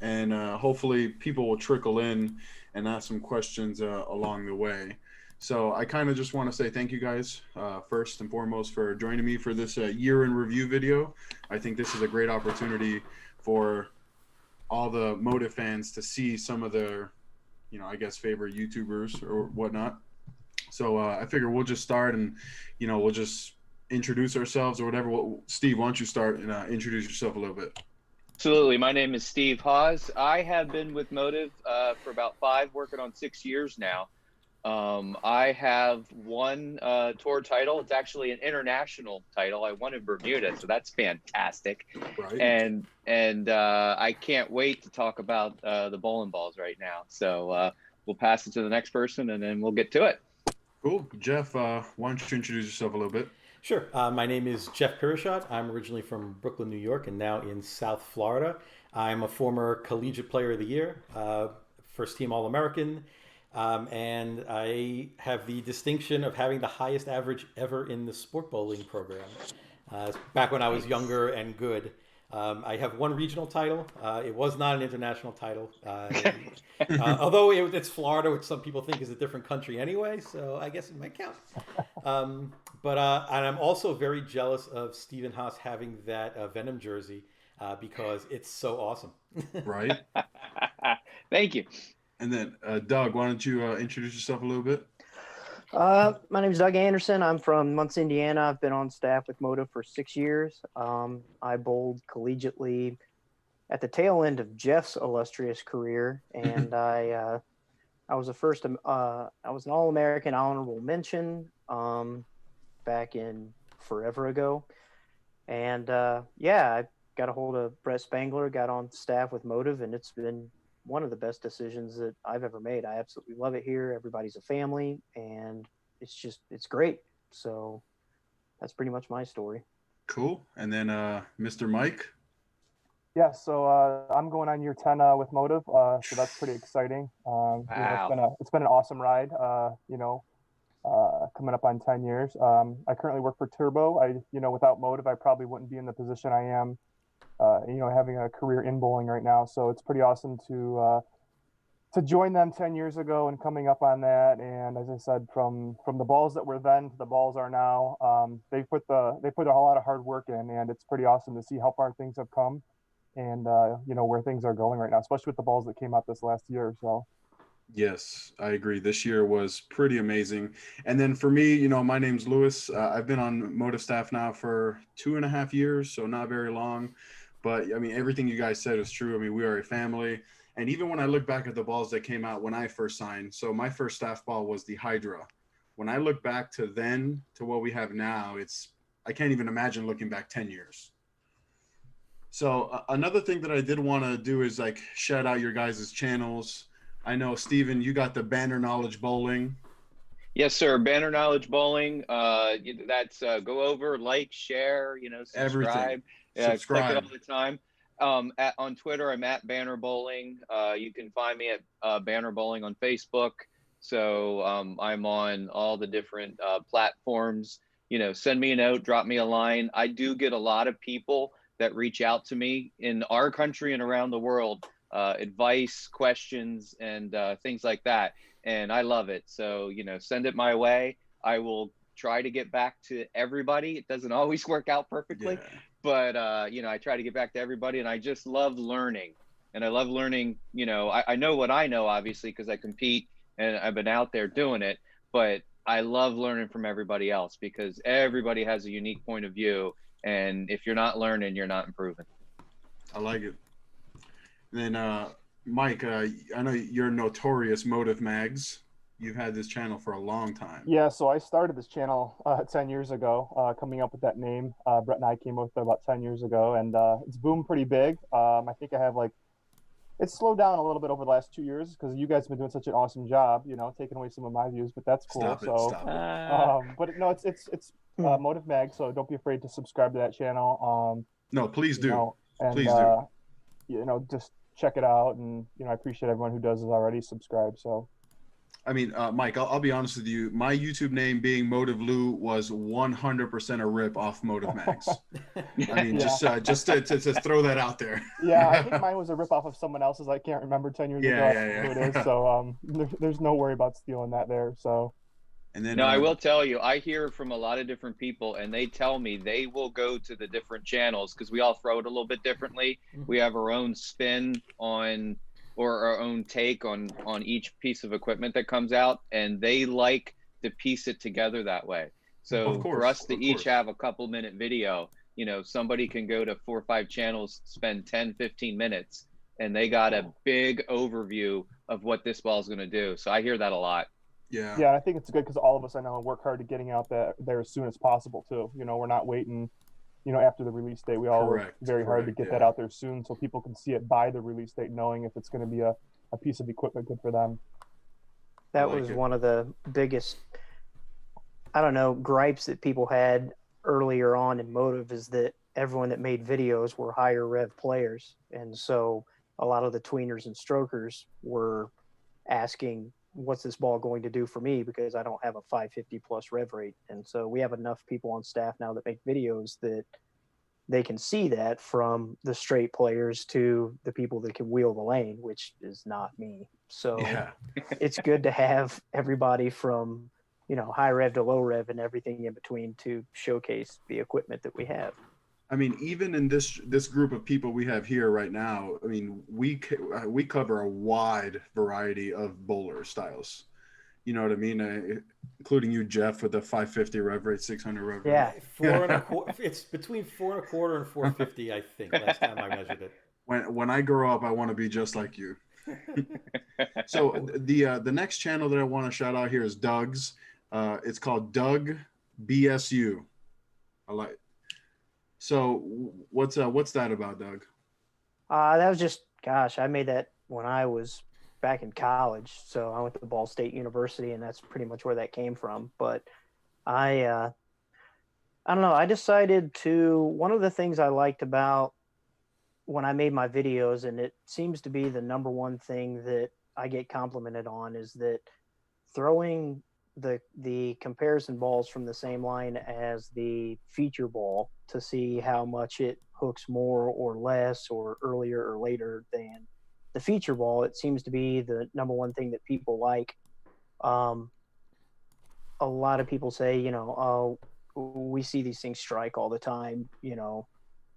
and hopefully people will trickle in and ask some questions along the way. So I kind of just want to say thank you guys first and foremost for joining me for this year in review video. I think this is a great opportunity for all the MOTIV fans to see some of their, I guess, favorite YouTubers or whatnot. So I figure we'll just start and, we'll just introduce ourselves or whatever. Steve, why don't you start and introduce yourself a little bit? Absolutely. My name is Steve Hawes. I have been with MOTIV for about 5, working on 6 years now. I have one tour title. It's actually an international title. I won in Bermuda, so that's fantastic. Right. And I can't wait to talk about the bowling balls right now. So we'll pass it to the next person, and then we'll get to it. Cool. Jeff, why don't you introduce yourself a little bit? Sure. My name is Jeff Pirishot. I'm originally from Brooklyn, New York, and now in South Florida. I'm a former Collegiate Player of the Year, first team All-American, and I have the distinction of having the highest average ever in the sport bowling program. Back when I was younger and good. I have one regional title. It was not an international title, although it's Florida, which some people think is a different country anyway, so I guess it might count. And I'm also very jealous of Stephen Haas having that Venom jersey because it's so awesome. Right. Thank you. And then Doug, why don't you introduce yourself a little bit? My name is Doug Anderson. I'm from Muncie, Indiana. I've been on staff with MOTIV for 6 years. I bowled collegiately at the tail end of Jeff's illustrious career, and I was I was an All-American honorable mention back in forever ago. And I got a hold of Brett Spangler, got on staff with MOTIV, and it's been one of the best decisions that I've ever made. I absolutely love it here. Everybody's a family, and it's great. So that's pretty much my story. Cool. And then Mr. Mike. Yeah, so I'm going on year 10 with MOTIV, so that's pretty exciting. Wow. It's been an awesome ride. Coming up on 10 years. I currently work for Turbo. Without MOTIV, I probably wouldn't be in the position I am. Having a career in bowling right now, so it's pretty awesome to join them 10 years ago and coming up on that. And as I said, from the balls that were then to the balls are now, they put a lot of hard work in, and it's pretty awesome to see how far things have come, and where things are going right now, especially with the balls that came out this last year or so. Yes, I agree. This year was pretty amazing. And then for me, my name's Lewis. I've been on MOTIV staff now for 2.5 years, so not very long. But I mean, everything you guys said is true. I mean, we are a family. And even when I look back at the balls that came out when I first signed, so my first staff ball was the Hydra. When I look back to then to what we have now, I can't even imagine looking back 10 years. So another thing that I did want to do is shout out your guys' channels. I know, Steven, you got the Banner Knowledge Bowling. Yes, sir. Banner Knowledge Bowling. That's go over, like, share, subscribe. Everything. Click it all the time. On Twitter, I'm at Banner Bowling. You can find me at Banner Bowling on Facebook. So I'm on all the different platforms. Send me a note, drop me a line. I do get a lot of people that reach out to me in our country and around the world, advice, questions, and things like that. And I love it. So, send it my way. I will try to get back to everybody. It doesn't always work out perfectly, but, I try to get back to everybody, and I just love learning. And I love learning, I know what I know, obviously, because I compete and I've been out there doing it, but I love learning from everybody else because everybody has a unique point of view. And if you're not learning, you're not improving. I like it. And then, Mike, I know you're notorious MOTIV Mags. You've had this channel for a long time. Yeah, so I started this channel 10 years ago, coming up with that name. Brett and I came up with it about 10 years ago, and it's boomed pretty big. I think I have it's slowed down a little bit over the last 2 years because you guys have been doing such an awesome job, taking away some of my views, but that's cool. Stop it. But no, it's MOTIV Mag, so don't be afraid to subscribe to that channel. No, please do. Please do. Just check it out, and I appreciate everyone who does it already subscribe. So I mean, Mike, I'll be honest with you. My YouTube name being Motive Lou was 100% a rip off Motive Mags. I mean, Yeah. just to throw that out there. Yeah, I think mine was a ripoff of someone else's. I can't remember 10 years ago. I don't know who it is. So there's no worry about stealing that there. So. And then, no, I will tell you, I hear from a lot of different people, and they tell me they will go to the different channels because we all throw it a little bit differently. We have our own spin on, or our own take on each piece of equipment that comes out, and they like to piece it together that way. So for us to each have a couple-minute video, you know, somebody can go to 4 or 5 channels, spend 10, 15 minutes, and they got a big overview of what this ball is going to do. So I hear that a lot. Yeah, I think it's good because all of us, I know, work hard to getting out there as soon as possible too. You know, we're not waiting, you know, after the release date. We all work very hard to get that out there soon so people can see it by the release date, knowing if it's going to be a piece of equipment good for them. That was one of the biggest, I don't know, gripes that people had earlier on in Motive, is that everyone that made videos were higher rev players. And so a lot of the tweeners and strokers were asking, what's this ball going to do for me, because I don't have a 550 plus rev rate. And so we have enough people on staff now that make videos that they can see that, from the straight players to the people that can wheel the lane, which is not me. So it's good to have everybody from, you know, high rev to low rev and everything in between to showcase the equipment that we have. I mean, even in this group of people we have here right now, I mean, we cover a wide variety of bowler styles. You know what I mean? Including you, Jeff, with the 550 rev rate, 600 rev rate. Yeah, 4.25. It's between 4.25 and 450, I think. Last time I measured it. When I grow up, I want to be just like you. So the next channel that I want to shout out here is Doug's. It's called Doug BSU. I like. So what's that about, Doug? That was just, gosh, I made that when I was back in college. So I went to Ball State University, and that's pretty much where that came from. But I don't know. I decided to, one of the things I liked about when I made my videos, and it seems to be the number one thing that I get complimented on, is that throwing the comparison balls from the same line as the feature ball to see how much it hooks more or less or earlier or later than the feature ball. It seems to be the number one thing that people like. A lot of people say, you know, oh, we see these things strike all the time. You know,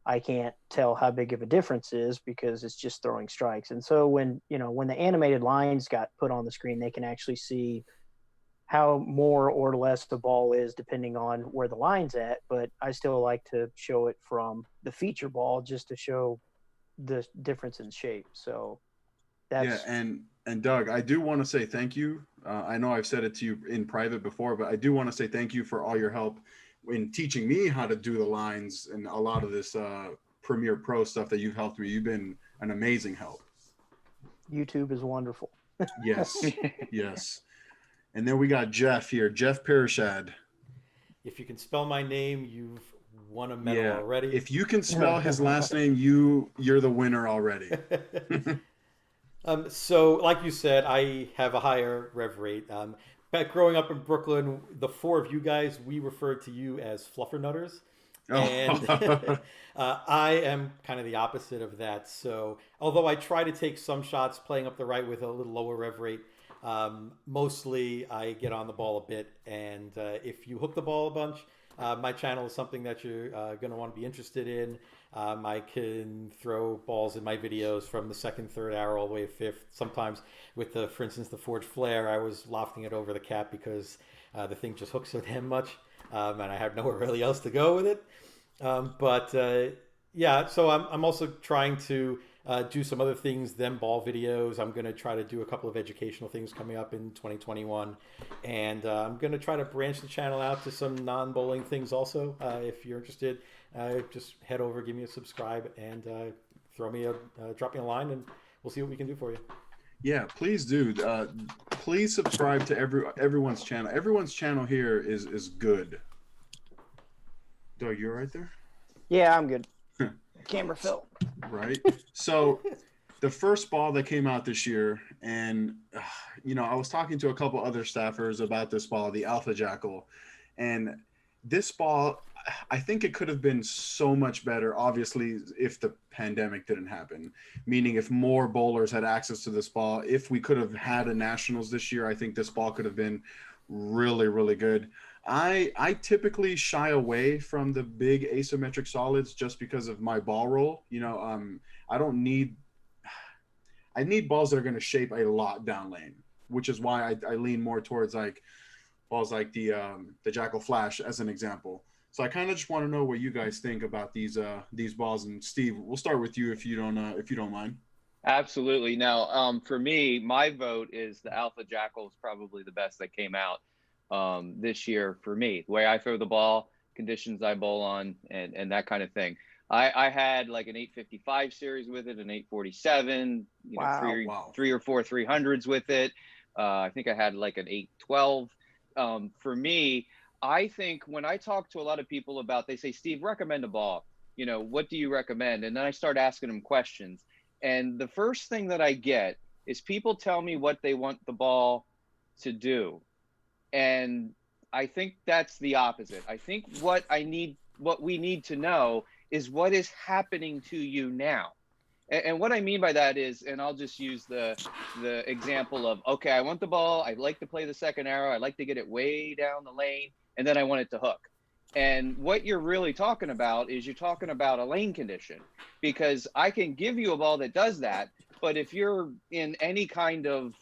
I can't tell how big of a difference is because it's just throwing strikes. And so when the animated lines got put on the screen, they can actually see how more or less the ball is depending on where the line's at. But I still like to show it from the feature ball just to show the difference in shape. So that's... Yeah, and Doug, I do want to say thank you. I know I've said it to you in private before, but I do want to say thank you for all your help in teaching me how to do the lines and a lot of this Premiere Pro stuff that you've helped me. You've been an amazing help. YouTube is wonderful. Yes, yes. And then we got Jeff here, Jeff Pirishot. If you can spell my name, you've won a medal already. If you can spell his last name, you're the winner already. So, like you said, I have a higher rev rate. Back growing up in Brooklyn, the 4 of you guys, we referred to you as fluffernutters. And I am kind of the opposite of that. So, although I try to take some shots playing up the right with a little lower rev rate, mostly I get on the ball a bit. And if you hook the ball a bunch, my channel is something that you're going to want to be interested in. I can throw balls in my videos from the 2nd, 3rd arrow all the way to 5th. Sometimes with for instance, the Forged Flare, I was lofting it over the cap because the thing just hooks so damn much, and I have nowhere really else to go with it. Yeah, so I'm also trying to do some other things than ball videos. I'm going to try to do a couple of educational things coming up in 2021. And I'm going to try to branch the channel out to some non-bowling things also. If you're interested, just head over, give me a subscribe, and drop me a line, and we'll see what we can do for you. Yeah, please do. Please subscribe to everyone's channel. Everyone's channel here is good. Doug, you're right there? Yeah, I'm good. Camera fill. Right. So the first ball that came out this year, and I was talking to a couple other staffers about this ball, the Alpha Jackal, and this ball, I think it could have been so much better, obviously, if the pandemic didn't happen. Meaning, if more bowlers had access to this ball, if we could have had a nationals this year, I think this ball could have been really, really good. I typically shy away from the big asymmetric solids just because of my ball roll. I don't need. I need balls that are going to shape a lot down lane, which is why I lean more towards like balls like the Jackal Flash as an example. So I kind of just want to know what you guys think about these balls. And Steve, we'll start with you if you don't mind. Absolutely. Now, for me, my vote is the Alpha Jackal is probably the best that came out this year for me. The way I throw the ball, conditions I bowl on, and that kind of thing. I had like an 855 series with it, an 847, three or four 300s with it. I think I had like an 812. For me, I think when I talk to a lot of people about, they say, Steve, recommend a ball. What do you recommend? And then I start asking them questions. And the first thing that I get is people tell me what they want the ball to do. And I think that's the opposite. I think what we need to know is what is happening to you now. And what I mean by that is, and I'll just use the example of, okay, I want the ball. I like to play the second arrow. I like to get it way down the lane, and then I want it to hook. And what you're really talking about is you're talking about a lane condition, because I can give you a ball that does that. But if you're in any kind of,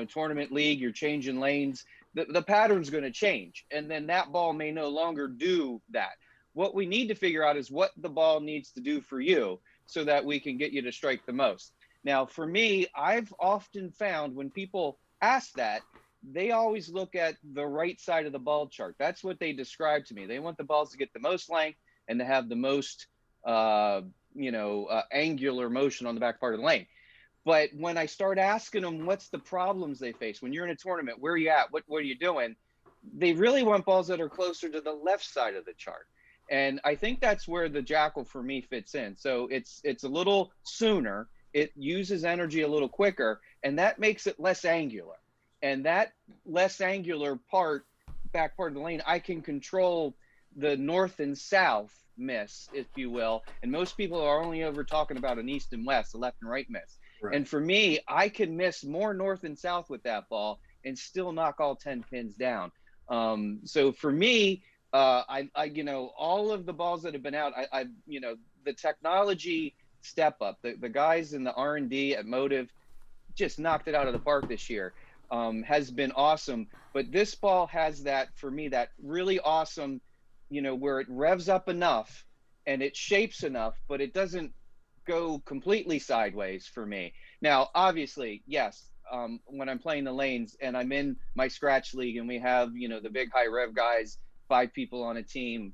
tournament league, you're changing lanes, the pattern's going to change. And then that ball may no longer do that. What we need to figure out is what the ball needs to do for you so that we can get you to strike the most. Now, for me, I've often found when people ask that, they always look at the right side of the ball chart. That's what they describe to me. They want the balls to get the most length and to have the most, angular motion on the back part of the lane. But when I start asking them what's the problems they face, when you're in a tournament, where are you at? What are you doing? They really want balls that are closer to the left side of the chart. And I think that's where the Jackal for me fits in. So it's a little sooner. It uses energy a little quicker, and that makes it less angular. And that less angular back part of the lane, I can control the north and south miss, if you will. And most people are only ever talking about an east and west, a left and right miss. Right. And for me, I can miss more north and south with that ball and still knock all 10 pins down. So for me, all of the balls that have been out, the technology step up, the guys in the R&D at MOTIV just knocked it out of the park this year. Has been awesome. But this ball has that, for me, that really awesome, where it revs up enough and it shapes enough, but it doesn't go completely sideways for me. Now, obviously, yes, when I'm playing the lanes and I'm in my scratch league and we have, the big high rev guys, 5 people on a team,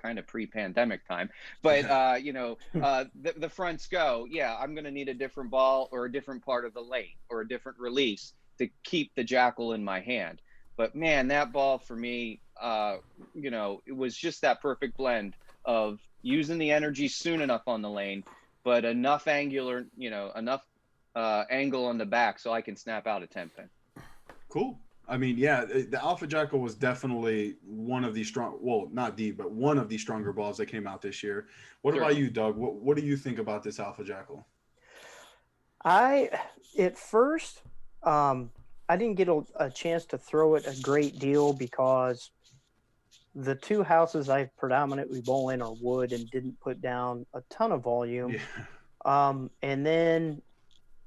kind of pre-pandemic time, but the fronts go, I'm going to need a different ball or a different part of the lane or a different release to keep the Jackal in my hand. But man, that ball for me, it was just that perfect blend of using the energy soon enough on the lane, but enough angular, enough angle on the back so I can snap out a 10 pin. Cool. I mean, yeah, the Alpha Jackal was definitely one of the one of the stronger balls that came out this year. What about you, Doug? What do you think about this Alpha Jackal? At first, I didn't get a chance to throw it a great deal because the 2 houses I predominantly bowl in are wood and didn't put down a ton of volume. Yeah. And then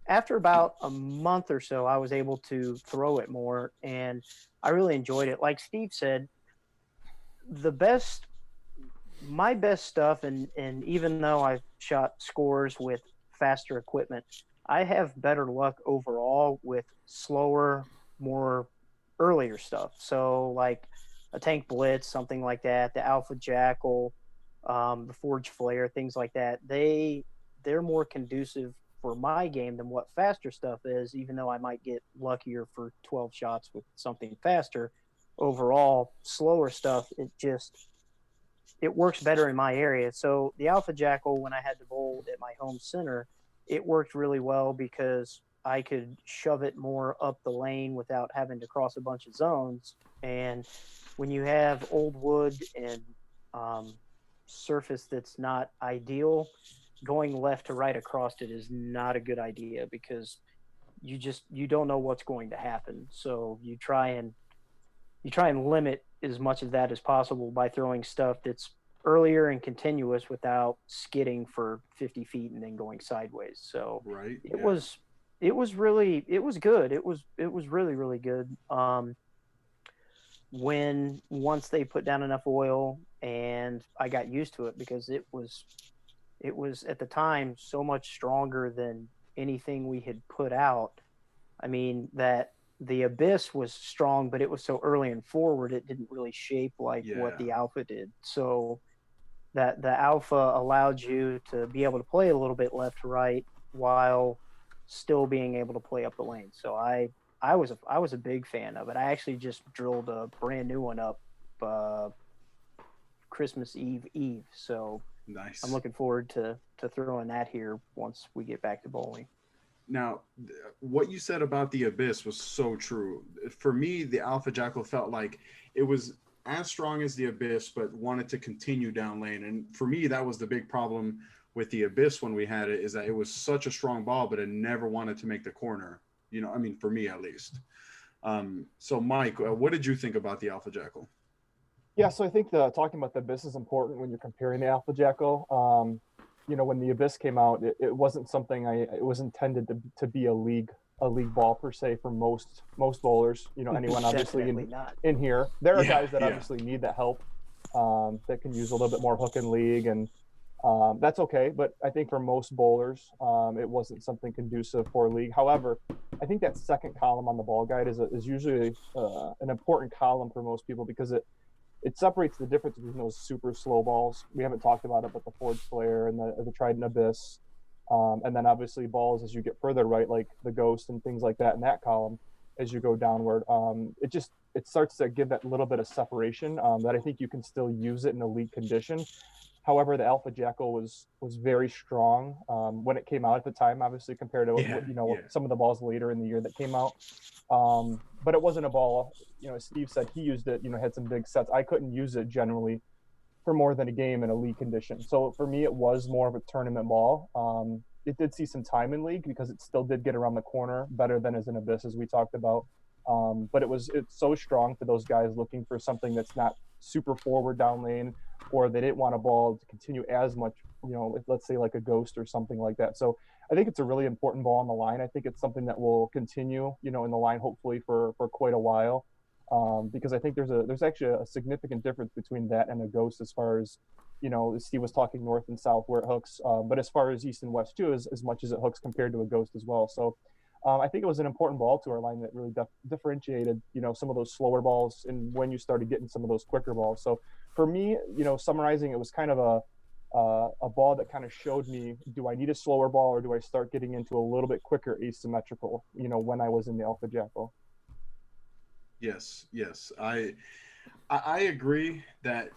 after about a month or so, I was able to throw it more, and I really enjoyed it. Like Steve said, my best stuff, and even though I've shot scores with faster equipment, I have better luck overall with slower, more earlier stuff. So like a Tank Blitz, something like that, the Alpha Jackal, the Forge Flare, things like that. They're more conducive for my game than what faster stuff is, even though I might get luckier for 12 shots with something faster. Overall, slower stuff, it works better in my area. So the Alpha Jackal, when I had to bowl at my home center, it worked really well because I could shove it more up the lane without having to cross a bunch of zones. And when you have old wood and surface that's not ideal, going left to right across it is not a good idea because you don't know what's going to happen. So you try and limit as much of that as possible by throwing stuff that's earlier and continuous without skidding for 50 feet and then going sideways. So Right. it was good. It was really, really good. When once they put down enough oil and I got used to it because it was at the time so much stronger than anything we had put out. I mean, that the Abyss was strong, but it was so early and forward, it didn't really shape like what the Alpha did. So that the Alpha allowed you to be able to play a little bit left to right while still being able to play up the lane. So I was a big fan of it. I actually just drilled a brand new one up Christmas Eve. So nice. I'm looking forward to throwing that here once we get back to bowling. Now, what you said about the Abyss was so true. For me, the Alpha Jackal felt like it was as strong as the Abyss, but wanted to continue down lane. And for me, that was the big problem with the Abyss when we had it, is that it was such a strong ball, but it never wanted to make the corner. You know, I mean, for me at least. So, Mike, what did you think about the Alpha Jackal? Yeah, so I think talking about the Abyss is important when you're comparing the Alpha Jackal. You know, when the Abyss came out, it wasn't something it was intended to be a league ball per se for most bowlers. You know, anyone obviously in here. There are guys that obviously need that help, that can use a little bit more hook and league, and that's okay. But I think for most bowlers, it wasn't something conducive for league. However, I think that second column on the ball guide is usually an important column for most people because it separates the difference between those super slow balls. We haven't talked about it, but the Forge Flare and the Trident Abyss. And then obviously balls as you get further right, like the Ghost and things like that in that column as you go downward. It starts to give that little bit of separation that I think you can still use it in elite condition. However, the Alpha Jackal was very strong when it came out at the time, obviously compared to some of the balls later in the year that came out. But it wasn't a ball, as Steve said, he used it, had some big sets. I couldn't use it generally for more than a game in a league condition. So for me, it was more of a tournament ball. It did see some time in league because it still did get around the corner better than as an Abyss, as we talked about. But it's so strong for those guys looking for something that's not super forward down lane, or they didn't want a ball to continue as much, let's say like a Ghost or something like that. So I think it's a really important ball on the line. I think it's something that will continue, in the line, hopefully for quite a while. Because I think there's actually a significant difference between that and a Ghost as far as, Steve was talking north and south where it hooks, but as far as east and west too, as much as it hooks compared to a Ghost as well. So I think it was an important ball to our line that really differentiated, some of those slower balls and when you started getting some of those quicker balls. So for me, summarizing, it was kind of a ball that kind of showed me, do I need a slower ball or do I start getting into a little bit quicker asymmetrical, when I was in the Alpha Jackal? Yes. I agree that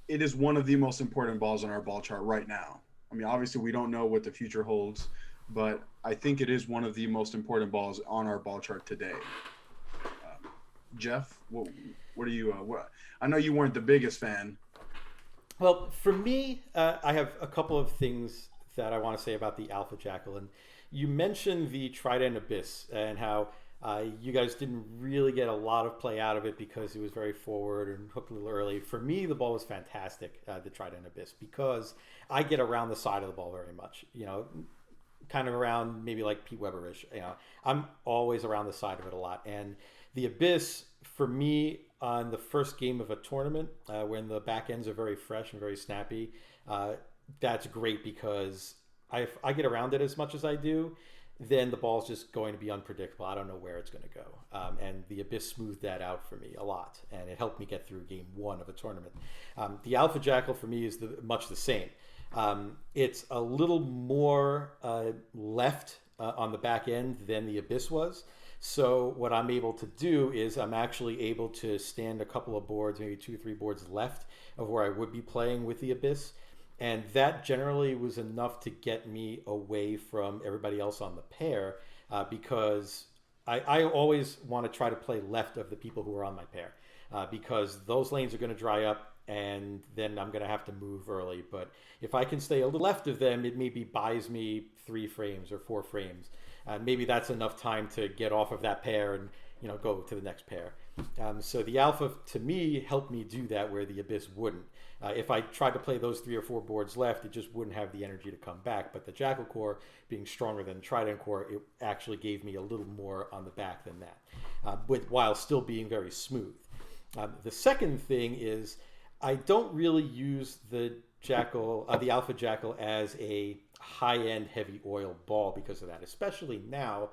it is one of the most important balls on our ball chart right now. I mean, obviously we don't know what the future holds, but I think it is one of the most important balls on our ball chart today. Jeff, what are you? I know you weren't the biggest fan. Well, for me, I have a couple of things that I want to say about the Alpha Jackal. And you mentioned the Trident Abyss and how you guys didn't really get a lot of play out of it because it was very forward and hooked a little early. For me, the ball was fantastic, the Trident Abyss, because I get around the side of the ball very much, kind of around maybe like Pete Weber-ish. I'm always around the side of it a lot. And the Abyss, for me, on the first game of a tournament, when the back ends are very fresh and very snappy, that's great because if I get around it as much as I do, then the ball's just going to be unpredictable. I don't know where it's going to go. And the Abyss smoothed that out for me a lot, and it helped me get through game one of a tournament. The Alpha Jackal for me is much the same. It's a little more left on the back end than the Abyss was. So what I'm able to do is I'm actually able to stand a couple of boards, maybe 2 or 3 boards left of where I would be playing with the Abyss. And that generally was enough to get me away from everybody else on the pair, because I always want to try to play left of the people who are on my pair, because those lanes are going to dry up and then I'm going to have to move early. But if I can stay a little left of them, it maybe buys me 3 frames or 4 frames. Maybe that's enough time to get off of that pair and go to the next pair. So the Alpha, to me, helped me do that where the Abyss wouldn't. If I tried to play those 3 or 4 boards left, it just wouldn't have the energy to come back. But the Jackal core, being stronger than the Trident core, it actually gave me a little more on the back than that, while still being very smooth. The second thing is I don't really use the Alpha Jackal as a high-end heavy oil ball because of that, especially now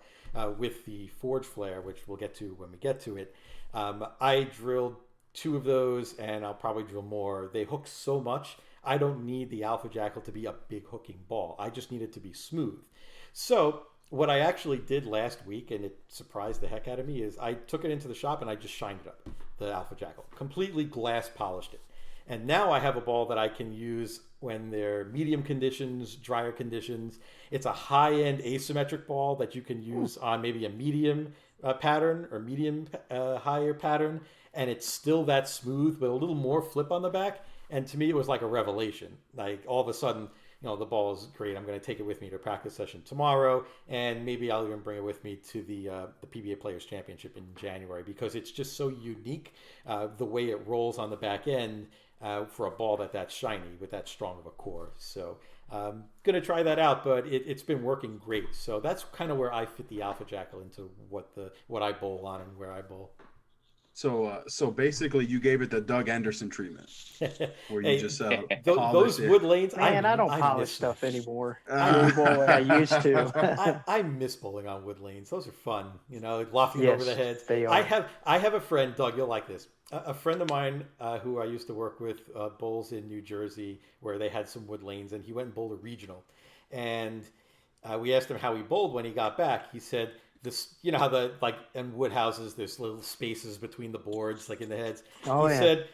with the Forge Flare, which we'll get to when we get to it. I drilled 2 of those, and I'll probably drill more. They hook so much, I don't need the Alpha Jackal to be a big hooking ball. I just need it to be smooth. So what I actually did last week, and it surprised the heck out of me, is I took it into the shop and I just shined it up, the Alpha Jackal. Completely glass polished it. And now I have a ball that I can use when they're medium conditions, drier conditions. It's a high-end asymmetric ball that you can use on maybe a medium pattern or medium higher pattern, and it's still that smooth with a little more flip on the back. And to me, it was like a revelation. Like all of a sudden, the ball is great. I'm going to take it with me to a practice session tomorrow, and maybe I'll even bring it with me to the PBA Players Championship in January, because it's just so unique the way it rolls on the back end for a ball that's shiny with that strong of a core. So going to try that out, but it's been working great. So that's kind of where I fit the Alpha Jackal into what I bowl on and where I bowl. So basically, you gave it the Doug Anderson treatment, where you just those wood lanes. Man, I don't polish stuff anymore. I used to. I miss bowling on wood lanes. Those are fun. Lofting over the heads. They are. I have a friend, Doug. You'll like this. A friend of mine who I used to work with bowls in New Jersey, where they had some wood lanes, and he went and bowled a regional. And we asked him how he bowled when he got back. He said, this, how in wood houses, there's little spaces between the boards, like in the heads.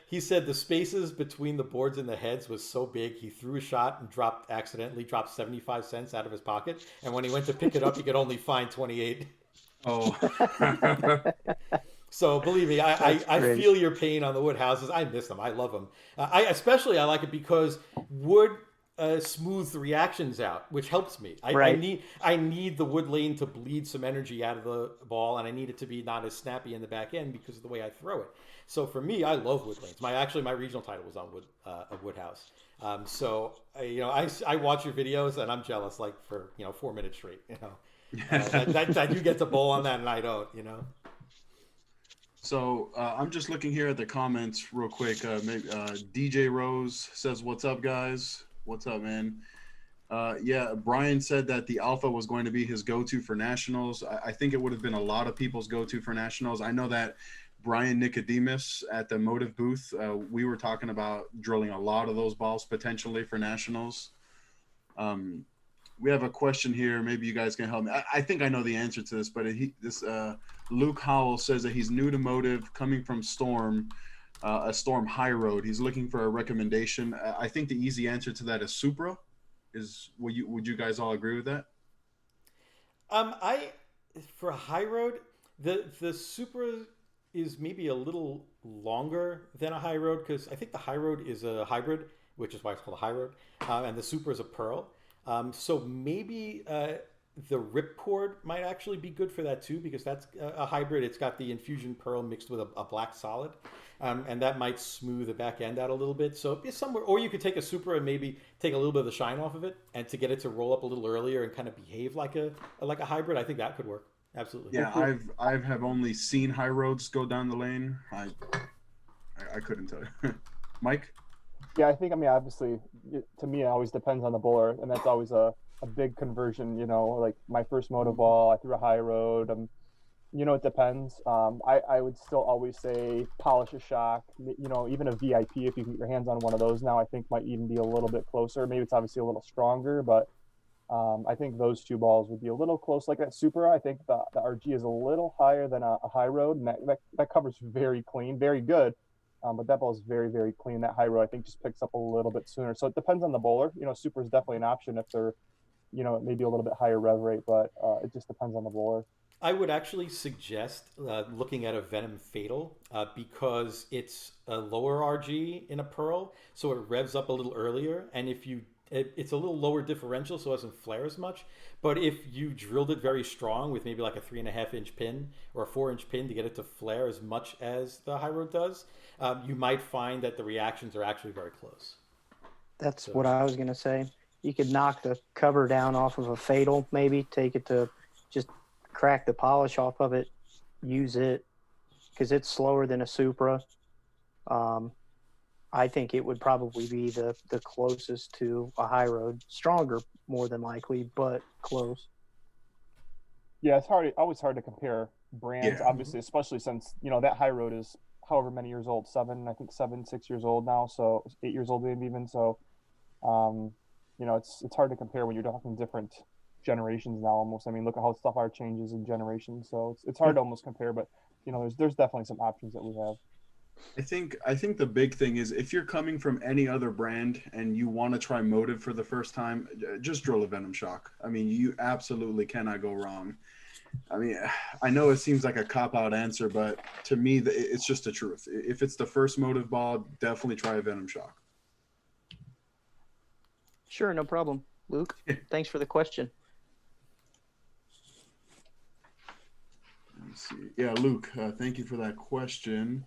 He said the spaces between the boards and the heads was so big, he threw a shot and accidentally dropped 75 cents out of his pocket. And when he went to pick it up, he could only find 28. Oh. So believe me, I feel your pain on the wood houses. I miss them. I love them. I like it because wood smooths the reactions out, which helps me. I need the wood lane to bleed some energy out of the ball, and I need it to be not as snappy in the back end because of the way I throw it. So for me, I love wood lanes. My regional title was on a wood house. So I watch your videos and I'm jealous, like for 4 minutes straight. That you get to bowl on that and I don't. So I'm just looking here at the comments real quick. DJ Rose says, "What's up, guys? What's up, man?" Yeah, Brian said that the Alpha was going to be his go-to for nationals. I think it would have been a lot of people's go-to for nationals. I know that Brian Nicodemus at the MOTIV booth, we were talking about drilling a lot of those balls potentially for nationals. We have a question here. Maybe you guys can help me. I think I know the answer to this, but Luke Howell says that he's new to MOTIV, coming from Storm, a Storm High Road. He's looking for a recommendation. I think the easy answer to that is Supra. Would you guys all agree with that? For a High Road, the Supra is maybe a little longer than a High Road, because I think the High Road is a hybrid, which is why it's called a High Road, and the Supra is a Pearl. So maybe the Ripcord might actually be good for that too, because that's a hybrid. It's got the infusion pearl mixed with a black solid, and that might smooth the back end out a little bit. So it's somewhere, or you could take a Supra and maybe take a little bit of the shine off of it, and to get it to roll up a little earlier and kind of behave like a hybrid. I think that could work. Absolutely. Yeah, I have only seen High Roads go down the lane. I couldn't tell you. Mike? Yeah, I think, obviously, to me, it always depends on the bowler, and that's always a big conversion, like my first MOTIV ball, I threw a High Road, it depends. I would still always say polish a shock, even a VIP, if you can get your hands on one of those now, I think might even be a little bit closer. Maybe it's obviously a little stronger, but I think those 2 balls would be a little close. Like that Supra, I think the RG is a little higher than a High Road, and that covers very clean, very good. But that ball is very, very clean. That high road, I think, just picks up a little bit sooner. So it depends on the bowler. Super is definitely an option if they're, maybe a little bit higher rev rate, but it just depends on the bowler. I would actually suggest looking at a Venom Fatal because it's a lower RG in a Pearl, so it revs up a little earlier, and it's a little lower differential, so it doesn't flare as much. But if you drilled it very strong with maybe like a 3.5-inch pin or a 4-inch pin to get it to flare as much as the high road does, you might find that the reactions are actually very close. That's what I was going to say. You could knock the cover down off of a Fatal, maybe take it to just crack the polish off of it, use it, because it's slower than a Supra. I think it would probably be the closest to a high road. Stronger, more than likely, but close. Yeah, it's always hard to compare brands, obviously, especially since, that high road is however many years old, 6 years old now, so 8 years old maybe even. So, it's hard to compare when you're talking different generations now almost. I mean, look at how stuff changes in generations. So it's hard to almost compare, but, there's definitely some options that we have. I think the big thing is if you're coming from any other brand and you want to try MOTIV for the first time, just drill a Venom Shock. I mean, you absolutely cannot go wrong. I mean, I know it seems like a cop-out answer, but to me, it's just the truth. If it's the first MOTIV ball, definitely try a Venom Shock. Sure, no problem. Luke, thanks for the question. Let me see. Yeah, Luke, thank you for that question.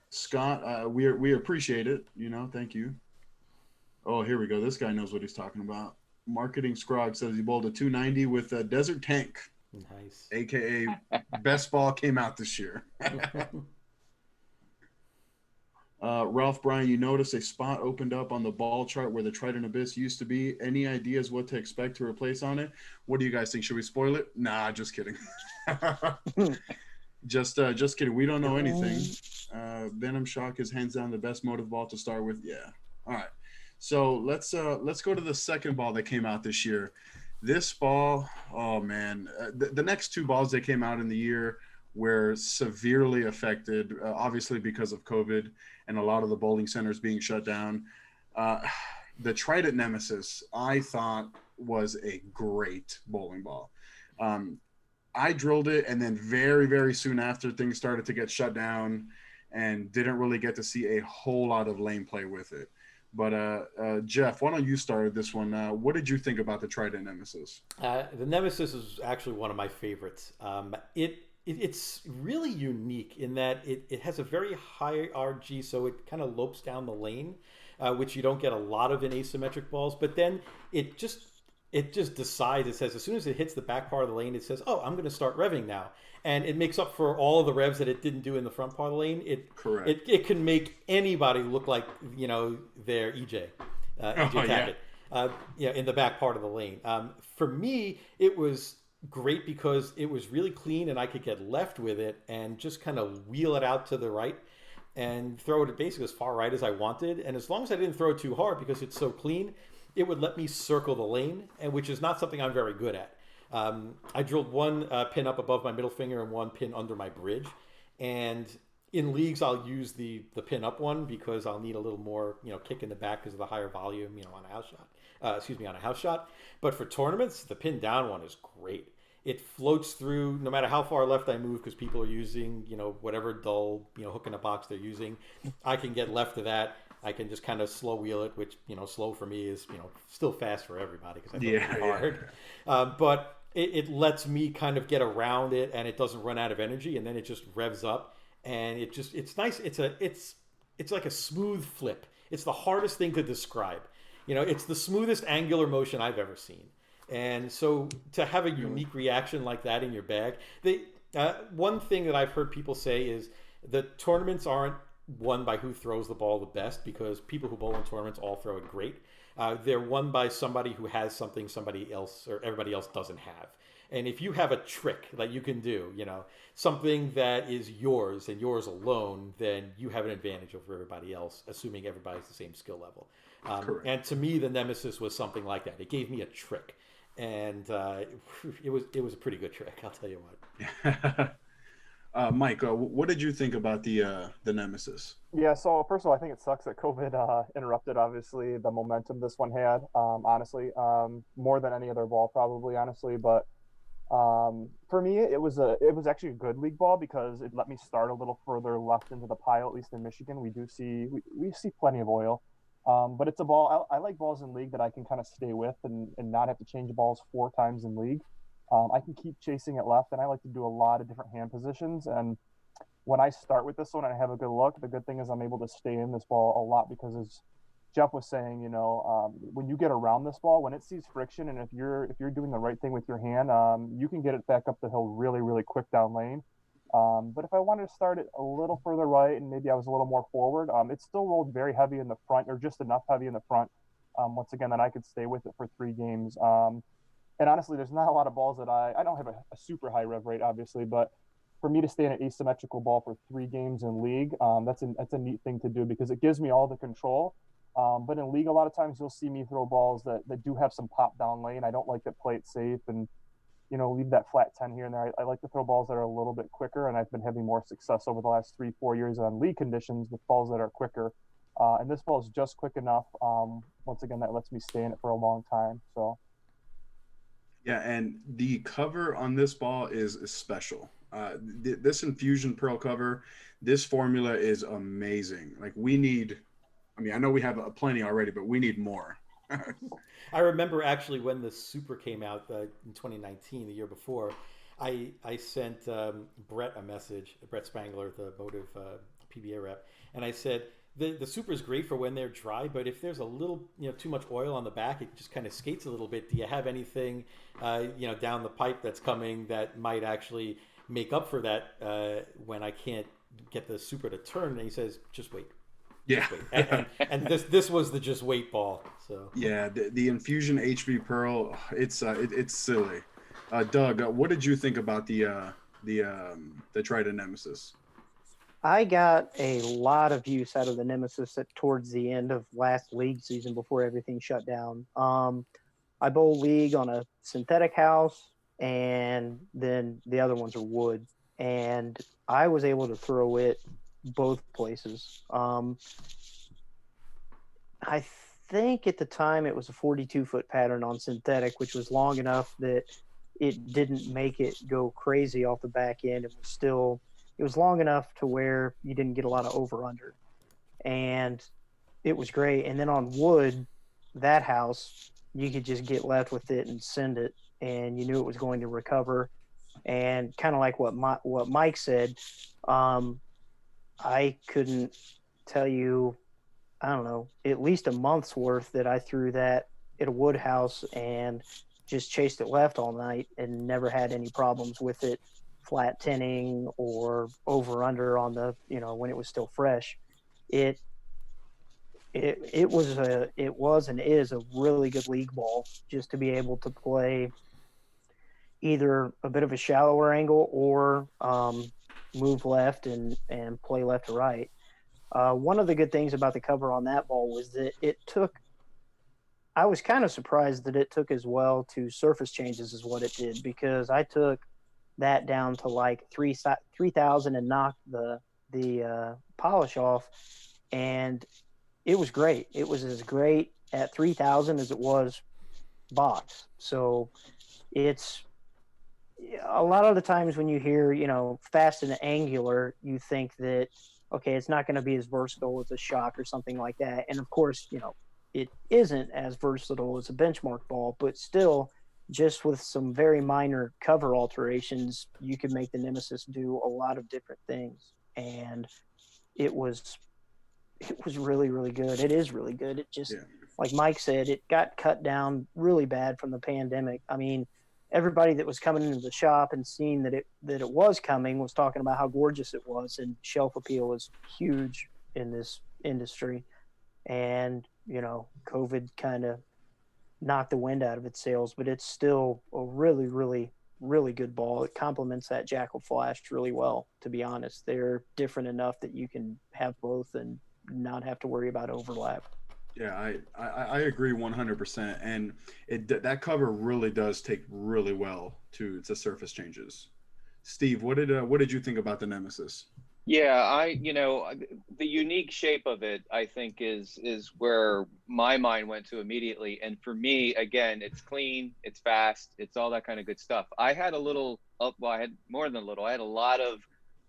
Scott, we appreciate it. Thank you. Oh, here we go. This guy knows what he's talking about. Marketing Scrog says he bowled a 290 with a Desert Tank. Nice. AKA best ball came out this year. Ralph Bryan, you notice a spot opened up on the ball chart where the Trident Abyss used to be. Any ideas what to expect to replace on it? What do you guys think? Should we spoil it? Nah, just kidding. Just kidding. We don't know anything. Venom Shock is hands down the best MOTIV ball to start with. Yeah. All right. So let's go to the second ball that came out this year. This ball, oh man, the next two balls that came out in the year were severely affected, obviously because of COVID and a lot of the bowling centers being shut down. The Trident Nemesis, I thought, was a great bowling ball. I drilled it, and then very, very soon after, things started to get shut down and didn't really get to see a whole lot of lane play with it. But Jeff, why don't you start this one? What did you think about the Trident Nemesis? The Nemesis is actually one of my favorites. It's really unique in that it has a very high RG, so it kind of lopes down the lane, which you don't get a lot of in asymmetric balls. But then it just decides, it says, as soon as it hits the back part of the lane, it says, oh, I'm going to start revving now. And it makes up for all of the revs that it didn't do in the front part of the lane. Correct. It can make anybody look like, their EJ Tackett, in the back part of the lane. For me, it was great because it was really clean and I could get left with it and just kind of wheel it out to the right and throw it basically as far right as I wanted. And as long as I didn't throw it too hard because it's so clean, it would let me circle the lane, and which is not something I'm very good at. I drilled one pin up above my middle finger and one pin under my bridge. And in leagues, I'll use the pin up one because I'll need a little more, kick in the back because of the higher volume, on a house shot. On a house shot. But for tournaments, the pin down one is great. It floats through no matter how far left I move because people are using, whatever dull, hook in a box they're using. I can get left of that. I can just kind of slow wheel it, which, slow for me is, still fast for everybody because I think it's hard. But it lets me kind of get around it and it doesn't run out of energy, and then it just revs up and it's nice. It's like a smooth flip. It's the hardest thing to describe. It's the smoothest angular motion I've ever seen. And so to have a unique reaction like that in your bag, one thing that I've heard people say is the tournaments aren't won by who throws the ball the best, because people who bowl in tournaments all throw it great. They're won by somebody who has something somebody else or everybody else doesn't have. And if you have a trick that you can do, something that is yours and yours alone, then you have an advantage over everybody else, assuming everybody's the same skill level. And to me, the Nemesis was something like that. It gave me a trick. And it was a pretty good trick, I'll tell you what. Mike, what did you think about the Nemesis? Yeah, so first of all, I think it sucks that COVID interrupted, obviously, the momentum this one had, honestly, more than any other ball, probably, honestly. But for me, it was actually a good league ball because it let me start a little further left into the pile. At least in Michigan, we see plenty of oil. But it's a ball. I like balls in league that I can kind of stay with and not have to change balls 4 times in league. I can keep chasing it left, and I like to do a lot of different hand positions. And when I start with this one and I have a good look, the good thing is I'm able to stay in this ball a lot because, as Jeff was saying, when you get around this ball, when it sees friction, and if you're doing the right thing with your hand, you can get it back up the hill really, really quick down lane. But if I wanted to start it a little further right and maybe I was a little more forward, it still rolled very heavy in the front, or just enough heavy in the front. Once again, that I could stay with it for 3 games. And honestly, there's not a lot of balls that I don't have a super high rev rate, obviously, but for me to stay in an asymmetrical ball for 3 games in league, that's a neat thing to do because it gives me all the control. But in league, a lot of times you'll see me throw balls that do have some pop down lane. I don't like to play it safe and leave that flat 10 here and there. I like to throw balls that are a little bit quicker, and I've been having more success over the last 3-4 years on league conditions with balls that are quicker. And this ball is just quick enough. Once again, that lets me stay in it for a long time. So. Yeah, and the cover on this ball is special. This infusion pearl cover, this formula is amazing. Like I know we have plenty already, but we need more. I remember actually when the Super came out in 2019, the year before, I sent Brett a message, Brett Spangler, the MOTIV PBA rep, and I said, the Super is great for when they're dry, but if there's a little, too much oil on the back, it just kind of skates a little bit. Do you have anything, down the pipe that's coming that might actually make up for that when I can't get the Super to turn? And he says, just wait. Yeah. Just wait. And this was the just wait ball. So yeah, the Infusion HB Pearl, it's silly. Doug, what did you think about the Trident Nemesis? I got a lot of use out of the Nemesis towards the end of last league season before everything shut down. I bowl league on a synthetic house, and then the other ones are wood. And I was able to throw it both places. I think at the time it was a 42-foot pattern on synthetic, which was long enough that it didn't make it go crazy off the back end. It was long enough to where you didn't get a lot of over-under. And it was great. And then on wood, that house, you could just get left with it and send it, and you knew it was going to recover. And kind of like what Mike said, I couldn't tell you, I don't know, at least a month's worth that I threw that at a wood house and just chased it left all night and never had any problems with it flat tinning or over under on the, when it was still fresh. It was and is a really good league ball just to be able to play either a bit of a shallower angle or move left and play left to right. One of the good things about the cover on that ball was that I was kind of surprised that it took as well to surface changes as what it did, because I took that down to like 3,000 and knocked the polish off, and it was great. It was as great at 3,000 as it was box. So it's a lot of the times when you hear, fast and angular, you think that, okay, it's not going to be as versatile as a Shock or something like that. And of course, it isn't as versatile as a benchmark ball, but still, just with some very minor cover alterations, you could make the Nemesis do a lot of different things. And it was really, really good. It is really good. It just, like Mike said, it got cut down really bad from the pandemic. I mean, everybody that was coming into the shop and seeing that it was coming was talking about how gorgeous it was, and shelf appeal is huge in this industry. And, COVID kind of knocked the wind out of its sails, but it's still a really, really, really good ball. It complements that Jackal Flash really well, to be honest. They're different enough that you can have both and not have to worry about overlap. Yeah, I agree 100%, and that cover really does take really well to surface changes. Steve, what did you think about the Nemesis? Yeah, the unique shape of it, I think, is where my mind went to immediately. And for me, again, it's clean, it's fast, it's all that kind of good stuff. I had a little, well, I had more than a little. I had a lot of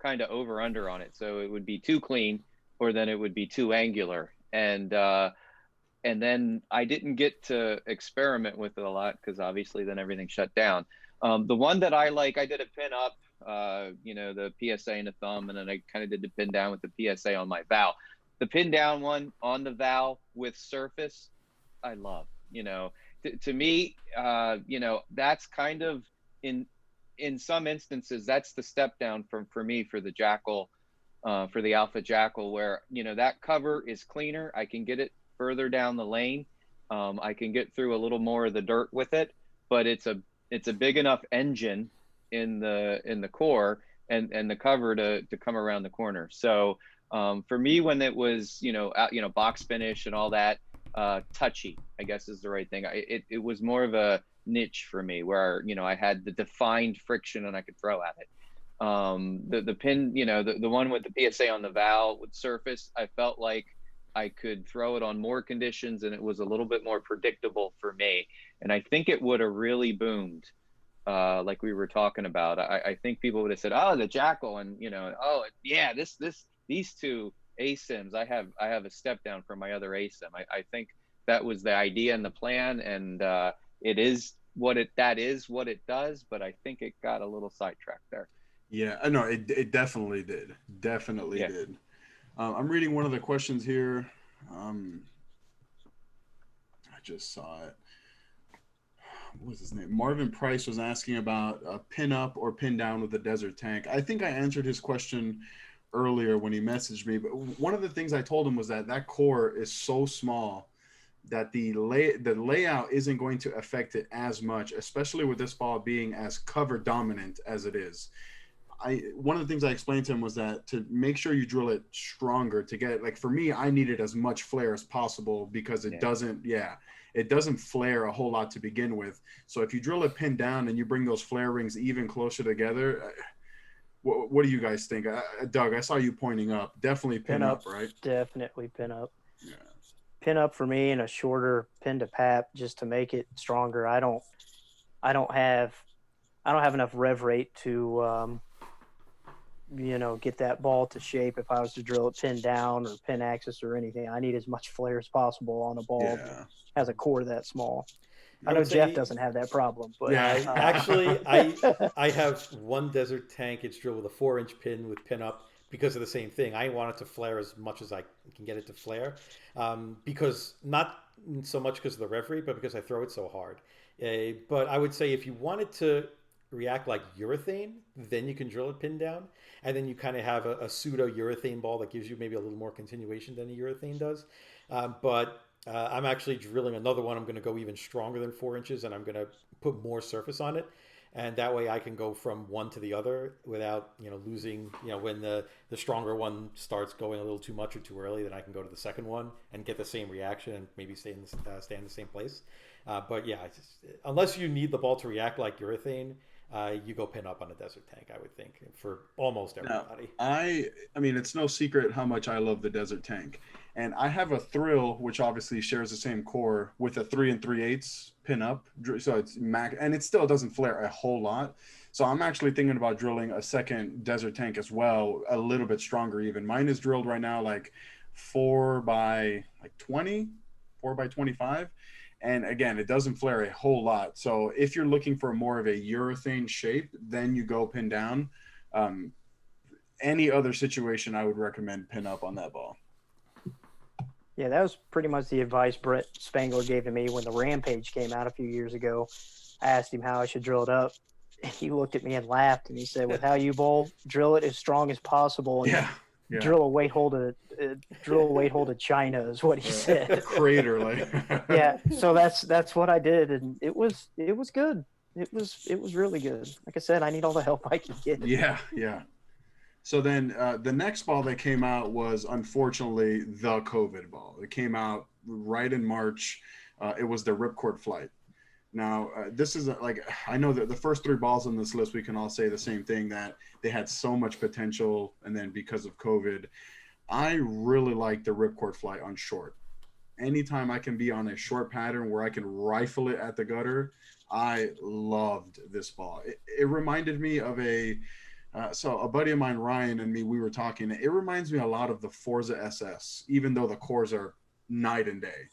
kind of over under on it. So it would be too clean, or then it would be too angular. And then I didn't get to experiment with it a lot because obviously then everything shut down. The one that I like, I did a pin up. The PSA and a thumb, and then I kind of did the pin down with the PSA on my Val. The pin down one on the Val with surface, I love. To me, that's kind of in some instances that's the step down for me for the Jackal, for the Alpha Jackal, where that cover is cleaner. I can get it further down the lane. I can get through a little more of the dirt with it, but it's a big enough engine in the core and the cover to come around the corner. So for me, when it was box finish and all that, touchy, I guess is the right thing. It was more of a niche for me where I had the defined friction and I could throw at it. The pin, the one with the PSA on the Val with surface, I felt like I could throw it on more conditions and it was a little bit more predictable for me. And I think it would have really boomed. Like we were talking about, I think people would have said, "Oh, the Jackal," and yeah, these two ASIMs, I have a step down from my other ASIM. I think that was the idea and the plan, and it is what it does. But I think it got a little sidetracked there. Yeah, I know it definitely did. Definitely did. I'm reading one of the questions here. I just saw it. What was his name? Marvin Price was asking about pin up or pin down with the desert tank. I think I answered his question earlier when he messaged me, but one of the things I told him was that core is so small that the layout isn't going to affect it as much, especially with this ball being as cover dominant as it is. One of the things I explained to him was that to make sure you drill it stronger to get it, like for me, I needed as much flare as possible because it doesn't flare a whole lot to begin with. So if you drill it pin down and you bring those flare rings even closer together, what do you guys think? Doug, I saw you pointing up. Definitely pin up, right? Definitely pin up. Yeah. Pin up for me and a shorter pin to pap just to make it stronger. I don't have enough rev rate to get that ball to shape if I was to drill it pin down or pin axis or anything. I need as much flare as possible on a ball that has a core that small. I know Jeff doesn't have that problem, but actually, I have one desert tank. It's drilled with a 4-inch pin with pin up because of the same thing. I want it to flare as much as I can get it to flare, because not so much because of the rev rate, but because I throw it so hard. But I would say if you wanted to react like urethane, then you can drill it pin down, and then you kind of have a pseudo urethane ball that gives you maybe a little more continuation than a urethane does. But I'm actually drilling another one. I'm going to go even stronger than 4 inches, and I'm going to put more surface on it, and that way I can go from one to the other without losing. When the stronger one starts going a little too much or too early, then I can go to the second one and get the same reaction and maybe stay in the same place. But yeah, unless you need the ball to react like urethane, you go pin up on a desert tank, I would think, for almost everybody. Now, I mean, it's no secret how much I love the desert tank. And I have a Thrill, which obviously shares the same core, with a 3 3/8 pin up. So it's and it still doesn't flare a whole lot. So I'm actually thinking about drilling a second desert tank as well, a little bit stronger even. Mine is drilled right now like 4 by 20, 4 by 25. And again, it doesn't flare a whole lot. So if you're looking for more of a urethane shape, then you go pin down. Any other situation, I would recommend pin up on that ball. Yeah, that was pretty much the advice Brett Spangler gave to me when the Rampage came out a few years ago. I asked him how I should drill it up. And he looked at me and laughed, and he said, with how you bowl, drill it as strong as possible. And drill a weight hole to China is what he said. Crater, like. Yeah, so that's what I did, and it was good. It was really good. Like I said, I need all the help I can get. Yeah. So then the next ball that came out was unfortunately the COVID ball. It came out right in March. It was the Ripcord Flight. Now, this is like, I know that the first three balls on this list, we can all say the same thing, that they had so much potential. And then because of COVID, I really like the Ripcord Flight on short. Anytime I can be on a short pattern where I can rifle it at the gutter, I loved this ball. It reminded me of so a buddy of mine, Ryan, and me, we were talking. It reminds me a lot of the Forza SS, even though the cores are night and day.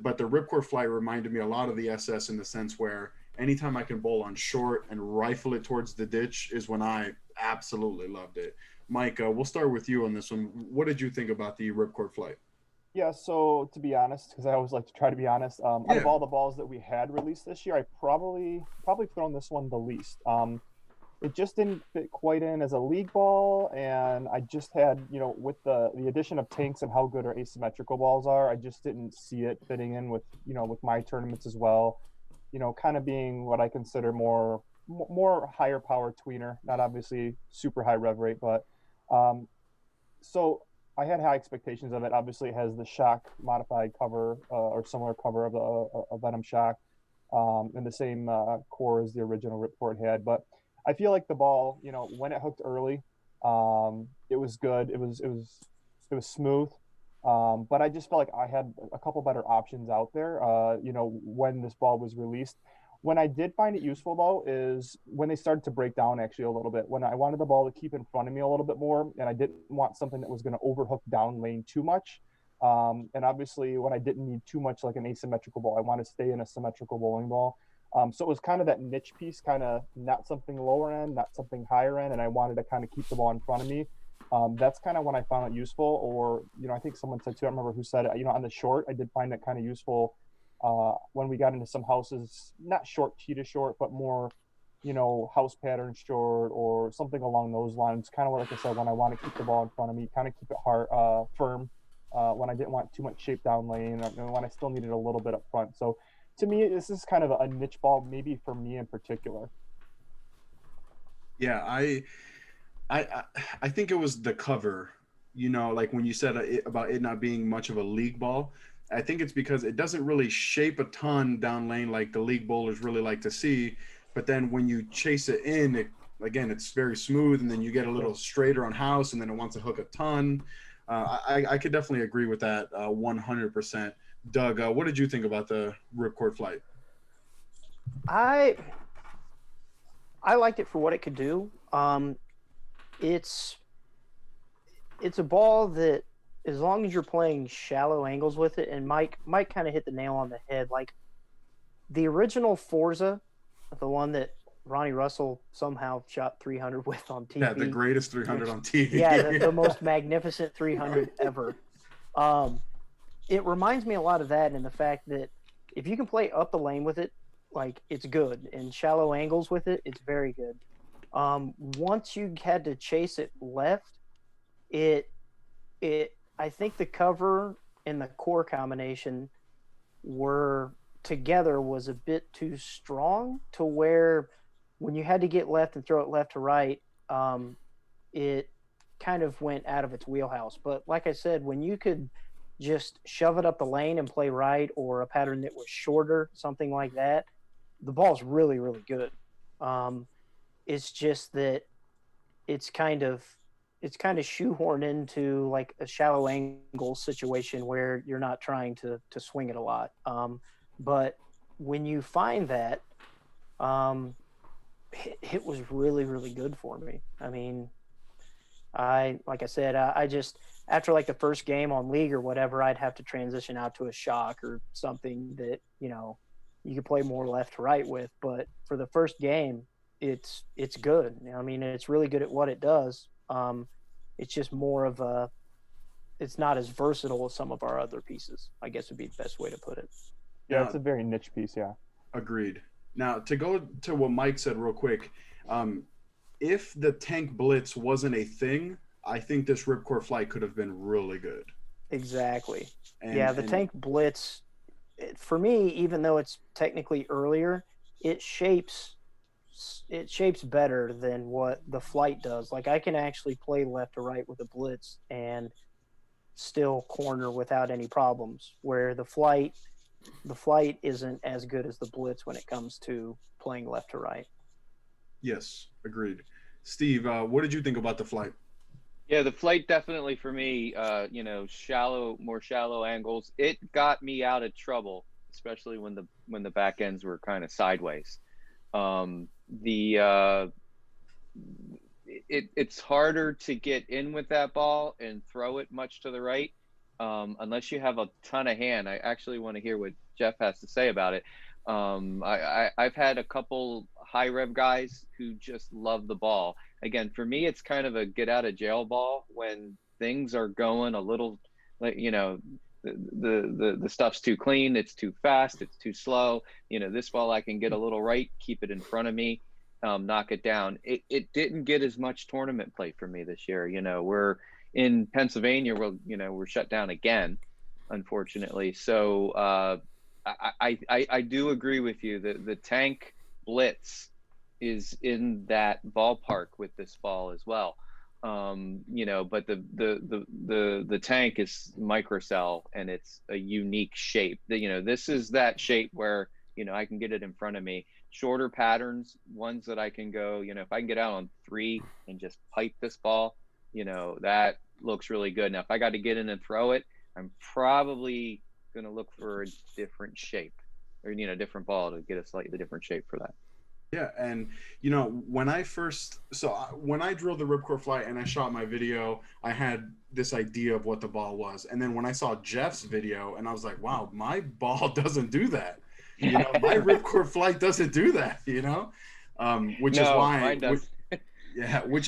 But the Ripcord Flight reminded me a lot of the SS in the sense where anytime I can bowl on short and rifle it towards the ditch is when I absolutely loved it. Mike, we'll start with you on this one. What did you think about the Ripcord Flight? Yeah, so to be honest, because I always like to try to be honest, out of all the balls that we had released this year, I probably thrown this one the least. It just didn't fit quite in as a league ball, and I just had, with the addition of tanks and how good our asymmetrical balls are, I just didn't see it fitting in with my tournaments as well. Kind of being what I consider more higher power tweener, not obviously super high rev rate, but so I had high expectations of it. Obviously, it has the Shock modified cover or similar cover of a Venom Shock, and the same core as the original Ripcord had, but I feel like the ball, when it hooked early, it was good. It was smooth. But I just felt like I had a couple better options out there, when this ball was released. When I did find it useful, though, is when they started to break down actually a little bit. When I wanted the ball to keep in front of me a little bit more, and I didn't want something that was going to overhook down lane too much. And obviously, when I didn't need too much like an asymmetrical ball, I want to stay in a symmetrical bowling ball. So it was kind of that niche piece, kind of not something lower end, not something higher end, and I wanted to kind of keep the ball in front of me. That's kind of when I found it useful, or, I think someone said too, I don't remember who said it, on the short, I did find it kind of useful when we got into some houses, not short tee to short, but more, house pattern short or something along those lines. Kind of like I said, when I want to keep the ball in front of me, kind of keep it hard, firm, when I didn't want too much shape down lane, and when I still needed a little bit up front. So to me, this is kind of a niche ball, maybe for me in particular. Yeah, I think it was the cover, like when you said about it not being much of a league ball. I think it's because it doesn't really shape a ton down lane like the league bowlers really like to see. But then when you chase it in, it's very smooth, and then you get a little straighter on house, and then it wants to hook a ton. I could definitely agree with that 100%. Doug, what did you think about the Ripcord Flight? I liked it for what it could do. It's a ball that, as long as you're playing shallow angles with it, and Mike kind of hit the nail on the head. Like the original Forza, the one that Ronnie Russell somehow shot 300 with on TV. Yeah, the greatest 300 on TV. Yeah, the most magnificent 300 ever. It reminds me a lot of that, in the fact that if you can play up the lane with it, like, it's good. In shallow angles with it, it's very good. Once you had to chase it left, I think the cover and the core combination were together was a bit too strong, to where when you had to get left and throw it left to right, it kind of went out of its wheelhouse. But like I said, when you could just shove it up the lane and play right, or a pattern that was shorter, something like that, the ball's really, really good. It's just that it's kind of shoehorned into like a shallow angle situation where you're not trying to swing it a lot. But when you find that, it was really, really good for me. I mean, like I said, I just, after like the first game on League or whatever, I'd have to transition out to a Shock or something that, you could play more left to right with. But for the first game, it's good. I mean, it's really good at what it does. It's just more of it's not as versatile as some of our other pieces, I guess would be the best way to put it. Yeah, it's a very niche piece, yeah. Agreed. Now, to go to what Mike said real quick, if the tank blitz wasn't a thing, I think this Ripcord Flight could have been really good. Exactly. The tank blitz, for me, even though it's technically earlier, it shapes better than what the Flight does. Like, I can actually play left to right with a blitz and still corner without any problems, where the Flight, the flight isn't as good as the blitz when it comes to playing left to right. Yes, agreed. Steve, what did you think about the flight? Yeah, the flight definitely for me, more shallow angles. It got me out of trouble, especially when the back ends were kind of sideways. It's harder to get in with that ball and throw it much to the right, unless you have a ton of hand. I actually want to hear what Jeff has to say about it. I've had a couple high rev guys who just love the ball. Again, for me, it's kind of a get out of jail ball when things are going a little, like, the stuff's too clean, it's too fast, it's too slow. This ball I can get a little right, keep it in front of me, knock it down. It didn't get as much tournament play for me this year. We're in Pennsylvania, we're shut down again, unfortunately. So I do agree with you that the tank blitz is in that ballpark with this ball as well. But the tank is microcell and it's a unique shape. This is that shape where I can get it in front of me. Shorter patterns, ones that I can go, if I can get out on 3 and just pipe this ball, that looks really good. Now, if I got to get in and throw it, I'm probably going to look for a different shape or, different ball to get a slightly different shape for that. Yeah, and when I drilled the Ripcord Flight and I shot my video, I had this idea of what the ball was. And then when I saw Jeff's video, and I was like, wow, my ball doesn't do that. My Ripcord Flight doesn't do that, which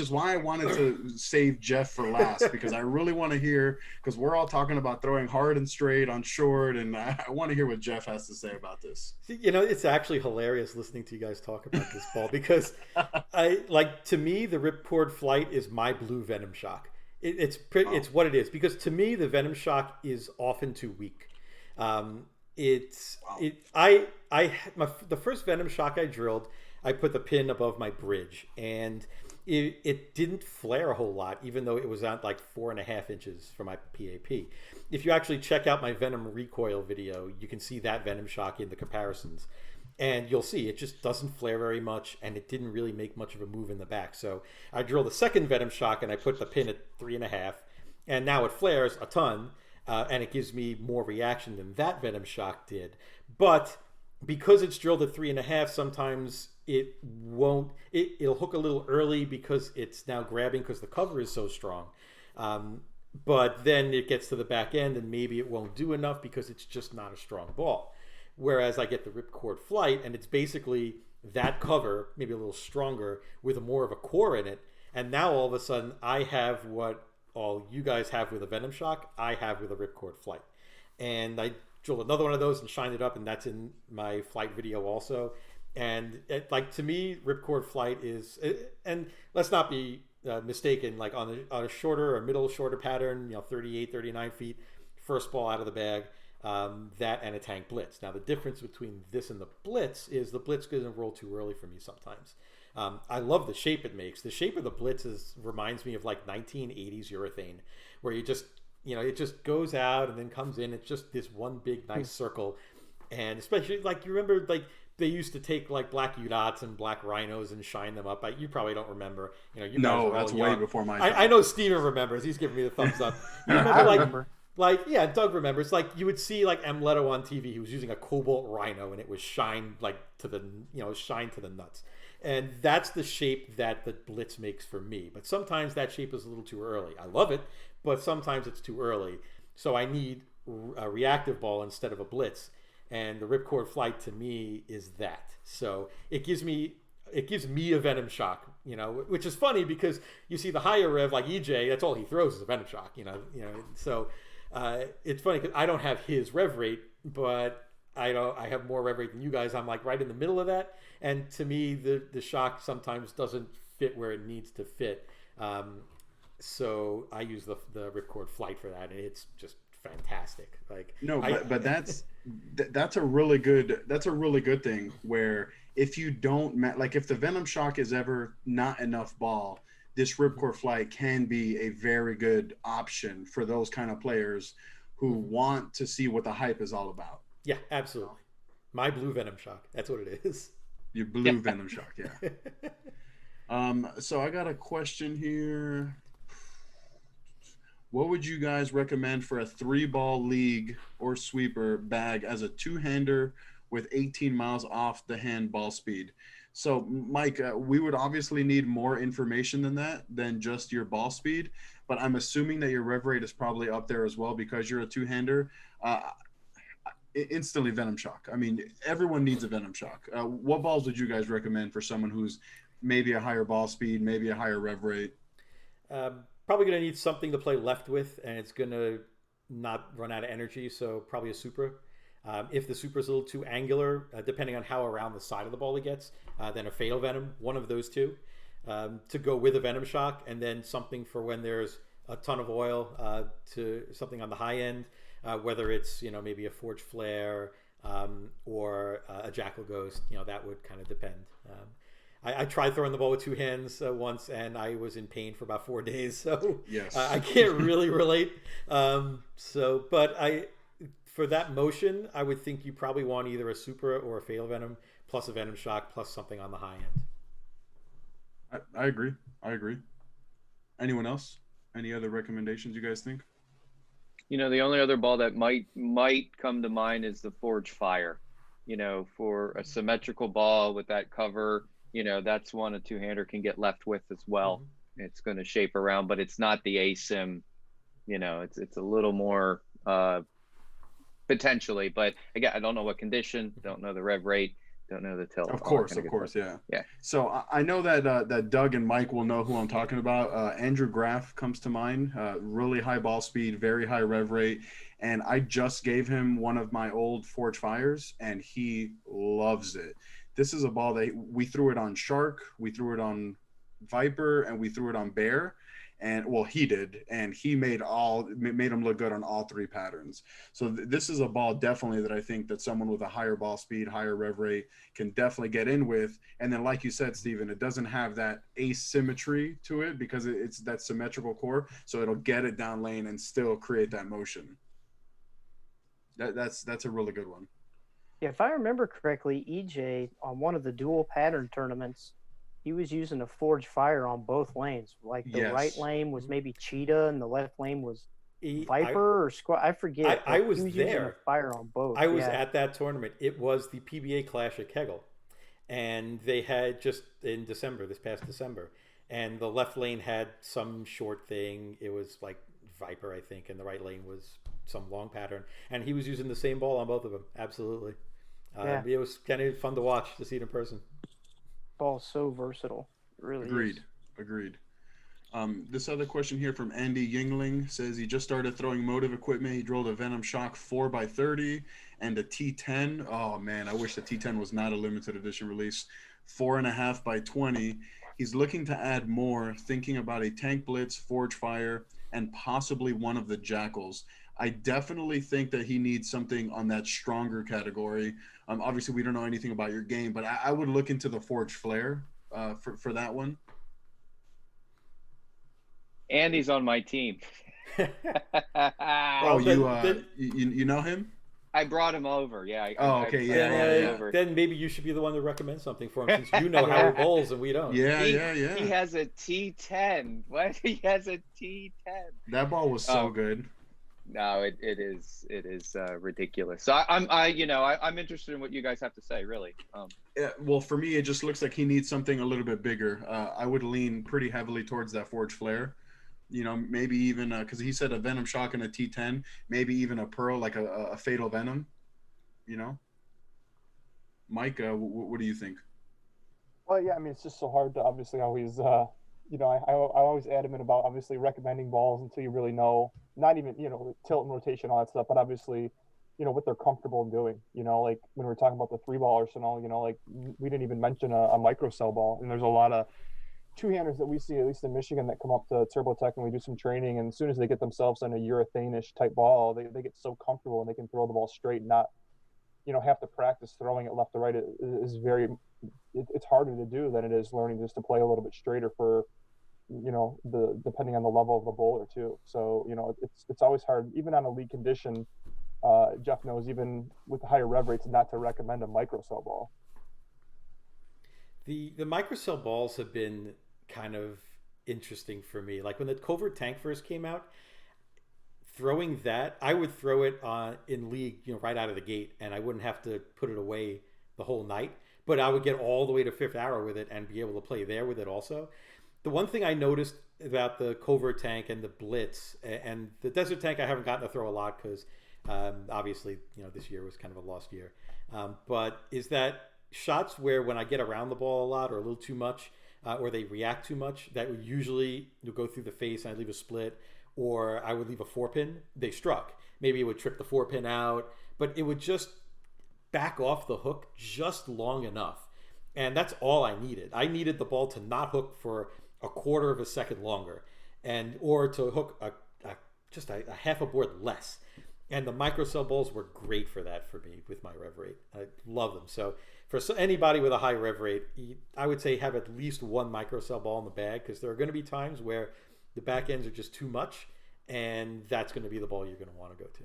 is why I wanted to save Jeff for last, because I really want to hear, because we're all talking about throwing hard and straight on short, and I want to hear what Jeff has to say about this. It's actually hilarious listening to you guys talk about this ball, because to me, the Ripcord Flight is my blue Venom Shock. It's what it is, because to me, the Venom Shock is often too weak. The first Venom Shock I drilled, I put the pin above my bridge, and it didn't flare a whole lot, even though it was at like 4.5 inches for my PAP. If you actually check out my Venom recoil video, you can see that Venom Shock in the comparisons, and you'll see it just doesn't flare very much, and it didn't really make much of a move in the back. So I drilled the second Venom Shock and I put the pin at 3.5, and now it flares a ton, and it gives me more reaction than that Venom Shock did. But because it's drilled at 3.5, sometimes it'll hook a little early because it's now grabbing because the cover is so strong. But then it gets to the back end and maybe it won't do enough because it's just not a strong ball. Whereas I get the Ripcord Flight and it's basically that cover, maybe a little stronger with more of a core in it. And now all of a sudden I have what all you guys have with a Venom Shock, I have with a Ripcord Flight. And I drilled another one of those and shined it up, and that's in my flight video also. And to me, Ripcord Flight is, and let's not be mistaken, like on a shorter or middle shorter pattern, 38, 39 feet, first ball out of the bag, that and a tank blitz. Now the difference between this and the blitz is the blitz doesn't roll too early for me sometimes. I love the shape it makes. The shape of the blitz reminds me of like 1980s urethane, where you just, it just goes out and then comes in. It's just this one big nice circle. And especially like, you remember like they used to take like black Udots and black Rhinos and shine them up. You probably don't remember. No, that's way before my time. I know Steven remembers. He's giving me the thumbs up. You remember yeah, Doug remembers. Like you would see like M. Leto on TV. He was using a Cobalt Rhino and it was shine like to the shine to the nuts. And that's the shape that the blitz makes for me. But sometimes that shape is a little too early. I love it, but sometimes it's too early. So I need a reactive ball instead of a blitz. And the Ripcord Flight to me is that. So it gives me a Venom Shock, which is funny because you see the higher rev like EJ, that's all he throws is a Venom Shock, So it's funny because I don't have his rev rate, but I have more rev rate than you guys. I'm like right in the middle of that. And to me, the shock sometimes doesn't fit where it needs to fit. So I use the Ripcord Flight for that, and it's just fantastic. But that's a really good thing, where if you don't like, if the Venom Shock is ever not enough ball, this Ripcord Flight can be a very good option for those kind of players who want to see what the hype is all about. Yeah, absolutely. My blue Venom Shock. That's what it is. Your blue Venom Shock, yeah. So I got a question here. What would you guys recommend for a 3-ball league or sweeper bag as a two-hander with 18 miles off the hand ball speed? So, Mike, we would obviously need more information than just your ball speed, but I'm assuming that your rev rate is probably up there as well because you're a two-hander. Instantly Venom Shock. I mean, everyone needs a Venom Shock. What balls would you guys recommend for someone who's maybe a higher ball speed, maybe a higher rev rate? Probably going to need something to play left with, and it's going to not run out of energy, so probably a Supra. If the Supra's a little too angular, depending on how around the side of the ball it gets, then a Fatal Venom, one of those two, to go with a Venom Shock, and then something for when there's a ton of oil, to something on the high end, whether it's, maybe a Forge Flare or a Jackal Ghost, that would kind of depend. I tried throwing the ball with two hands once, and I was in pain for about 4 days. So yes. I can't really relate. But for that motion, I would think you probably want either a Supra or a Fatal Venom plus a Venom Shock plus something on the high end. I agree. Anyone else? Any other recommendations you guys think? The only other ball that might come to mind is the Forge Fire. For a symmetrical ball with that cover, that's one a two-hander can get left with as well. Mm-hmm. It's going to shape around, but it's not the ASIM. It's a little more potentially, but again, I don't know what condition, don't know the rev rate, don't know the tilt. Of course, yeah. So I know that Doug and Mike will know who I'm talking about. Andrew Graff comes to mind. Really high ball speed, very high rev rate, and I just gave him one of my old Forge Fires, and he loves it. This is a ball that we threw it on Shark, we threw it on Viper, and we threw it on Bear. And well, he did, and he made him look good on all three patterns. So this is a ball definitely that I think that someone with a higher ball speed, higher rev rate can definitely get in with. And then, like you said, Steven, it doesn't have that asymmetry to it because it's that symmetrical core, so it'll get it down lane and still create that motion. That's a really good one. Yeah, if I remember correctly, EJ on one of the dual pattern tournaments, he was using a Forge Fire on both lanes. Like the right lane was maybe Cheetah and the left lane was Viper or Squad. I forget. I was he was there. Using a fire on both. I was at that tournament. It was the PBA Clash at Kegel. And they had just in December, this past December. And the left lane had some short thing. It was like Viper, I think. And the right lane was some long pattern. And he was using the same ball on both of them. Absolutely. It was kind of fun to watch, to see it in person. Ball's so versatile. It really Agreed. This other question here from Andy Yingling says he just started throwing MOTIV equipment. He drilled a Venom Shock 4x30 and a T10. Oh man, I wish the T10 was not a limited edition release. 4.5x20. He's looking to add more, thinking about a Tank Blitz, Forge Fire, and possibly one of the Jackals. I definitely think that he needs something on that stronger category. Obviously, we don't know anything about your game, but I would look into the Forge Flare for that one. Andy's on my team. You know him? I brought him over. Yeah. Then maybe you should be the one to recommend something for him, since you know how he bowls and we don't. Yeah. He has a T10. What? He has a T10. That ball was so good. No, it is ridiculous. So I'm interested in what you guys have to say, really. Well, for me, it just looks like he needs something a little bit bigger. I would lean pretty heavily towards that Forge Flare. Maybe even because he said a Venom Shock and a T10, maybe even a Pearl, like a Fatal Venom. Mike, what do you think? Well, yeah, I mean, it's just so hard to obviously always, I always adamant about obviously recommending balls until you really know, not even, tilt and rotation, all that stuff, but obviously, what they're comfortable doing, like when we're talking about the 3-ball arsenal, like we didn't even mention a microcell ball. And there's a lot of two-handers that we see, at least in Michigan, that come up to TurboTech and we do some training. And as soon as they get themselves on a urethane-ish type ball, they get so comfortable and they can throw the ball straight and not, have to practice throwing it left to right. It is it's harder to do than it is learning just to play a little bit straighter for, depending on the level of the bowler too. So, it's always hard, even on a league condition, Jeff knows, even with the higher rev rates, not to recommend a microcell ball. The microcell balls have been kind of interesting for me. Like when the Covert Tank first came out, throwing that, I would throw it in League, right out of the gate, and I wouldn't have to put it away the whole night. But I would get all the way to 5th Arrow with it and be able to play there with it also. The one thing I noticed about the Covert Tank and the Blitz and the Desert Tank, I haven't gotten to throw a lot because obviously, this year was kind of a lost year. But is that shots where when I get around the ball a lot or a little too much, or they react too much, that would usually go through the face and I'd leave a split, or I would leave a 4-pin, they struck. Maybe it would trip the 4-pin out, but it would just back off the hook just long enough. And that's all I needed. I needed the ball to not hook for a quarter of a second longer, or to hook just a half a board less. And the microcell balls were great for that for me with my rev rate. I love them. So for anybody with a high rev rate, I would say have at least one microcell ball in the bag, because there are going to be times where the back ends are just too much, and that's going to be the ball you're going to want to go to.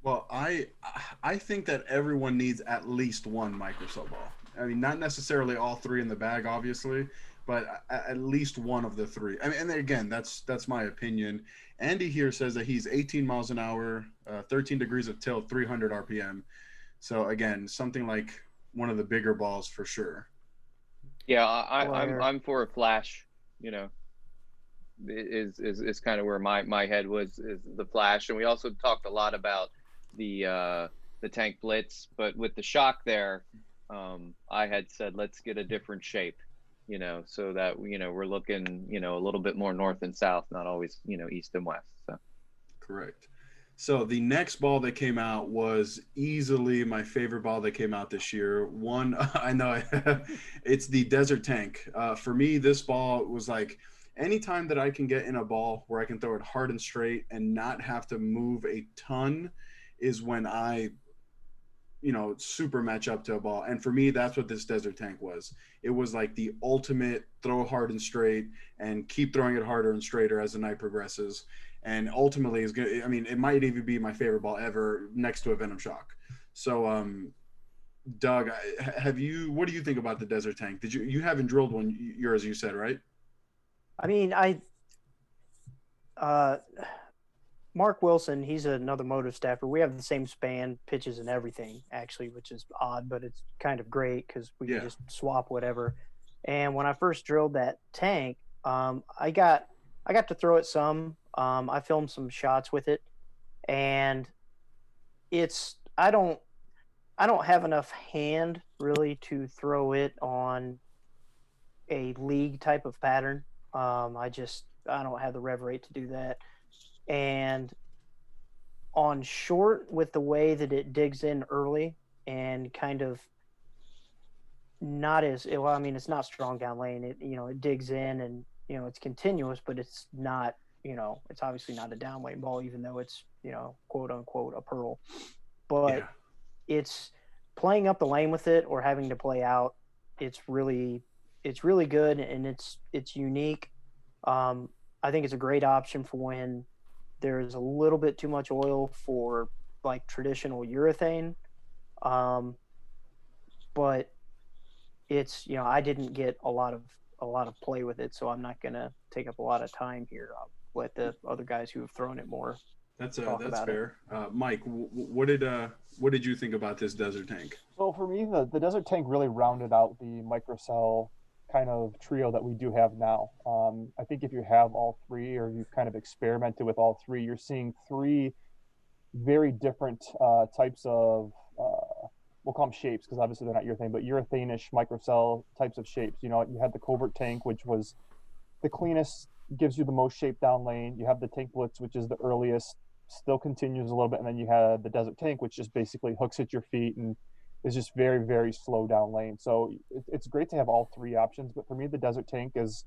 Well, I think that everyone needs at least one microcell ball. I mean, not necessarily all three in the bag, obviously, but at least one of the three. I mean, and again, that's my opinion. Andy here says that he's 18 miles an hour, 13 degrees of tilt, 300 RPM. So again, something like one of the bigger balls for sure. Yeah, I'm for a flash. Is kind of where my head was, is the flash. And we also talked a lot about the tank blitz, but with the shock there, I had said let's get a different shape, so that we're looking a little bit more north and south, not always east and west. So correct. So the next ball that came out was easily my favorite ball that came out this year. One, I know it's the Desert Tank. For me, this ball was like, anytime that I can get in a ball where I can throw it hard and straight and not have to move a ton is when I, super match up to a ball. And for me, that's what this Desert Tank was. It was like the ultimate throw hard and straight and keep throwing it harder and straighter as the night progresses. And ultimately is good. I mean, it might even be my favorite ball ever next to a Venom Shock. So, Doug, what do you think about the Desert Tank? You haven't drilled one, yours, you said, right? I mean, Mark Wilson, he's another MOTIV staffer. We have the same span, pitches, and everything, actually, which is odd, but it's kind of great because we can just swap whatever. And when I first drilled that tank, I got to throw it some. I filmed some shots with it, and I don't have enough hand really to throw it on a league type of pattern. I don't have the rev rate to do that. And on short, with the way that it digs in early and kind of not as well, I mean, it's not strong down lane. It digs in and, it's continuous, but it's not, it's obviously not a down lane ball, even though it's, quote unquote, a pearl. But it's playing up the lane with it or having to play out. It's really good, and it's unique. I think it's a great option for when there's a little bit too much oil for like traditional urethane. But it's, I didn't get a lot of play with it, so I'm not going to take up a lot of time here. I'll let the other guys who have thrown it more. That's fair. Mike, what did you think about this Desert Tank? So for me, the Desert Tank really rounded out the microcell kind of trio that we do have now. I think if you have all three, or you've kind of experimented with all three, you're seeing three very different types of, we'll call them shapes, because obviously they're not urethane, but urethane-ish microcell types of shapes. You had the Covert Tank, which was the cleanest, gives you the most shape down lane. You have the Tank Blitz, which is the earliest, still continues a little bit, and then you had the Desert Tank, which just basically hooks at your feet and is just very, very slow down lane. So it's great to have all three options, but for me, the Desert Tank is,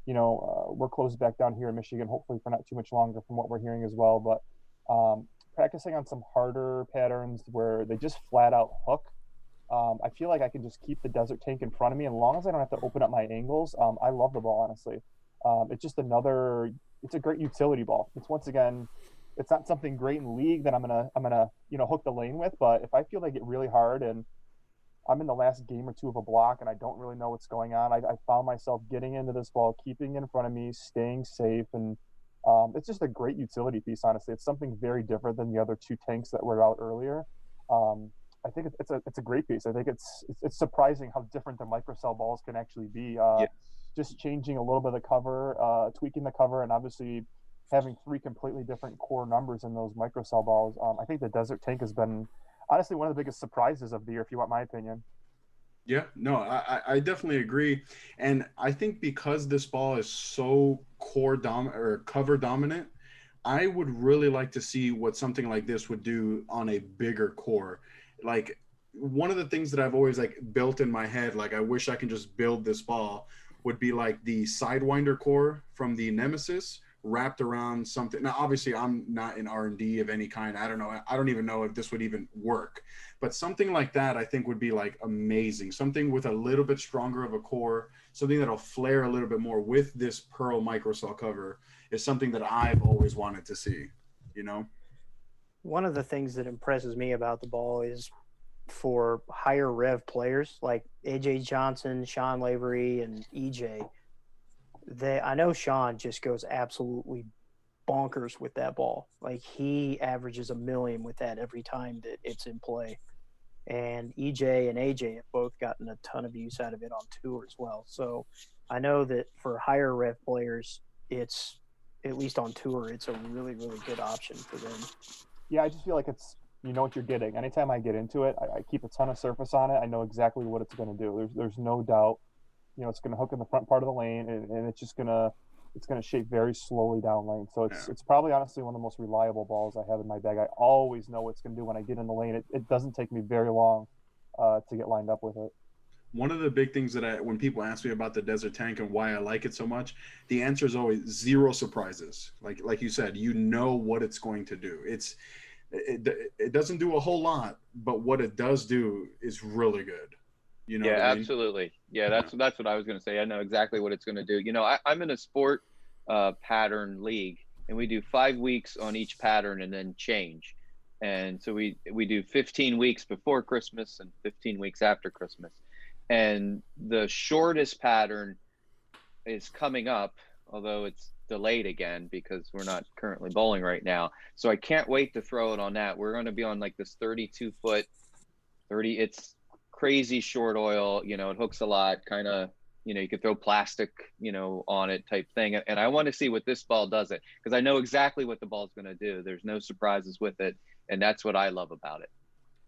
we're closed back down here in Michigan, hopefully for not too much longer from what we're hearing as well, but practicing on some harder patterns where they just flat out hook, I feel like I can just keep the Desert Tank in front of me, and as long as I don't have to open up my angles, I love the ball, honestly. It's just it's a great utility ball. It's, once again, it's not something great in league that I'm gonna hook the lane with. But if I feel they get really hard and I'm in the last game or two of a block and I don't really know what's going on, I found myself getting into this ball, keeping it in front of me, staying safe, and it's just a great utility piece. Honestly, it's something very different than the other two tanks that were out earlier. I think it's a great piece. I think it's surprising how different the microcell balls can actually be. Yes. Just changing a little bit of the cover, tweaking the cover, and obviously having three completely different core numbers in those microcell balls. I think the Desert Tank has been honestly one of the biggest surprises of the year, if you want my opinion. Yeah, no, I definitely agree. And I think because this ball is so cover dominant, I would really like to see what something like this would do on a bigger core. Like one of the things that I've always like built in my head, like I wish I can just build this ball, would be like the Sidewinder core from the Nemesis wrapped around something. Now, obviously, I'm not in R&D of any kind. I don't know. I don't even know if this would even work. But something like that, I think, would be like amazing. Something with a little bit stronger of a core, something that'll flare a little bit more with this pearl microcell cover is something that I've always wanted to see, you know? One of the things that impresses me about the ball is for higher rev players like AJ Johnson, Sean Lavery, and EJ. I know Sean just goes absolutely bonkers with that ball. Like he averages 1 million with that every time that it's in play. And EJ and AJ have both gotten a ton of use out of it on tour as well. So I know that for higher rev players, it's at least on tour, it's a really, really good option for them. Yeah, I just feel like you know what you're getting. Anytime I get into it, I keep a ton of surface on it. I know exactly what it's going to do. There's no doubt. You know, it's going to hook in the front part of the lane, and it's going to shape very slowly down lane. So it's probably honestly one of the most reliable balls I have in my bag. I always know what it's going to do when I get in the lane. It doesn't take me very long to get lined up with it. One of the big things that when people ask me about the Desert Tank and why I like it so much, the answer is always zero surprises. Like you said, you know what it's going to do. It doesn't do a whole lot, but what it does do is really good. You know yeah, what I mean? absolutely. Yeah, that's what I was going to say. I know exactly what it's going to do. You know, I'm in a sport pattern league, and we do 5 weeks on each pattern and then change. And so we do 15 weeks before Christmas and 15 weeks after Christmas. And the shortest pattern is coming up, although it's delayed again because we're not currently bowling right now. So I can't wait to throw it on that. We're going to be on like this 32-foot, it's crazy short oil, you know, it hooks a lot, kind of, you know, you could throw plastic, you know, on it type thing. And I want to see what this ball does it, because I know exactly what the ball's going to do. There's no surprises with it. And that's what I love about it.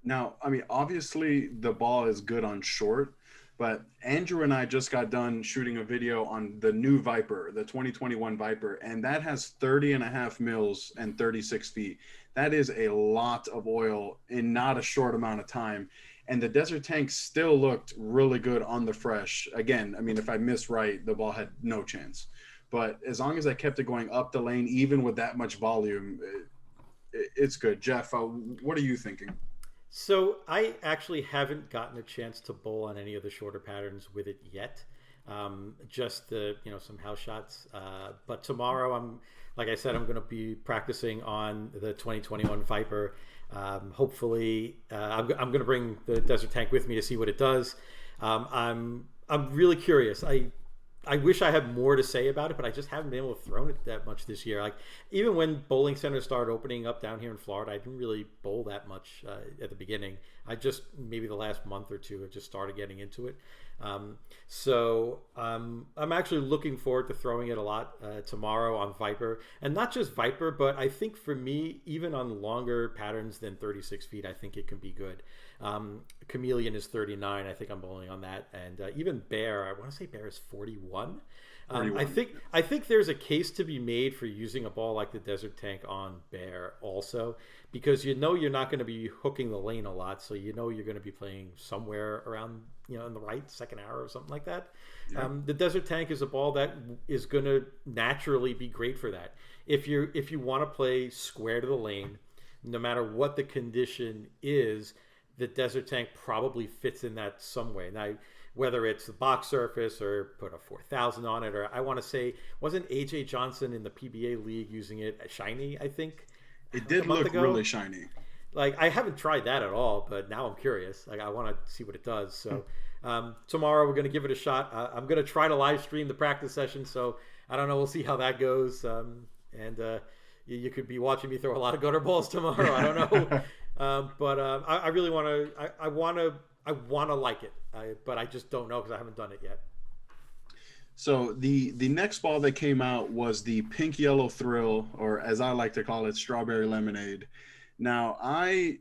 Now, I mean, obviously the ball is good on short, but Andrew and I just got done shooting a video on the new Viper, the 2021 Viper, and that has 30.5 mils and 36 feet. That is a lot of oil in not a short amount of time. And the Desert Tank still looked really good on the fresh. Again, I mean, if I miss right, the ball had no chance. But as long as I kept it going up the lane, even with that much volume, it's good. Jeff, what are you thinking? So I actually haven't gotten a chance to bowl on any of the shorter patterns with it yet. Just some house shots. But tomorrow, like I said, I'm going to be practicing on the 2021 Viper. Hopefully, I'm going to bring the Desert Tank with me to see what it does. I'm really curious. I wish I had more to say about it, but I just haven't been able to throw it that much this year. Like even when bowling centers started opening up down here in Florida, I didn't really bowl that much at the beginning. I just maybe the last month or two, I just started getting into it. So I'm actually looking forward to throwing it a lot tomorrow on Viper, and not just Viper, but I think for me, even on longer patterns than 36 feet, I think it can be good. Chameleon is 39. I think I'm bowling on that, and even Bear. I want to say Bear is 41. I think there's a case to be made for using a ball like the Desert Tank on Bear also, because you know you're not going to be hooking the lane a lot, so you know you're going to be playing somewhere around in the right second hour or something like that. Yeah. The Desert Tank is a ball that is going to naturally be great for that. If you want to play square to the lane, no matter what the condition is, the Desert Tank probably fits in that some way. Now, whether it's the box surface or put a 4000 on it, or I want to say, wasn't AJ Johnson in the PBA league using it at Shiny, I think? It like a did month look ago. really shiny. Like, I haven't tried that at all, but now I'm curious. Like, I want to see what it does. So tomorrow we're going to give it a shot. I'm going to try to live stream the practice session. So I don't know. We'll see how that goes. And you could be watching me throw a lot of gutter balls tomorrow. I don't know. I really want to. I want to like it, but I just don't know because I haven't done it yet. So the next ball that came out was the Pink Yellow Thrill, or as I like to call it, Strawberry Lemonade. Now I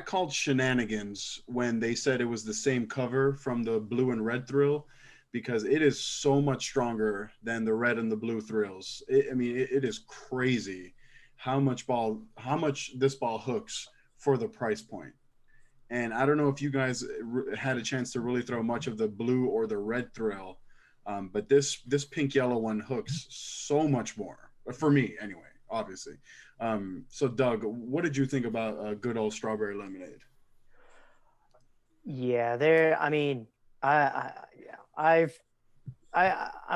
called shenanigans when they said it was the same cover from the Blue and Red Thrill, because it is so much stronger than the Red and the Blue Thrills. It is crazy how much this ball hooks for the price point. And I don't know if you guys had a chance to really throw much of the Blue or the Red Thrill. But this Pink Yellow one hooks so much more for me anyway, obviously. So Doug, what did you think about good old Strawberry Lemonade? Yeah, I'm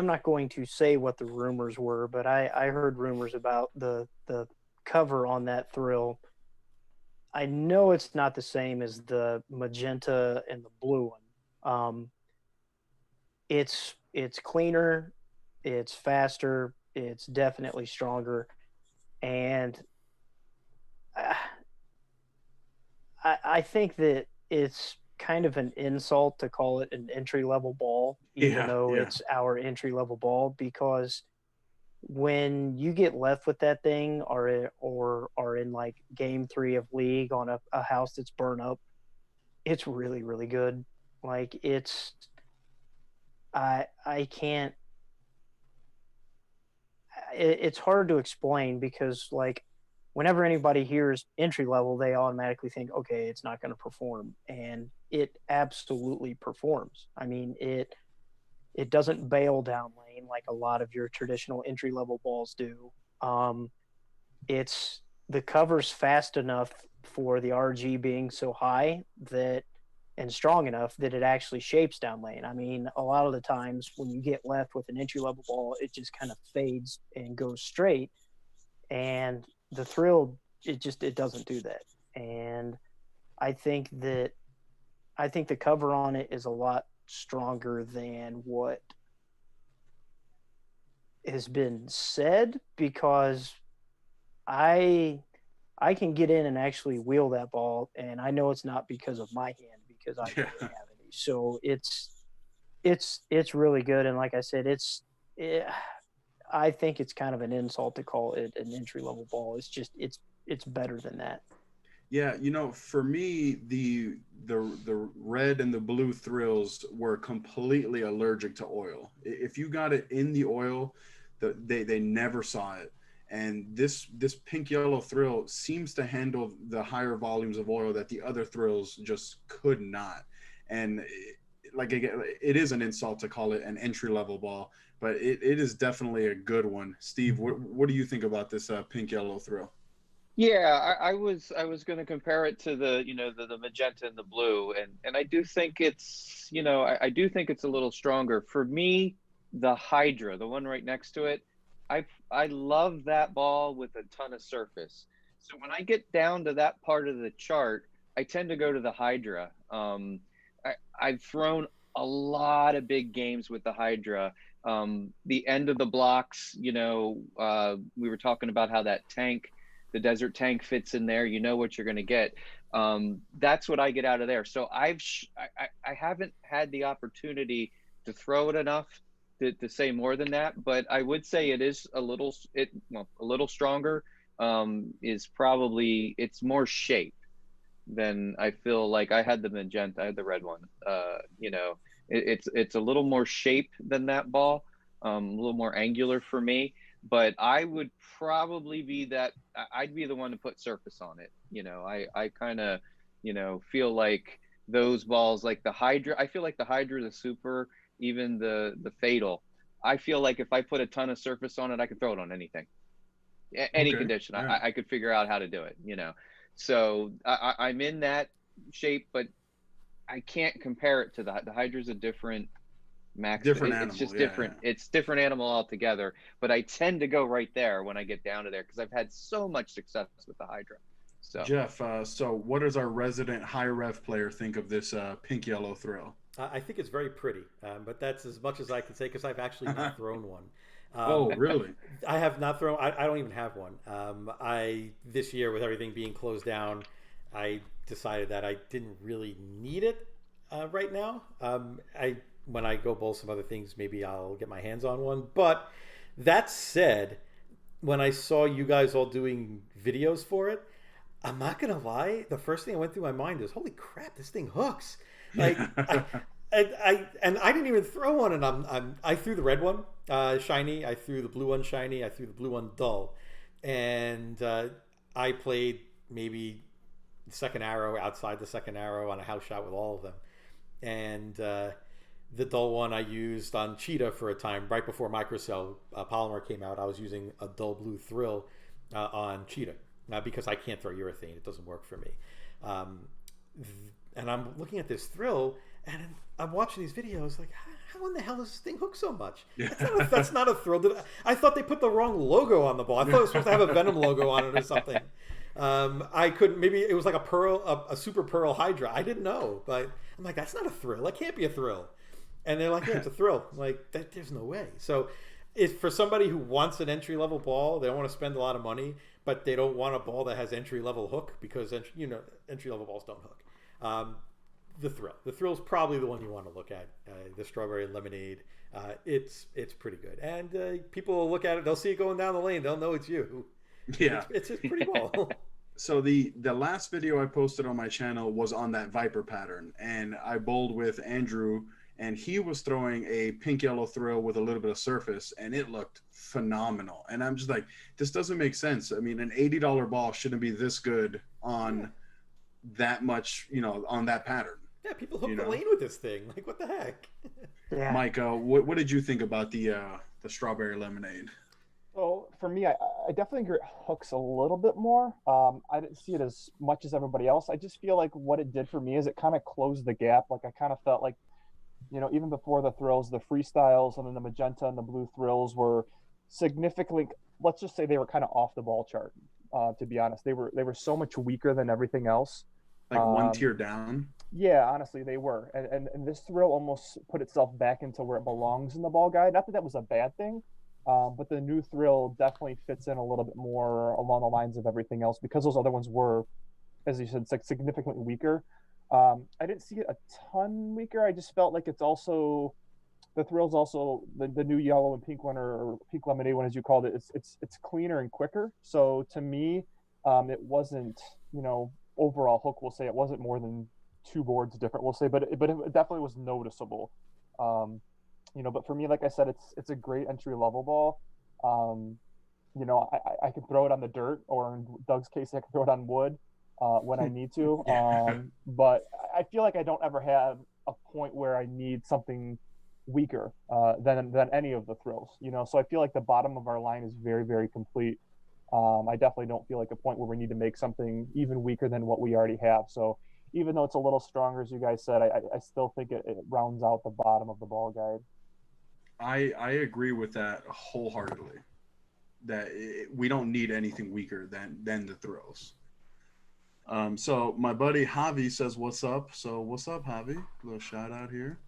not going to say what the rumors were, but I heard rumors about the cover on that thrill. I know it's not the same as the magenta and the blue one. It's cleaner, it's faster, it's definitely stronger, and I think that it's kind of an insult to call it an entry-level ball, even though it's our entry-level ball, because when you get left with that thing or are in like game 3 of League on a house that's burned up, it's really, really good. Like, I can't, it's hard to explain because, like, whenever anybody hears entry level, they automatically think, okay, it's not going to perform, and it absolutely performs. I mean, it doesn't bail down lane like a lot of your traditional entry level balls do. It's the cover's fast enough for the RG being so high that and strong enough that it actually shapes down lane. I mean, a lot of the times when you get left with an entry level ball, it just kind of fades and goes straight. And the thrill, it doesn't do that. And I think the cover on it is a lot stronger than what has been said, because I can get in and actually wheel that ball, and I know it's not because of my hand, because I don't really have any. So it's really good, and like I said, I think it's kind of an insult to call it an entry level ball. It's just it's better than that. Yeah, for me, the red and the blue thrills were completely allergic to oil. If you got it in the oil, they never saw it. And this Pink Yellow Thrill seems to handle the higher volumes of oil that the other thrills just could not. And it is an insult to call it an entry level ball, but it is definitely a good one. Steve, what do you think about this Pink Yellow Thrill? Yeah, I was going to compare it to the the magenta and the blue, and I do think it's I do think it's a little stronger for me. The Hydra, the one right next to it, I love that ball with a ton of surface. So when I get down to that part of the chart, I tend to go to the Hydra. I've thrown a lot of big games with the Hydra. The end of the blocks, we were talking about how that tank, the desert tank, fits in there. You know what you're going to get. That's what I get out of there. So I haven't had the opportunity to throw it enough to say more than that, but I would say it is a little stronger. Is probably, it's more shape than I feel like. I had the magenta, I had the red one. It's a little more shape than that ball, a little more angular for me. But I would probably be that. I'd be the one to put surface on it. I kind of, feel like those balls, like the Hydra. I feel like the Hydra, the Super, even the Fatal. I feel like if I put a ton of surface on it, I could throw it on anything, any condition. Yeah. I could figure out how to do it. So I'm in that shape, but I can't compare it to the Hydra's a different max. Different It's animal, just yeah, different. yeah. It's different animal altogether. But I tend to go right there when I get down to there because I've had so much success with the Hydra. So Jeff, so what does our resident high rev player think of this pink yellow thrill? I think it's very pretty, but that's as much as I can say because I've actually not thrown one. Oh, really? I have not thrown. I don't even have one. I this year with everything being closed down, I decided that I didn't really need it right now. I when I go bowl some other things, maybe I'll get my hands on one. But that said, when I saw you guys all doing videos for it, I'm not gonna lie. The first thing that went through my mind is, "Holy crap, this thing hooks!" Like, and I didn't even throw one, and I threw the red one shiny, I threw the blue one shiny, I threw the blue one dull, and I played maybe the second arrow outside the second arrow on a house shot with all of them, and the dull one I used on Cheetah for a time right before Microcell Polymer came out. I was using a dull blue thrill on Cheetah. Because I can't throw urethane, it doesn't work for me. And I'm looking at this thrill, and I'm watching these videos like, how in the hell does this thing hook so much? That's not a thrill. I thought they put the wrong logo on the ball. I thought it was supposed to have a Venom logo on it or something. I couldn't. Maybe it was like a super pearl Hydra. I didn't know, but I'm like, that's not a thrill. That can't be a thrill. And they're like, yeah, it's a thrill. I'm like, there's no way. So, if for somebody who wants an entry level ball, they don't want to spend a lot of money, but they don't want a ball that has entry level hook because entry level balls don't hook. The thrill is probably the one you want to look at. The strawberry lemonade, it's pretty good, and people will look at it. They'll see it going down the lane. They'll know it's you. Yeah, it's a pretty ball. So the last video I posted on my channel was on that Viper pattern, and I bowled with Andrew. And he was throwing a pink yellow thrill with a little bit of surface, and it looked phenomenal. And I'm just like, this doesn't make sense. I mean, an $80 ball shouldn't be this good on that much, on that pattern. Yeah, people hook the lane with this thing. Like, what the heck? Yeah. Mike, what did you think about the strawberry lemonade? So for me, I definitely agree it hooks a little bit more. I didn't see it as much as everybody else. I just feel like what it did for me is it kind of closed the gap. Like I kind of felt like, even before the thrills, the freestyles and then the magenta and the blue thrills were significantly, let's just say they were kind of off the ball chart. To be honest, they were so much weaker than everything else. Like one tier down? Yeah, honestly, they were. And this thrill almost put itself back into where it belongs in the ball guide. Not that that was a bad thing, but the new thrill definitely fits in a little bit more along the lines of everything else because those other ones were, as you said, significantly weaker. I didn't see it a ton weaker. I just felt like it's also the thrill's also the new yellow and pink one or pink lemonade one as you called it. It's cleaner and quicker. So to me, it wasn't overall hook. We'll say it wasn't more than 2 boards different. We'll say, but it definitely was noticeable. But for me, like I said, it's a great entry level ball. I can throw it on the dirt, or in Doug's case, I can throw it on wood. When I need to, but I feel like I don't ever have a point where I need something weaker than any of the thrills, So I feel like the bottom of our line is very, very complete. I definitely don't feel like a point where we need to make something even weaker than what we already have. So even though it's a little stronger, as you guys said, I still think it rounds out the bottom of the ball guide. I agree with that wholeheartedly. That we don't need anything weaker than the thrills. So my buddy Javi says, what's up? So what's up, Javi? A little shout out here.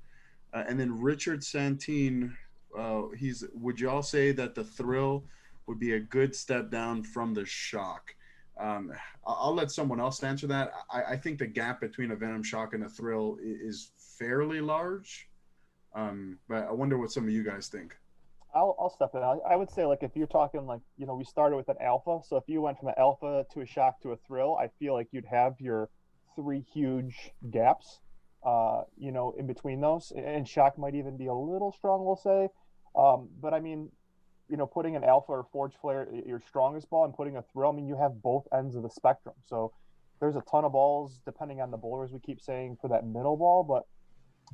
And then Richard Santine, would y'all say that the thrill would be a good step down from the shock? I'll let someone else answer that. I think the gap between a Venom Shock and a thrill is fairly large. But I wonder what some of you guys think. I'll step in. I would say, like, if you're talking, like, we started with an alpha. So if you went from an alpha to a shock to a thrill, I feel like you'd have your 3 huge gaps, in between those. And shock might even be a little strong, we'll say. But I mean, putting an alpha or forge flare, your strongest ball, and putting a thrill, I mean, you have both ends of the spectrum. So there's a ton of balls, depending on the bowler, as we keep saying, for that middle ball. But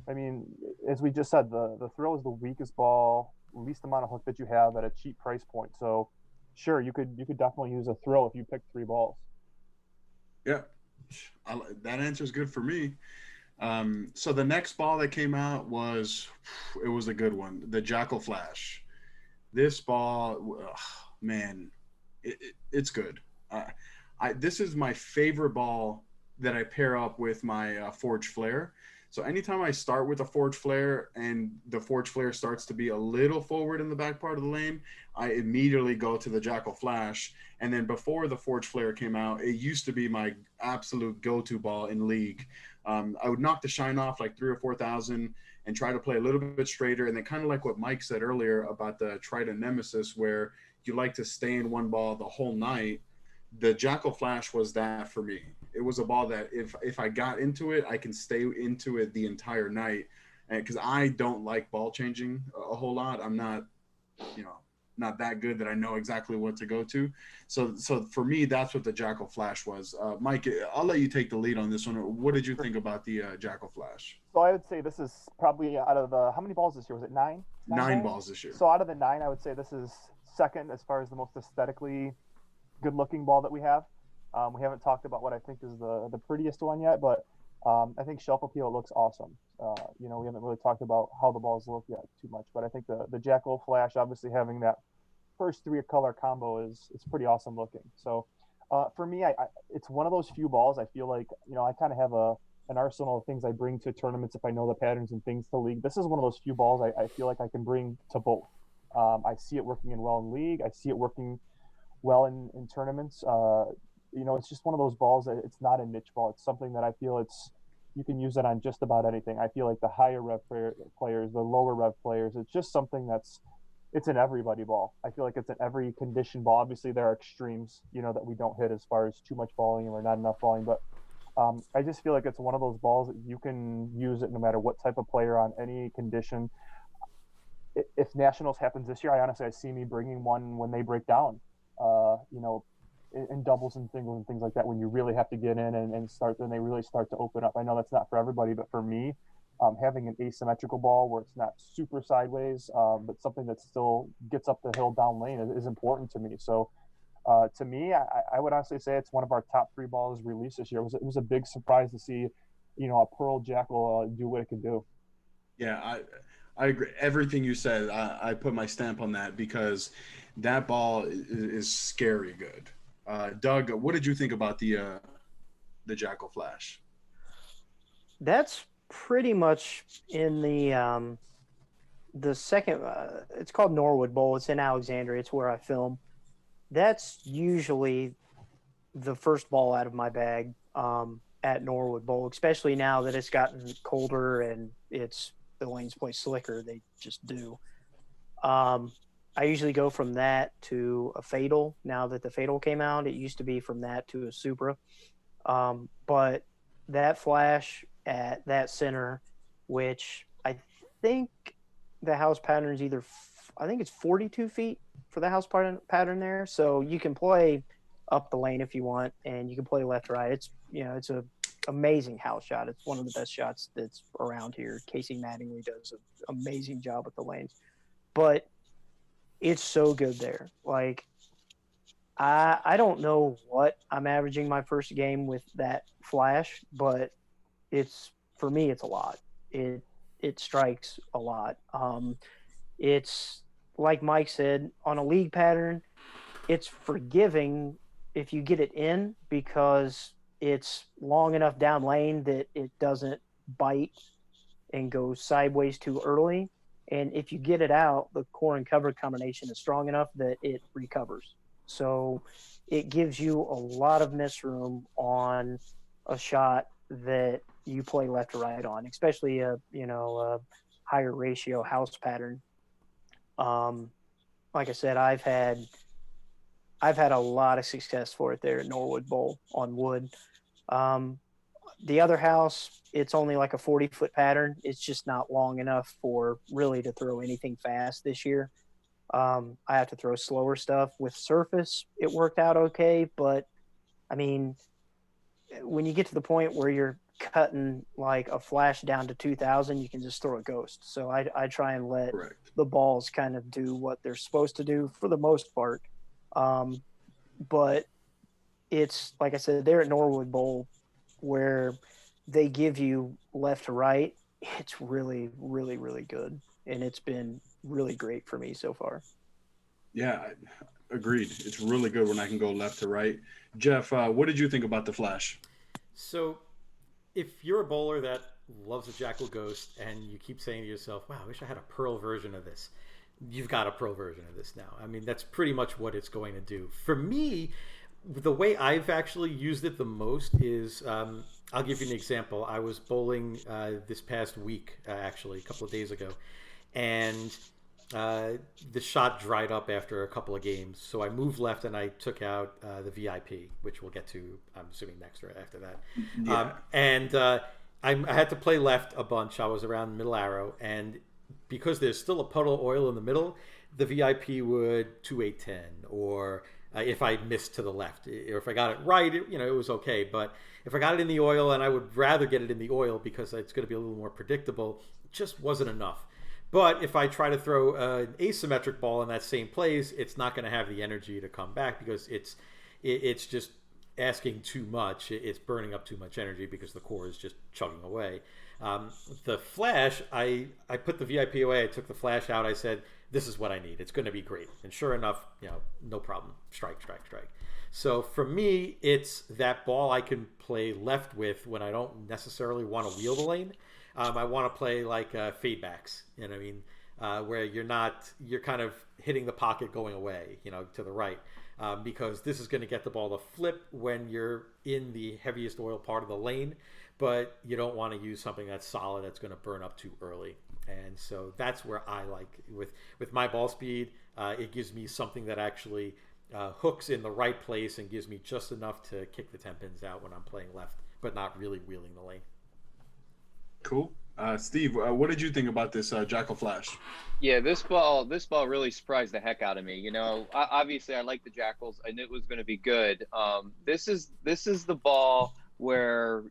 I mean, as we just said, the thrill is the weakest ball, least amount of hook that you have at a cheap price point. So sure, you could definitely use a thrill if you pick 3 balls. Yeah, that answer is good for me. So the next ball that came out it was a good one. The Jackal Flash. This ball, man, it's good. This is my favorite ball that I pair up with my Forge Flare. So anytime I start with a Forge Flare and the Forge Flare starts to be a little forward in the back part of the lane, I immediately go to the Jackal Flash. And then before the Forge Flare came out, it used to be my absolute go-to ball in League. I would knock the shine off like 3,000 or 4,000 and try to play a little bit straighter. And then kind of like what Mike said earlier about the Trident Nemesis, where you like to stay in one ball the whole night. The Jackal Flash was that for me. It was a ball that if I got into it, I can stay into it the entire night. And because I don't like ball changing a whole lot. I'm not, not that good that I know exactly what to go to. So for me, that's what the Jackal Flash was. Mike, I'll let you take the lead on this one. What did you think about the Jackal Flash? So I would say this is probably out of the, how many balls this year? Was it 9? 9 balls this year. So out of the 9, I would say this is second as far as the most aesthetically good-looking ball that we have. We haven't talked about what I think is the prettiest one yet, but I think shelf appeal looks awesome. We haven't really talked about how the balls look yet too much, but I think the Jackal Flash, obviously having that first 3-color combo it's pretty awesome looking. So for me, it's one of those few balls I feel like, I kind of have an arsenal of things I bring to tournaments if I know the patterns and things to League. This is one of those few balls I feel like I can bring to both. I see it working well in League. I see it working well in tournaments. It's just one of those balls that it's not a niche ball. It's something that I feel you can use it on just about anything. I feel like the higher rev players, the lower rev players, it's just something it's an everybody ball. I feel like it's an every condition ball. Obviously there are extremes, that we don't hit as far as too much volume or not enough volume, but I just feel like it's one of those balls that you can use it no matter what type of player on any condition. If Nationals happens this year, I see me bringing one when they break down, in doubles and singles and things like that, when you really have to get in and start, then they really start to open up. I know that's not for everybody, but for me, having an asymmetrical ball where it's not super sideways, but something that still gets up the hill down lane is important to me. So to me, I would honestly say it's one of our top 3 balls released this year. It was a big surprise to see, a Pearl Jackal do what it can do. Yeah, I agree. Everything you said, I put my stamp on that because that ball is scary good. Doug, what did you think about the Jackal Flash? That's pretty much in the second. It's called Norwood Bowl. It's in Alexandria. It's where I film. That's usually the first ball out of my bag at Norwood Bowl, especially now that it's gotten colder and the lanes play slicker. They just do. I usually go from that to a Fatal. Now that the Fatal came out, it used to be from that to a Supra. But that Flash at that center, which I think the house pattern is I think it's 42 feet for the house pattern there. So you can play up the lane if you want, and you can play left, right. It's a amazing house shot. It's one of the best shots that's around here. Casey Mattingly does an amazing job with the lanes, but it's so good there. Like, I don't know what I'm averaging my first game with that Flash, but for me, it's a lot. It strikes a lot. It's like Mike said, on a League pattern, it's forgiving if you get it in because it's long enough down lane that it doesn't bite and go sideways too early. And if you get it out, the core and cover combination is strong enough that it recovers. So it gives you a lot of miss room on a shot that you play left or right on, especially a higher ratio house pattern. Like I said, I've had a lot of success for it there at Norwood Bowl on wood. The other house, it's only like a 40-foot pattern. It's just not long enough for really to throw anything fast this year. I have to throw slower stuff. With surface, it worked out okay, but I mean, when you get to the point where you're cutting like a Flash down to 2,000, you can just throw a ghost. So I try and let the balls kind of do what they're supposed to do for the most part. But it's like I said, they're at Norwood Bowl, where they give you left to right, it's really, really, really good. And it's been really great for me so far. Yeah, agreed. It's really good when I can go left to right. Jeff, what did you think about the Flash? So, if you're a bowler that loves a Jackal Ghost and you keep saying to yourself, wow, I wish I had a Pearl version of this, you've got a Pearl version of this now. I mean, that's pretty much what it's going to do. For me, the way I've actually used it the most is, I'll give you an example. I was bowling this past week, actually, a couple of days ago, and the shot dried up after a couple of games. So I moved left and I took out the VIP, which we'll get to, I'm assuming, next or after that. Yeah. I had to play left a bunch. I was around middle arrow, and because there's still a puddle of oil in the middle, the VIP would 2-8-10, or if I missed to the left, or if I got it right, it was okay. But if I got it in the oil, and I would rather get it in the oil because it's going to be a little more predictable, it just wasn't enough. But if I try to throw an asymmetric ball in that same place, it's not going to have the energy to come back because it's just asking too much. It's burning up too much energy because the core is just chugging away. The Flash, I put the VIP away. I took the Flash out. I said, this is what I need. It's going to be great. And sure enough, no problem. Strike, strike, strike. So for me, it's that ball I can play left with when I don't necessarily want to wheel the lane. I want to play like fade backs, you know what I mean? Where you're kind of hitting the pocket going away, to the right. Because this is going to get the ball to flip when you're in the heaviest oil part of the lane, but you don't want to use something that's solid that's going to burn up too early. And so that's where I like, with my ball speed, it gives me something that actually hooks in the right place and gives me just enough to kick the 10 pins out when I'm playing left, but not really wheeling the lane. Cool. Steve, what did you think about this Jackal Flash? Yeah, this ball really surprised the heck out of me. Obviously I like the Jackals. I knew it was going to be good. This is the ball where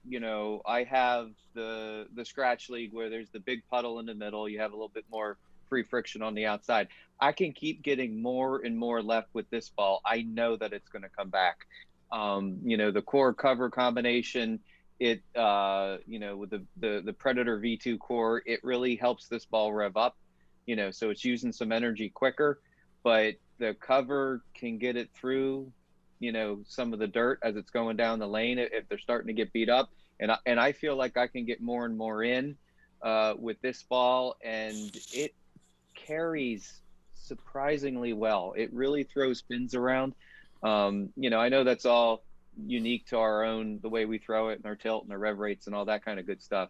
I have the scratch league where there's the big puddle in the middle. You have a little bit more free friction on the outside. I can keep getting more and more left with this ball. I know that it's going to come back. The core cover combination. It with the Predator V2 core, it really helps this ball rev up, so it's using some energy quicker, but the cover can get it through, some of the dirt as it's going down the lane if they're starting to get beat up. And I feel like I can get more and more in with this ball, and it carries surprisingly well. It really throws pins around. I know that's all unique to our own, the way we throw it and our tilt and our rev rates and all that kind of good stuff,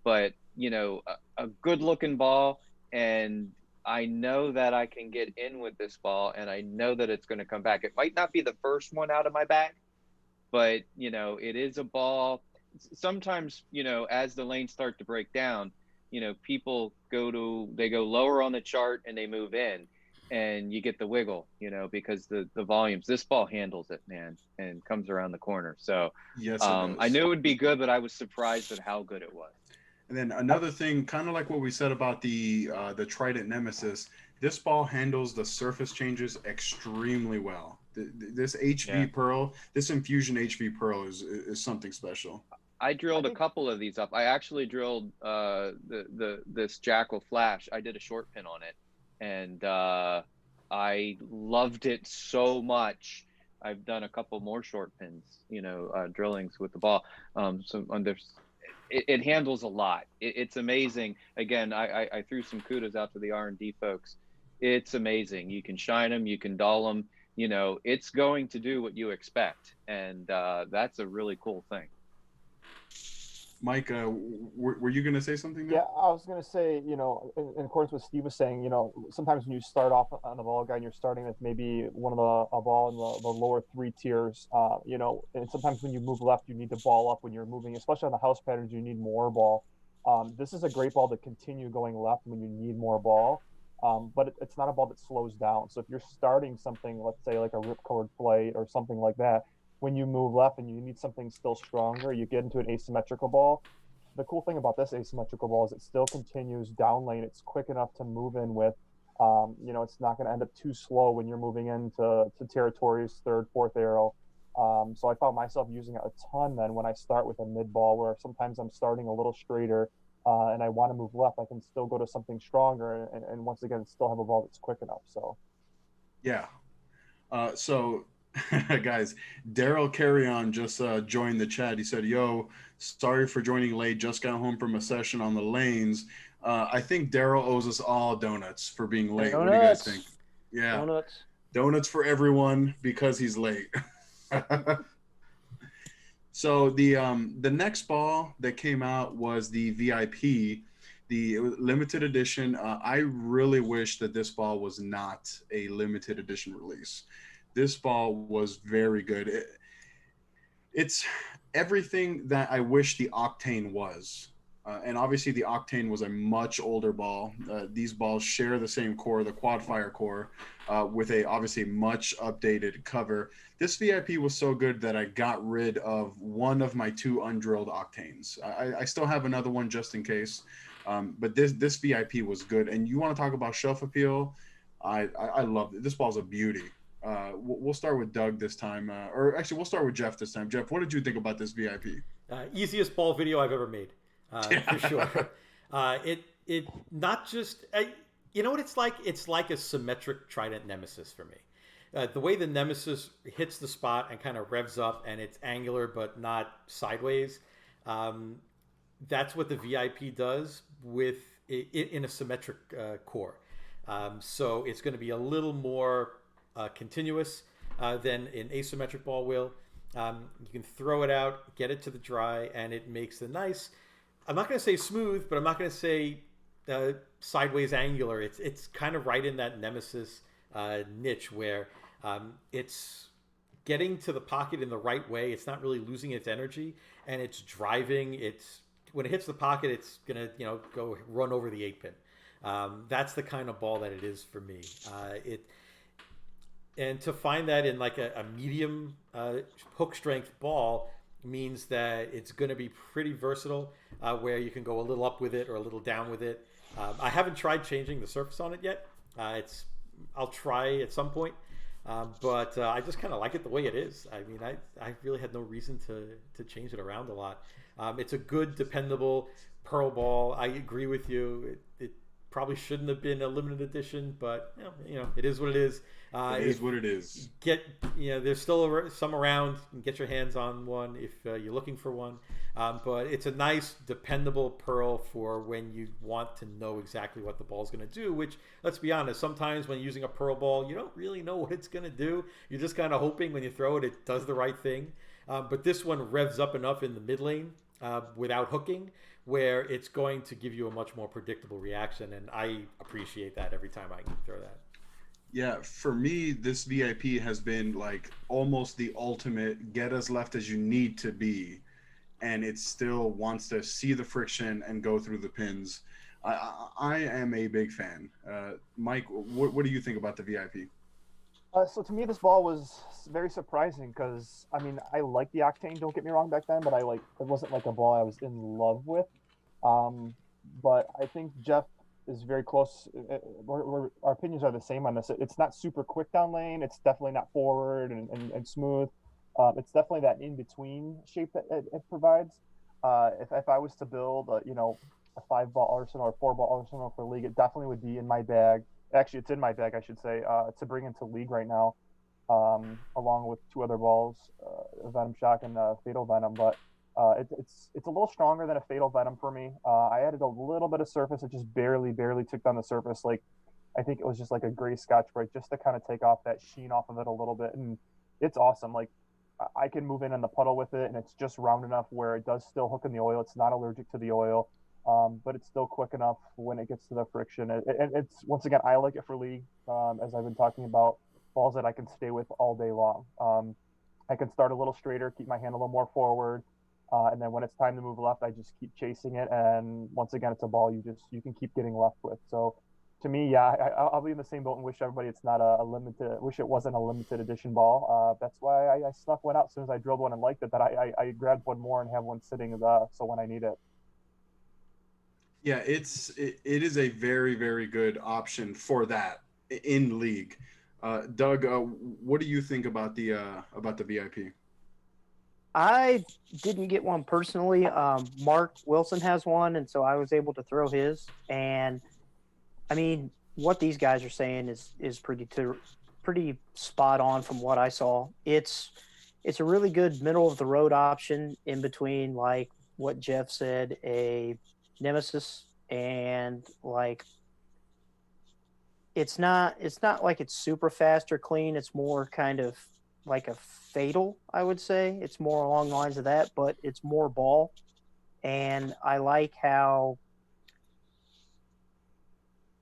but a good looking ball, and I know that I can get in with this ball, and I know that it's going to come back. It might not be the first one out of my bag, but it is a ball. Sometimes as the lanes start to break down, people go lower on the chart and they move in, and you get the wiggle, because the volumes, this ball handles it, man, and comes around the corner. So yes, it does. I knew it would be good, but I was surprised at how good it was. And then another thing, kind of like what we said about the Trident Nemesis, this ball handles the surface changes extremely well. This HV Pearl, this Infusion HV Pearl is something special. I drilled a couple of these up. I actually drilled this Jackal Flash. I did a short pin on it, and I loved it so much. I've done a couple more short pins, drillings with the ball. It handles a lot. It's amazing. Again, I threw some kudos out to the R&D folks. It's amazing. You can shine them, you can dull them. It's going to do what you expect, and that's a really cool thing. Mike, were you going to say something there? Yeah, I was going to say, in accordance with what Steve was saying, sometimes when you start off on a ball guide and you're starting with maybe a ball in the lower 3 tiers, and sometimes when you move left, you need to ball up when you're moving, especially on the house patterns, you need more ball. This is a great ball to continue going left when you need more ball, but it's not a ball that slows down. So if you're starting something, let's say like a Ripcord Flight or something like that, when you move left and you need something still stronger, you get into an asymmetrical ball. The cool thing about this asymmetrical ball is it still continues down lane. It's quick enough to move in with. It's not going to end up too slow when you're moving into territories, 3rd, 4th arrow. So I found myself using it a ton then when I start with a mid ball, where sometimes I'm starting a little straighter and I want to move left, I can still go to something stronger and once again still have a ball that's quick enough. So Yeah. So, guys, Daryl Carrion just joined the chat. He said, "Yo, sorry for joining late. Just got home from a session on the lanes. I think Daryl owes us all donuts for being late. What do you guys think? Donuts. Yeah, Donuts. donuts for everyone because he's late." So the next ball that came out was the VIP, the limited edition. I really wish that this ball was not a limited edition release. This ball was very good. It's everything that I wish the Octane was. And obviously, the Octane was a much older ball. These balls share the same core, the Quad Fire core, with a obviously much updated cover. This VIP was so good that I got rid of one of my 2 undrilled Octanes. I still have another one just in case, but this VIP was good. And you want to talk about shelf appeal? I love it. This ball's a beauty. We'll start with Doug this time, or actually we'll start with Jeff this time. Jeff, what did you think about this VIP? Easiest ball video I've ever made, for sure. It not just you know what it's like? It's like a symmetric Trident Nemesis for me. The way the Nemesis hits the spot and kind of revs up, and it's angular but not sideways. That's what the VIP does with it in a symmetric core. So it's going to be a little more continuous than an asymmetric ball will. You can throw it out, get it to the dry, and it makes a nice, I'm not going to say smooth, but I'm not going to say sideways angular. It's kind of right in that Nemesis niche where it's getting to the pocket in the right way. It's not really losing its energy, and it's driving. It's when it hits the pocket, it's gonna go run over the 8-pin. That's the kind of ball that it is for me. And to find that in like a medium hook strength ball means that it's going to be pretty versatile, where you can go a little up with it or a little down with it. I haven't tried changing the surface on it yet. I'll try at some point, but I just kind of like it the way it is. I mean, I really had no reason to change it around a lot. It's a good, dependable pearl ball. I agree with you. It probably shouldn't have been a limited edition, but it is what it is. It is what it is. There's still some around. You can get your hands on one if you're looking for one. But it's a nice, dependable pearl for when you want to know exactly what the ball is going to do, which, let's be honest, sometimes when using a pearl ball, you don't really know what it's going to do. You're just kind of hoping when you throw it, it does the right thing. But this one revs up enough in the mid lane without hooking, where it's going to give you a much more predictable reaction, and I appreciate that every time I can throw that. Yeah, for me, this VIP has been like almost the ultimate get as left as you need to be, and it still wants to see the friction and go through the pins. I am a big fan. Mike, what do you think about the VIP? So to me, this ball was very surprising because, I mean, I like the Octane, don't get me wrong, back then, but it wasn't like a ball I was in love with. But I think Jeff is very close. Our opinions are the same on this. It's not super quick down lane. It's definitely not forward and smooth. It's definitely that in-between shape that it provides. If I was to build, a 5-ball arsenal or 4-ball arsenal for League, it definitely would be in my bag. Actually, it's in my bag, I should say, to bring into League right now, along with 2 other balls, Venom Shock and Fatal Venom. But it's a little stronger than a Fatal Venom for me. I added a little bit of surface. It just barely took down the surface. Like, I think it was just like a gray Scotch Brite just to kind of take off that sheen off of it a little bit. And it's awesome. Like, I can move in the puddle with it, and it's just round enough where it does still hook in the oil. It's not allergic to the oil. But it's still quick enough when it gets to the friction. And it's, once again, I like it for League, as I've been talking about, balls that I can stay with all day long. I can start a little straighter, keep my hand a little more forward, and then when it's time to move left, I just keep chasing it. And once again, it's a ball you can keep getting left with. So to me, yeah, I'll be in the same boat and wish everybody it's not a limited. Wish it wasn't a limited edition ball. That's why I snuck one out as soon as I drilled one and liked it. That I grabbed one more and have one sitting so when I need it. Yeah, it is a very, very good option for that in League. Doug, what do you think about the VIP? I didn't get one personally. Mark Wilson has one, and so I was able to throw his. And I mean, what these guys are saying is pretty spot on from what I saw. It's a really good middle of the road option in between, like what Jeff said, a Nemesis, and like it's not like it's super fast or clean. It's more kind of like a fatal, I would say. It's more along the lines of that, but it's more ball. And I like how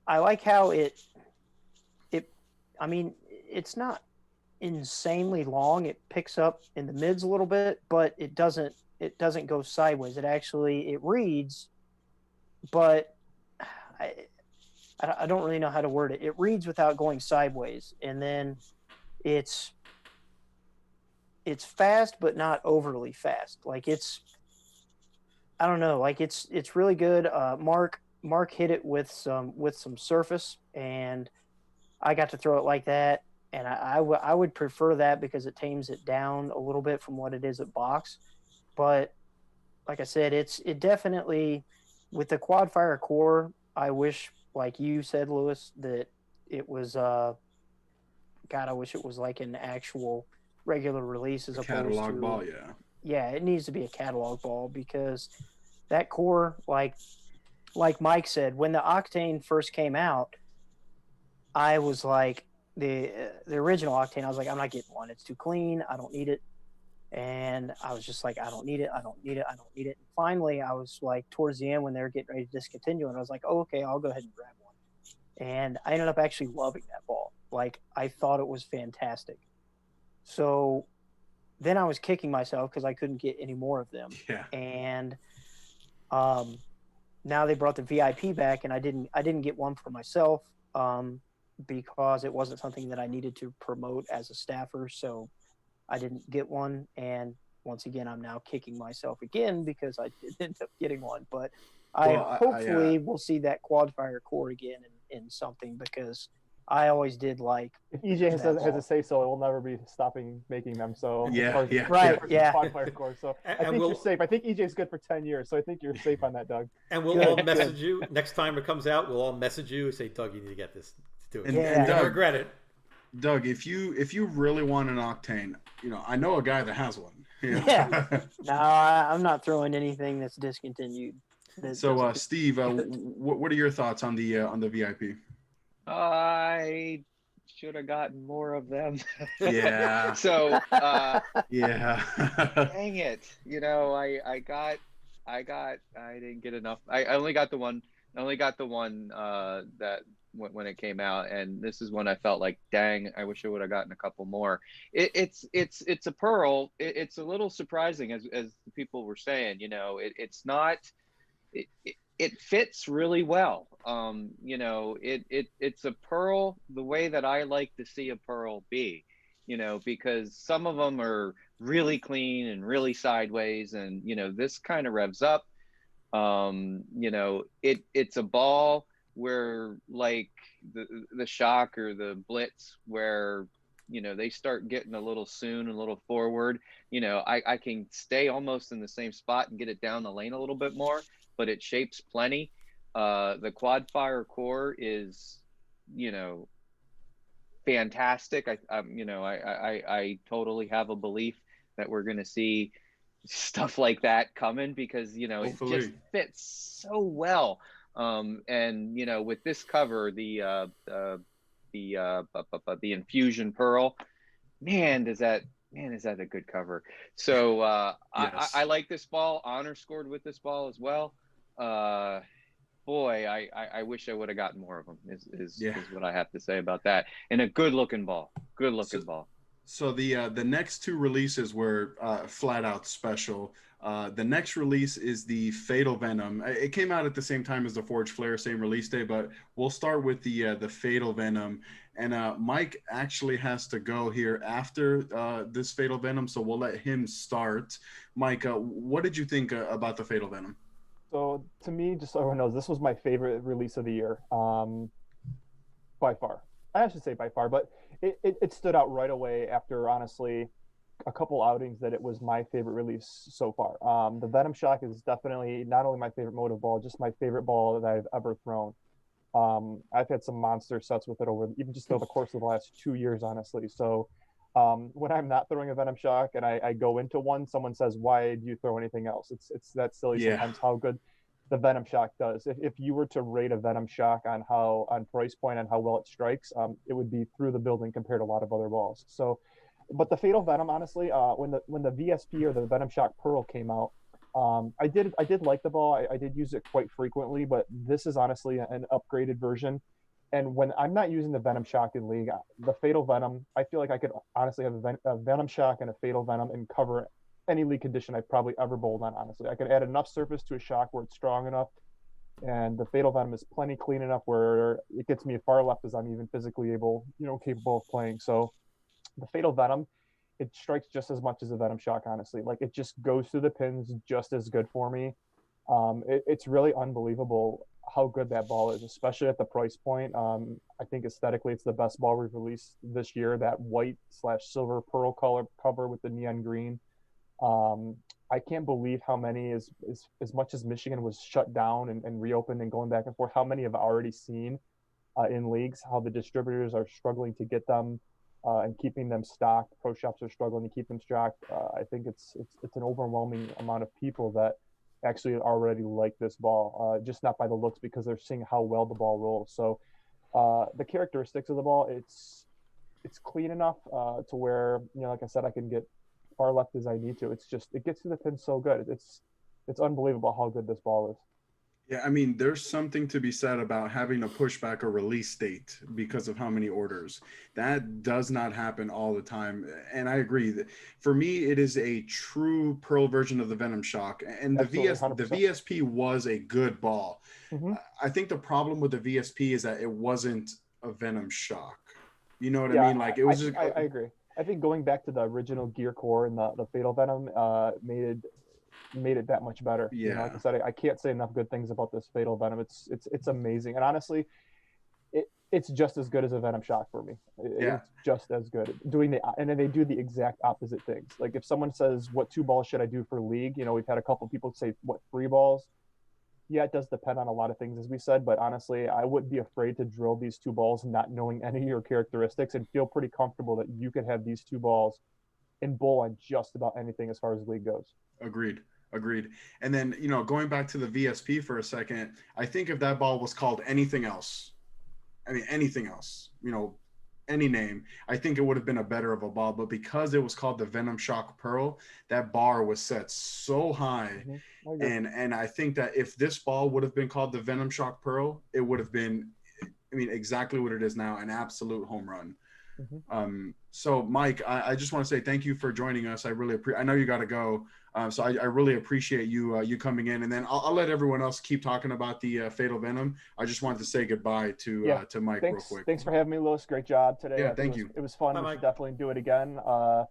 it I mean, it's not insanely long. It picks up in the mids a little bit, but it doesn't go sideways. It reads, but I I don't really know how to word it. It reads without going sideways, and then it's it's fast but not overly fast. Like it's I don't know. Like it's really good. Mark hit it with some surface, and I got to throw it like that. And I would prefer that because it tames it down a little bit from what it is at box. But like I said, it definitely with the quad fire core. I wish, like you said, Lewis, that it was. God, I wish it was like an actual regular release as A opposed catalog to ball, yeah. yeah, it needs to be a catalog ball because that core, like Mike said, when the Octane first came out, I was like the original Octane. I was like, I'm not getting one. It's too clean. I don't need it. And I was just like, I don't need it. I don't need it. I don't need it. And finally, I was like, towards the end when they were getting ready to discontinue, and I was like, oh, okay, I'll go ahead and grab one. And I ended up actually loving that ball. Like I thought it was fantastic. So then I was kicking myself because I couldn't get any more of them. Yeah. And um, now they brought the VIP back, and I didn't get one for myself because it wasn't something that I needed to promote as a staffer. So I didn't get one, and once again, I'm now kicking myself again because I didn't end up getting one. But I Well, hopefully will see that quad fire core again in something because I always did like If EJ has that to ball. say so, it will never be stopping making them. So Yeah, as far as, yeah. as Right, far as yeah. quad fire core. So I And think we'll you're safe. I think EJ's good for 10 years. So I think you're safe on that, Doug. and we'll Good, all good. message you next time it comes out. We'll all message you and say, Doug, you need to get this. Do it. And, You're Yeah. and gonna Doug, regret it. Doug, if you really want an Octane, I know a guy that has one. Yeah. No, I'm not throwing anything that's discontinued. That So, doesn't- Steve, what are your thoughts on the VIP? I should have gotten more of them. Yeah, So, yeah, dang it. I didn't get enough. I only got the one. I only got the one that when it came out, and this is when I felt like, dang, I wish I would have gotten a couple more. It's a pearl. It's a little surprising, as the people were saying. It's not. It fits really well. It's a pearl the way that I like to see a pearl be. Because some of them are really clean and really sideways, and this kind of revs up. It's a ball where like the shock or the blitz where they start getting a little soon, a little forward. I can stay almost in the same spot and get it down the lane a little bit more, but it shapes plenty. The quad fire core is fantastic. I totally have a belief that we're going to see stuff like that coming because it Hopefully. just fits so well. And with this cover, the infusion pearl, is that a good cover. So Yes. I like this ball. Honor scored with this ball as well. Boy, I wish I would have gotten more of them. Is what I have to say about that. And a good looking ball. Good looking ball. So the next two releases were flat out special. The next release is the Fatal Venom. It came out at the same time as the Forge Flare, same release day, but we'll start with the Fatal Venom. And Mike actually has to go here after this Fatal Venom, so we'll let him start. Mike, what did you think about the Fatal Venom? So to me, just so everyone knows, this was my favorite release of the year, by far. I should say by far, but it stood out right away after, honestly, a couple outings that it was my favorite release so far. The Venom Shock is definitely not only my favorite motive ball, just my favorite ball that I've ever thrown. I've had some monster sets with it over even just over the course of the last 2 years, honestly. So when I'm not throwing a Venom Shock and I go into one, someone says, "Why do you throw anything else?" It's that silly sometimes how good the Venom Shock does. If you were to rate a Venom Shock on price point and how well it strikes, it would be through the building compared to a lot of other balls. So, but the Fatal Venom, honestly, when the VSP or the Venom Shock Pearl came out, I did like the ball. I did use it quite frequently, but this is honestly an upgraded version. And when I'm not using the Venom Shock in League, the Fatal Venom, I feel like I could honestly have a Venom Shock and a Fatal Venom and cover any League condition I've probably ever bowled on, honestly. I could add enough surface to a Shock where it's strong enough, and the Fatal Venom is plenty clean enough where it gets me as far left as I'm even physically capable of playing. So the Fatal Venom, it strikes just as much as a Venom Shock, honestly. Like, it just goes through the pins just as good for me. It's really unbelievable how good that ball is, especially at the price point. I think aesthetically it's the best ball we've released this year, that white/silver pearl color cover with the neon green. I can't believe how many, as much as Michigan was shut down and reopened and going back and forth, how many have already seen in leagues, how the distributors are struggling to get them and keeping them stocked. Pro shops are struggling to keep them stocked. I think it's an overwhelming amount of people that actually already like this ball, just not by the looks, because they're seeing how well the ball rolls. So the characteristics of the ball, it's clean enough to where, like I said, I can get far left as I need to. It gets to the pin so good. It's unbelievable how good this ball is. Yeah, I mean, there's something to be said about having to push back a release date because of how many orders. That does not happen all the time. And I agree that for me, it is a true Pearl version of the Venom Shock. And the VSP was a good ball. Mm-hmm. I think the problem with the VSP is that it wasn't a Venom Shock. You know what I mean? Like, it was I agree. I think going back to the original Gear Core and the Fatal Venom made it that much better. Yeah. Like I said, I can't say enough good things about this Fatal Venom. It's amazing, and honestly, it's just as good as a Venom Shock for me. It's just as good. And then they do the exact opposite things. Like, if someone says, "What 2 balls should I do for League?" We've had a couple of people say, "What 3 balls?" Yeah, it does depend on a lot of things, as we said, but honestly, I wouldn't be afraid to drill these 2 balls not knowing any of your characteristics and feel pretty comfortable that you could have these 2 balls and bowl on just about anything as far as League goes. Agreed. And then, going back to the VSP for a second, I think if that ball was called anything else, any name, I think it would have been a better of a ball. But because it was called the Venom Shock Pearl, that bar was set so high. Mm-hmm. And I think that if this ball would have been called the Venom Shock Pearl, it would have been, exactly what it is now, an absolute home run. Mm-hmm. So Mike, I just want to say thank you for joining us. I really I know you got to go. So I really appreciate you coming in, and then I'll let everyone else keep talking about the Fatal Venom. I just wanted to say goodbye to Mike real quick. Thanks for having me, Lewis. Great job today. Yeah, thank you. It was fun. Bye, we Mike. should definitely do it again. I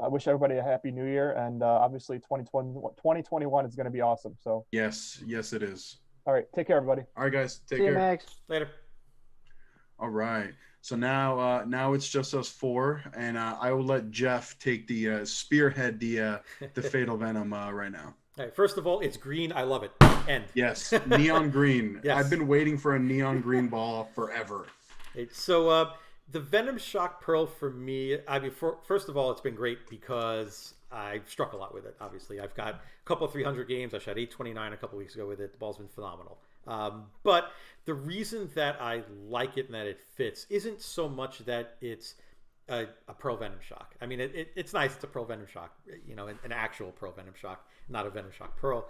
wish everybody a happy New Year, and obviously 2021 is going to be awesome. So yes, it is. All right, take care, everybody. All right, guys, take See care. you, Max. Later. All right. So now it's just us 4, and I will let Jeff take the spearhead the Fatal Venom right now. All right, first of all, it's green. I love it. End. Yes, neon green. Yes. I've been waiting for a neon green ball forever. So the Venom Shock Pearl for me, first of all, it's been great because I've struck a lot with it. Obviously, I've got a couple of 300 games. I shot 829 a couple weeks ago with it. The ball's been phenomenal. But the reason that I like it and that it fits isn't so much that it's a Pearl Venom Shock. I mean, it's nice. It's a Pearl Venom Shock, an actual Pearl Venom Shock, not a Venom Shock Pearl,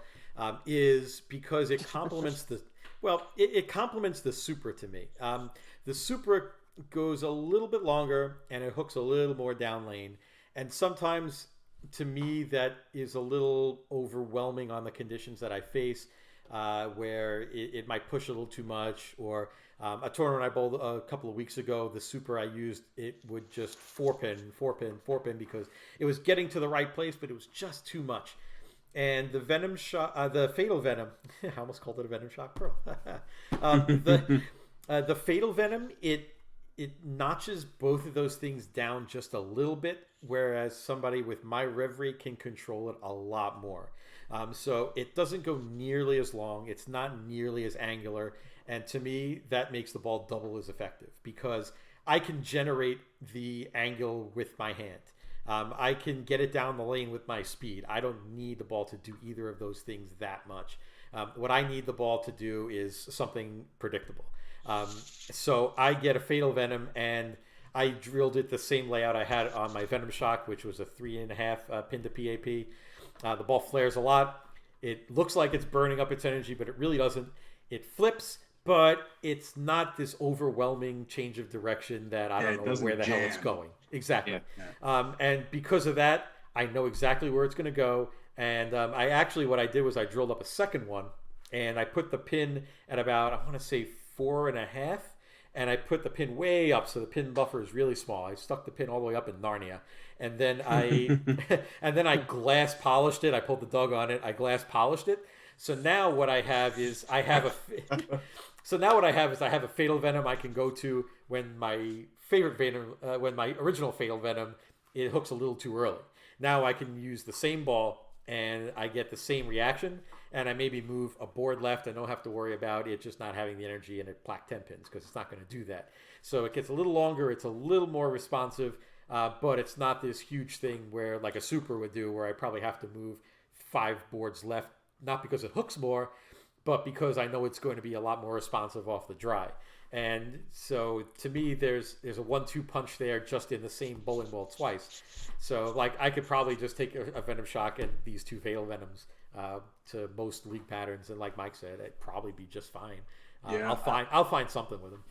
is because it complements it complements the Supra to me. The Supra goes a little bit longer and it hooks a little more down lane. And sometimes, to me, that is a little overwhelming on the conditions that I face. Where it might push a little too much, or a tournament I bowled a couple of weeks ago, the Super I used, it would just 4-pin because it was getting to the right place, but it was just too much. And the Venom Shock, the Fatal Venom, I almost called it a Venom Shock Pearl. The Fatal Venom, it notches both of those things down just a little bit, whereas somebody with my Reverie can control it a lot more. So it doesn't go nearly as long. It's not nearly as angular. And to me, that makes the ball double as effective because I can generate the angle with my hand. I can get it down the lane with my speed. I don't need the ball to do either of those things that much. What I need the ball to do is something predictable. So I get a Fatal Venom, and I drilled it the same layout I had on my Venom Shock, which was a 3.5 pin to PAP. The ball flares a lot. It looks like it's burning up its energy, but it really doesn't. It flips, but it's not this overwhelming change of direction that I don't know where the hell it's going. Exactly. Yeah. And because of that, I know exactly where it's going to go. And what I did was I drilled up a second one, and I put the pin at about, I want to say 4.5, and I put the pin way up so the pin buffer is really small. I stuck the pin all the way up in Narnia, and then I glass polished it. I pulled the dug on it. I glass polished it. So now what I have is I have a Fatal Venom I can go to when my favorite Venom, when my original Fatal Venom, it hooks a little too early. Now I can use the same ball and I get the same reaction, and I maybe move a board left. I don't have to worry about it just not having the energy in it plaque 10 pins because it's not going to do that. So it gets a little longer. It's a little more responsive, but it's not this huge thing where like a super would do where I probably have to move 5 boards left, not because it hooks more, but because I know it's going to be a lot more responsive off the dry. And so to me, there's a 1-2 punch there just in the same bowling ball twice. So like I could probably just take a Venom Shock and these 2 Fatal Venoms to most league patterns, and like Mike said, it'd probably be just fine. I'll find something with them.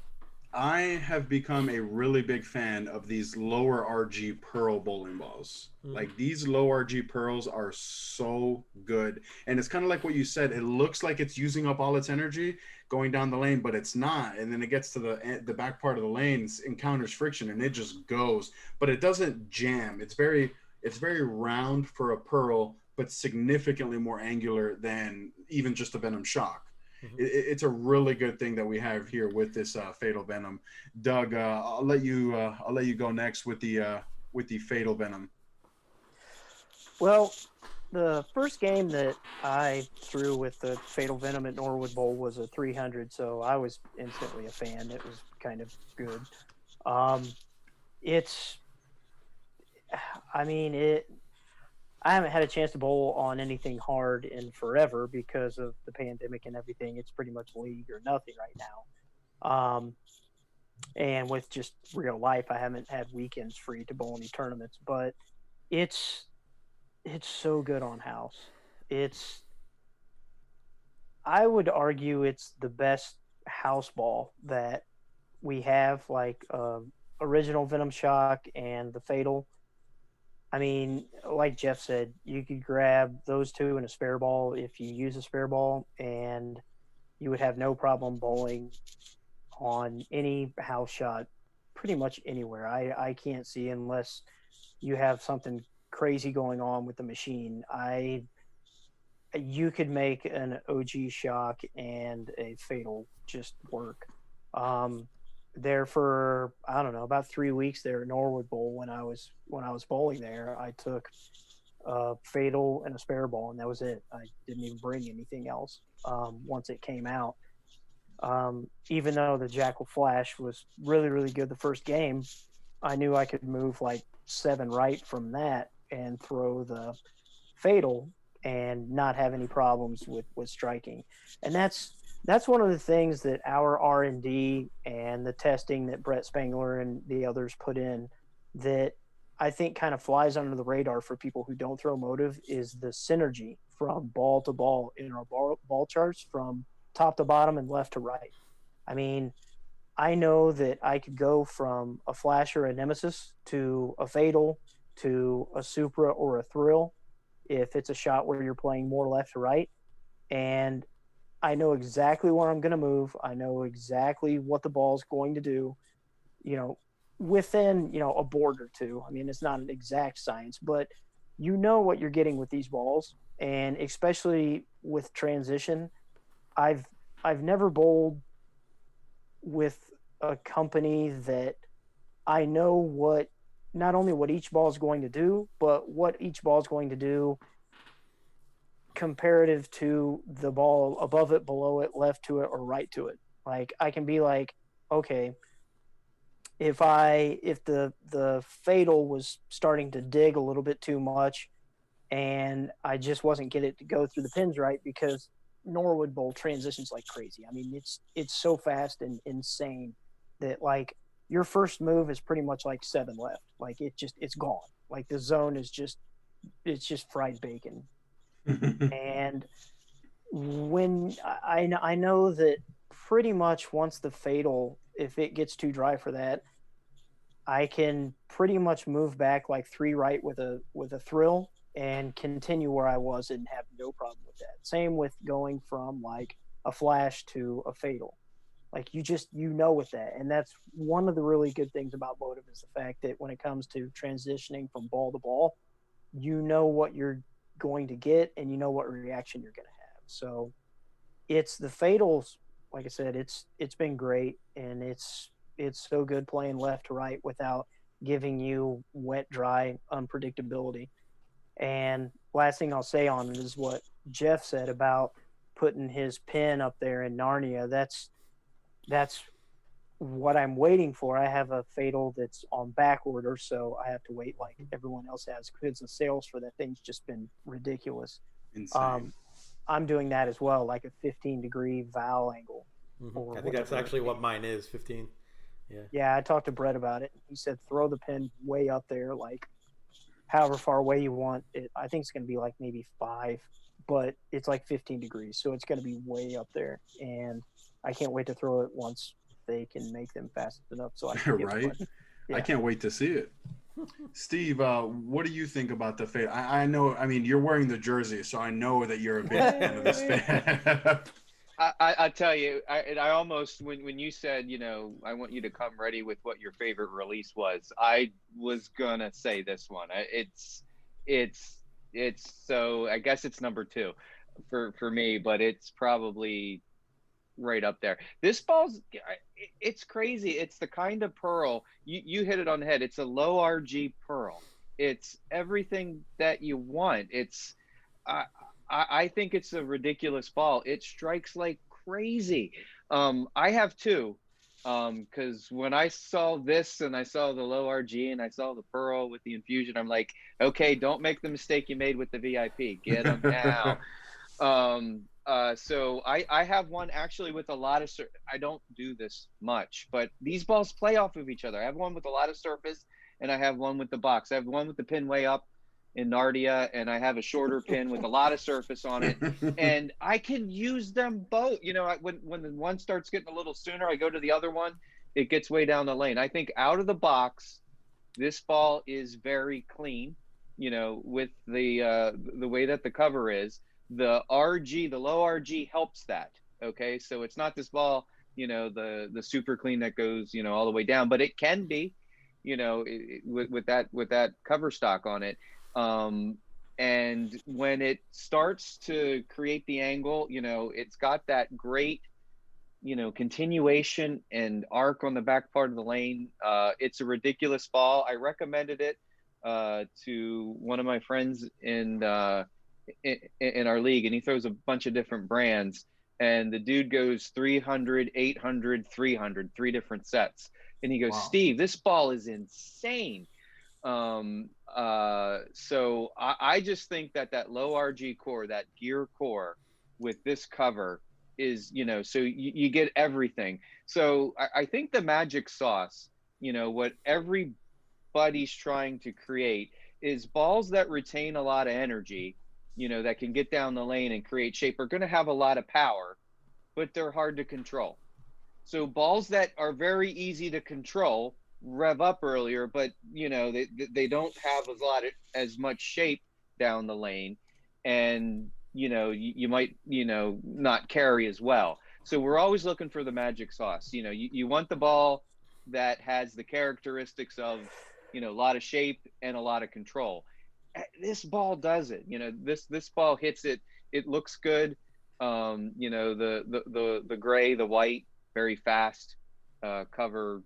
I have become a really big fan of these lower RG Pearl bowling balls. Like these low RG Pearls are so good. And it's kind of like what you said. It looks like it's using up all its energy going down the lane, but it's not. And then it gets to the back part of the lane, encounters friction, and it just goes. But it doesn't jam. It's very round for a Pearl, but significantly more angular than even just a Venom Shock. It's a really good thing that we have here with this Fatal Venom. Doug, I'll let you go next with the Fatal Venom. Well, the first game that I threw with the Fatal Venom at Norwood Bowl was a 300, so I was instantly a fan. It was kind of good. I haven't had a chance to bowl on anything hard in forever because of the pandemic and everything. It's pretty much league or nothing right now. And with just real life, I haven't had weekends free to bowl any tournaments, but it's so good on house. I would argue it's the best house ball that we have, like original Venom Shock and the Fatal. I mean, like Jeff said, you could grab those 2 in a spare ball if you use a spare ball, and you would have no problem bowling on any house shot pretty much anywhere. I can't see, unless you have something crazy going on with the machine, you could make an OG Shock and a Fatal just work. There for, I don't know, about 3 weeks there at Norwood Bowl when I was bowling there, I took a Fatal and a spare ball, and that was it. I didn't even bring anything else once it came out. Even though the Jackal Flash was really, really good the first game, I knew I could move like 7 right from that and throw the Fatal and not have any problems with striking. And that's one of the things that our R&D and the testing that Brett Spangler and the others put in that I think kind of flies under the radar for people who don't throw MOTIV is the synergy from ball to ball in our ball charts from top to bottom and left to right. I mean, I know that I could go from a Flash or a Nemesis to a Fatal to a Supra or a Thrill if it's a shot where you're playing more left to right. And I know exactly where I'm going to move. I know exactly what the ball's going to do, within, a board or 2. I mean, it's not an exact science, but you know what you're getting with these balls. And especially with transition, I've never bowled with a company that I know what, not only what each ball is going to do, but what each ball is going to do comparative to the ball above it, below it, left to it, or right to it. Like I can be like, okay, if the fatal was starting to dig a little bit too much and I just wasn't getting it to go through the pins right, because Norwood Bowl transitions like crazy. I mean, it's so fast and insane that like your first move is pretty much like 7 left. Like it's gone. Like the zone is just, it's just fried bacon. And when I know that pretty much once the fatal, if it gets too dry for that, I can pretty much move back like 3 right with a thrill and continue where I was and have no problem with that. Same with going from like a flash to a fatal. Like you know with that. And that's one of the really good things about MOTIV is the fact that when it comes to transitioning from ball to ball, you know what you're going to get and you know what reaction you're going to have. So it's the fatals, like I said, it's been great, and it's so good playing left to right without giving you wet, dry unpredictability. And last thing I'll say on it is what Jeff said about putting his pin up there in Narnia. That's what I'm waiting for. I have a fatal that's on back order, so I have to wait like everyone else has, because the sales for that thing's just been ridiculous. Insane. I'm doing that as well, like a 15-degree Val angle. I think that's actually what mine is, 15. Yeah, I talked to Brett about it. He said throw the pin way up there, like however far away you want it. I think it's going to be like maybe 5, but it's like 15 degrees, so it's going to be way up there. And I can't wait to throw it once they can make them fast enough so I can get right? Yeah. I can't wait to see it. Steve, what do you think about the fate? I know, I mean, you're wearing the jersey, so I know that you're a big fan of this fan. I tell you, I almost, when you said, you know, I want you to come ready with what your favorite release was, I was gonna say this one. It's so, I guess it's number 2 for me, but it's probably right up there. This ball's, it's crazy. It's the kind of pearl, you hit it on the head. It's a low RG pearl. It's everything that you want. It's I think it's a ridiculous ball. It strikes like crazy. I have 2, because when I saw this and I saw the low RG and I saw the pearl with the infusion, I'm like, okay, don't make the mistake you made with the VIP. Get them now. So I have one actually with a lot of, I don't do this much, but these balls play off of each other. I have one with a lot of surface and I have one with the box. I have one with the pin way up in Nardia, and I have a shorter pin with a lot of surface on it, and I can use them both. You know, when the one starts getting a little sooner, I go to the other one. It gets way down the lane. I think out of the box, this ball is very clean. You know, with the way that the cover is, the RG, the low RG helps that. Okay, so it's not this ball, you know, the super clean that goes, you know, all the way down, but it can be, you know, with that cover stock on it. And when it starts to create the angle, you know, it's got that great, you know, continuation and arc on the back part of the lane. It's a ridiculous ball. I recommended it to one of my friends in our league, and he throws a bunch of different brands, and the dude goes 300, 800, 300, 3 different sets. And he goes, wow, Steve, this ball is insane. So I just think that low RG core, that gear core with this cover is, you know, so you get everything. So I think the magic sauce, you know, what everybody's trying to create is balls that retain a lot of energy, you know, that can get down the lane and create shape, are going to have a lot of power, but they're hard to control. So balls that are very easy to control rev up earlier, but you know, they don't have as much shape down the lane, and you know, you might, you know, not carry as well. So we're always looking for the magic sauce. You know, you want the ball that has the characteristics of, you know, a lot of shape and a lot of control. This ball does it. You know, this ball hits it. It looks good. You know, the gray, the white, very fast. cover,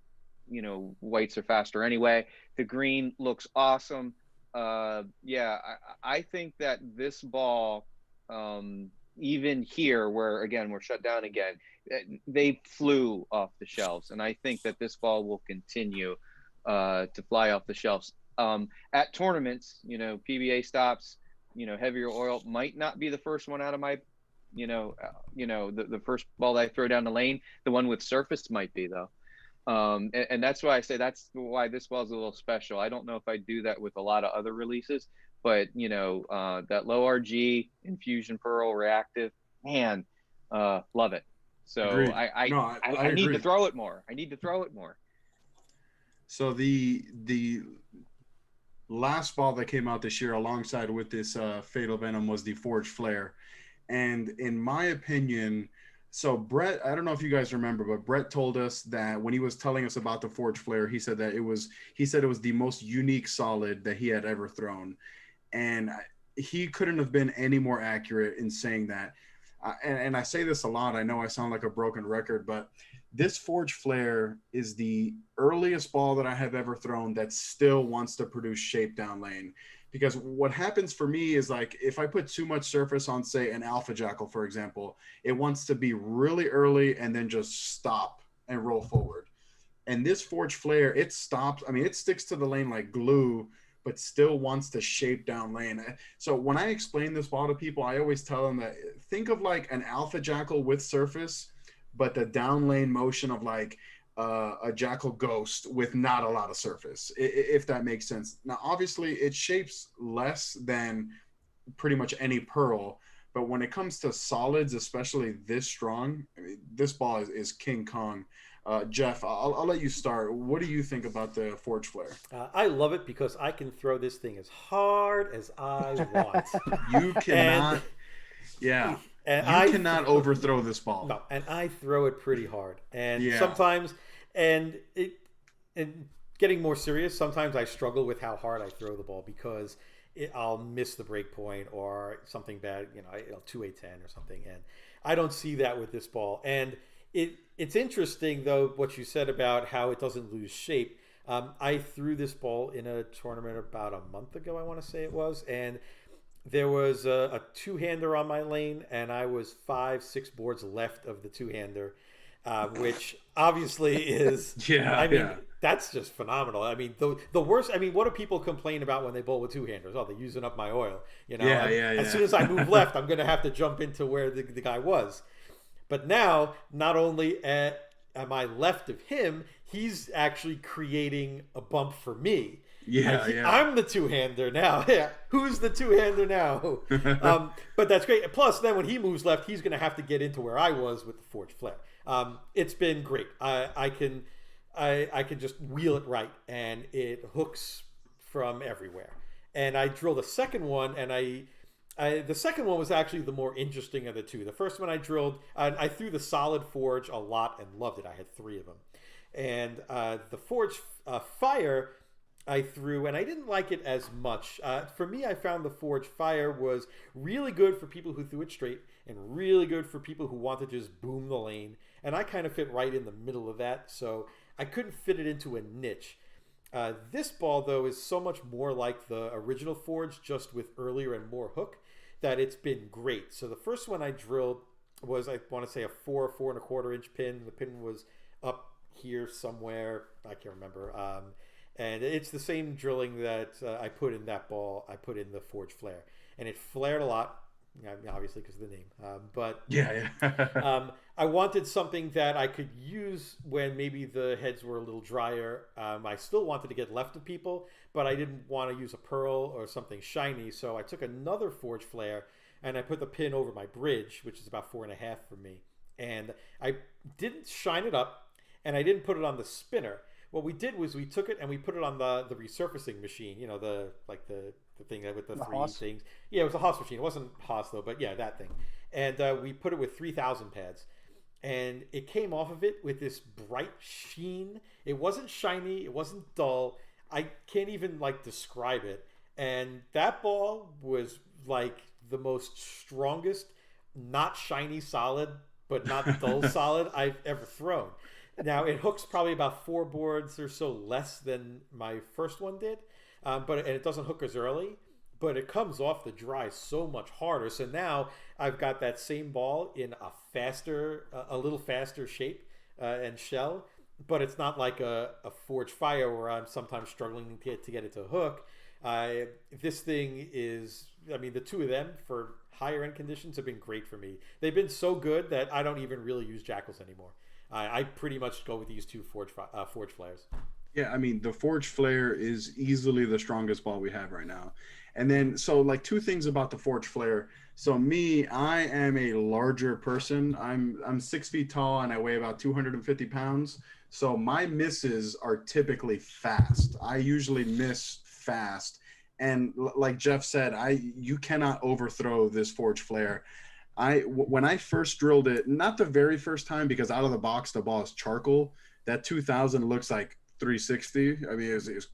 whites are faster anyway. The green looks awesome. Yeah, I think that this ball, even here where again we're shut down again, they flew off the shelves, and I think that this ball will continue to fly off the shelves at tournaments. PBA stops, heavier oil might not be the first one out of my the first ball that I throw down the lane. The one with surface might be, though. And that's why I say that's why this ball is a little special. I don't know if I do that with a lot of other releases, but that low RG infusion pearl reactive, man, love it. So I need to throw it more. So the last ball that came out this year alongside with this Fatal Venom was the Forged Flare. And in my opinion, so Brett, I don't know if you guys remember, but Brett told us that when he was telling us about the Forged Flare, he said it was the most unique solid that he had ever thrown. And he couldn't have been any more accurate in saying that. And I say this a lot. I know I sound like a broken record, but this Forged Flare is the earliest ball that I have ever thrown that still wants to produce shape down lane. Because what happens for me is, like, if I put too much surface on, say, an Alpha Jackal, for example, it wants to be really early and then just stop and roll forward. And this Forged Flare, it stops. I mean, it sticks to the lane like glue, but still wants to shape down lane. So when I explain this ball to people, I always tell them that think of like an Alpha Jackal with surface, but the down lane motion of like a Jackal Ghost with not a lot of surface, if that makes sense. Now, obviously, it shapes less than pretty much any pearl, but when it comes to solids, especially this strong, I mean, this ball is King Kong. Jeff, I'll let you start. What do you think about the Forged Flare? I love it because I can throw this thing as hard as I want. You cannot, you cannot overthrow this ball. No, and I throw it pretty hard. And sometimes, and getting more serious, sometimes I struggle with how hard I throw the ball because I'll miss the break point or something bad, 2-8-10 or something. And I don't see that with this ball. And it's interesting, though, what you said about how it doesn't lose shape. I threw this ball in a tournament about a month ago, I want to say it was, and there was a two-hander on my lane, and I was 5-6 boards left of the two-hander, which obviously is, that's just phenomenal. I mean, the worst, what do people complain about when they bowl with two-handers? Oh, they're using up my oil. As soon as I move left, I'm going to have to jump into where the guy was. But now, not only am I left of him, he's actually creating a bump for me. I'm the two-hander now. Who's the two-hander now? But that's great. Plus, then when he moves left, he's going to have to get into where I was with the Forged Flare. It's been great. I can just wheel it right, and it hooks from everywhere. And I drilled a second one, and the second one was actually the more interesting of the two. The first one I drilled, I threw the solid forge a lot and loved it. I had 3 of them. And the Forge Fire I threw, and I didn't like it as much. For me, I found the Forge Fire was really good for people who threw it straight and really good for people who wanted to just boom the lane. And I kind of fit right in the middle of that, so I couldn't fit it into a niche. This ball, though, is so much more like the original Forge, just with earlier and more hook, that it's been great. So the first one I drilled was, I want to say, a 4.25 inch pin. The pin was up here somewhere. I can't remember. And it's the same drilling that I put in that ball. I put in the Forged Flare. And it flared a lot, obviously because of the name. I wanted something that I could use when maybe the heads were a little drier. I still wanted to get left of people, but I didn't want to use a pearl or something shiny. So I took another Forged Flare and I put the pin over my bridge, which is about 4.5 for me. And I didn't shine it up, and I didn't put it on the spinner. What we did was we took it and we put it on the resurfacing machine, the thing with the 3 Haas? things. Yeah, it was a Haas machine. It wasn't Haas, though, but yeah, that thing. And we put it with 3,000 pads. And it came off of it with this bright sheen. It wasn't shiny. It wasn't dull. I can't even describe it. And that ball was like the most strongest, not shiny solid, but not dull solid I've ever thrown. Now it hooks probably about 4 boards or so less than my first one did, and it doesn't hook as early, but it comes off the dry so much harder. So now I've got that same ball in a little faster shape and shell, but it's not like a Forge Fire where I'm sometimes struggling to get it to hook. This thing is, I mean, the two of them for higher end conditions have been great for me. They've been so good that I don't even really use Jackals anymore. I pretty much go with these two Forge Flares. Yeah, I mean, the Forge Flare is easily the strongest ball we have right now. And then, so like two things about the Forge Flare. So me, I am a larger person. I'm 6 feet tall and I weigh about 250 pounds. So my misses are typically fast. I usually miss fast. And like Jeff said, you cannot overthrow this Forge Flare. When I first drilled it, not the very first time, because out of the box the ball is charcoal. That 2000 looks like 360. I mean, it was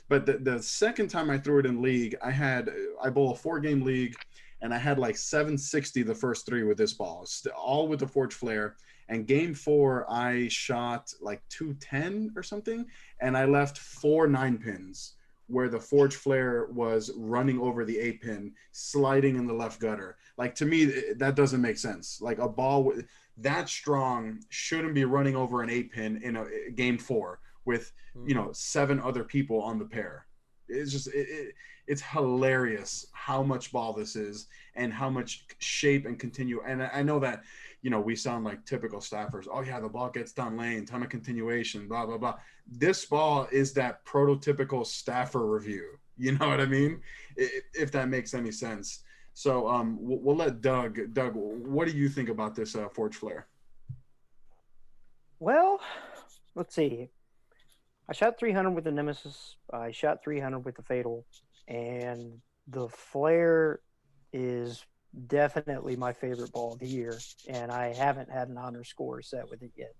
but the second time I threw it in league, I bowl a 4-game league, and I had like 760 the first 3 with this ball, all with the Forge Flare. And game 4, I shot like 210 or something, and I left 4 9-pins where the Forge Flare was running over the 8-pin, sliding in the left gutter. Like, to me, that doesn't make sense. Like, a ball that strong shouldn't be running over an 8-pin in a game 4 with, 7 other people on the pair. It's just, it's hilarious how much ball this is and how much shape and continue. And I know that, we sound like typical staffers. Oh yeah, the ball gets down lane, ton of continuation, blah, blah, blah. This ball is that prototypical staffer review. You know what I mean? If that makes any sense. So we'll let Doug, what do you think about this Forge Flare? Well, let's see. I shot 300 with the Nemesis. I shot 300 with the Fatal. And the Flare is definitely my favorite ball of the year. And I haven't had an honor score set with it yet.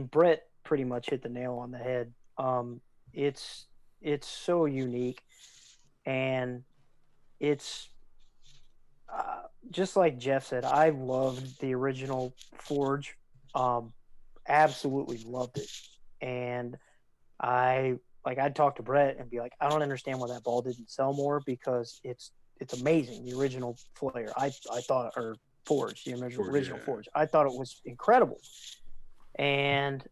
Brett pretty much hit the nail on the head. It's so unique. And it's just like Jeff said, I loved the original Forge. Absolutely loved it. And I'd talk to Brett and be like, I don't understand why that ball didn't sell more, because it's amazing. The original Flare, I thought, or Forge, the original Forge, I thought it was incredible. And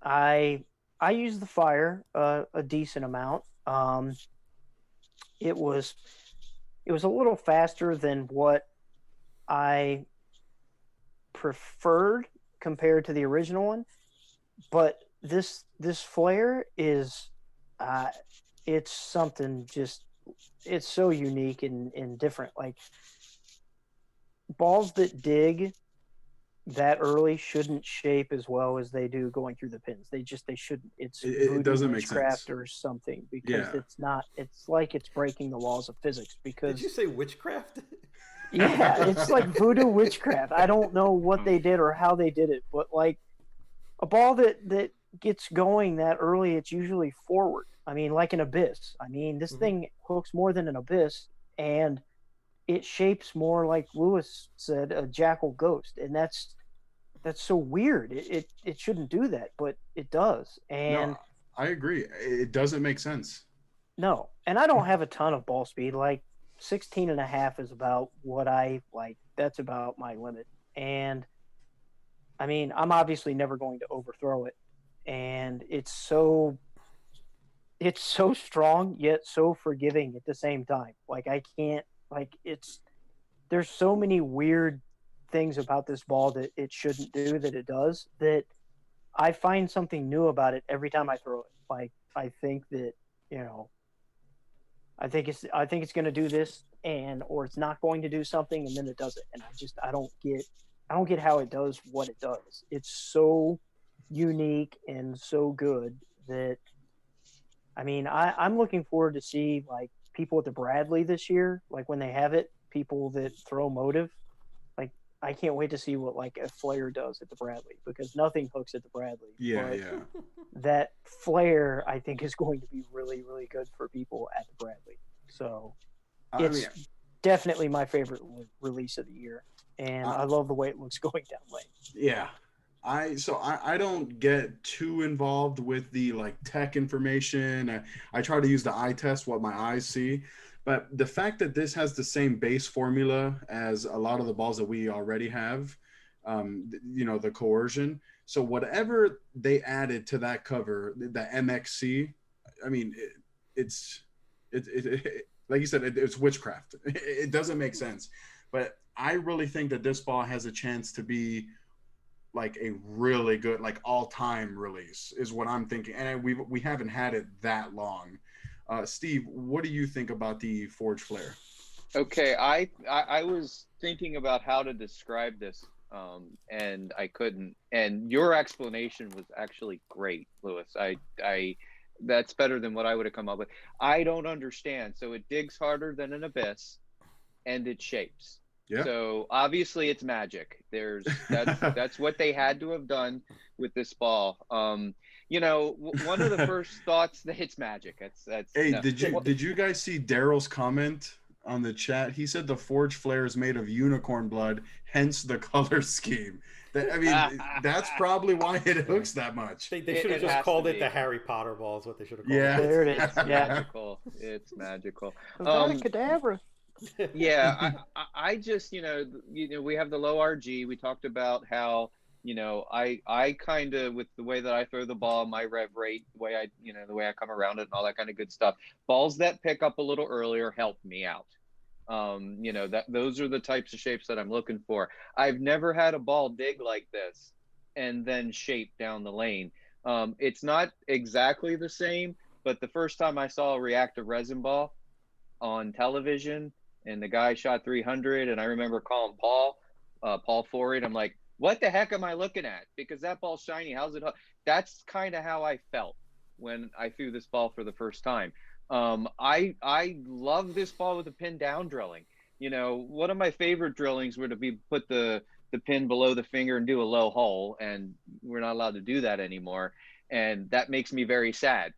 I used the Fire a decent amount. It was a little faster than what I preferred compared to the original one, but this Flare is it's something, it's so unique and different. Like, balls that dig that early shouldn't shape as well as they do going through the pins. They shouldn't. It doesn't make sense or something, because it's not. It's like it's breaking the laws of physics. Because did you say witchcraft? Yeah, it's like voodoo witchcraft. I don't know what they did or how they did it, but like a ball that gets going that early, it's usually forward. I mean, like an Abyss. I mean, this thing hooks more than an Abyss, and it shapes more, like Lewis said, a Jackal Ghost, and that's so weird. It shouldn't do that, but it does. And no, I agree. It doesn't make sense. No, and I don't have a ton of ball speed. Like 16.5 is about what I like. That's about my limit. And I mean, I'm obviously never going to overthrow it. And it's so strong yet so forgiving at the same time. Like, I can't, like, there's so many weird things about this ball that it shouldn't do that it does, that I find something new about it every time I throw it. Like, I think that, I think it's going to do this, or it's not going to do something, and then it does it. And I don't get how it does what it does. It's so unique and so good that, I mean, I'm looking forward to see, like, people at the Bradley this year, like when they have it, people that throw MOTIV. Like, I can't wait to see what, like, a Flare does at the Bradley, because nothing hooks at the Bradley. Yeah, but yeah. That Flare, I think, is going to be really, really good for people at the Bradley. So it's definitely my favorite release of the year. and I love the way it looks going down lane. Yeah. I don't get too involved with the like tech information. I try to use the eye test, what my eyes see. But the fact that this has the same base formula as a lot of the balls that we already have, the coercion. So whatever they added to that cover, the MXC, I mean, it's like you said, it's witchcraft. It doesn't make sense. But I really think that this ball has a chance to be like a really good, like all-time release is what I'm thinking. And we haven't had it that long. Steve, what do you think about the Forge Flare? Okay, I was thinking about how to describe this, and I couldn't. And your explanation was actually great, Lewis. I that's better than what I would have come up with. I don't understand. So it digs harder than an abyss, and it shapes. Yeah. So obviously it's magic. That's what they had to have done with this ball. One of the first thoughts that it's magic. That's. Hey, no. did you guys see Daryl's comment on the chat? He said the Forge Flare is made of unicorn blood, hence the color scheme. That's probably why it hooks that much. They should have just called it the Harry Potter ball is what they should have called it. Yeah, there it is. It's magical. It's magical. Cadabra. Yeah, I just, we have the low RG. We talked about how, I kind of, with the way that I throw the ball, my rev rate, the way I come around it and all that kind of good stuff, balls that pick up a little earlier help me out. Those are the types of shapes that I'm looking for. I've never had a ball dig like this and then shape down the lane. It's not exactly the same, but the first time I saw a reactive resin ball on television and the guy shot 300, and I remember calling Paul for it. I'm like, what the heck am I looking at? Because that ball's shiny. How's it? That's kind of how I felt when I threw this ball for the first time. I love this ball with the pin down drilling. One of my favorite drillings would be put the pin below the finger and do a low hole, and we're not allowed to do that anymore. And that makes me very sad.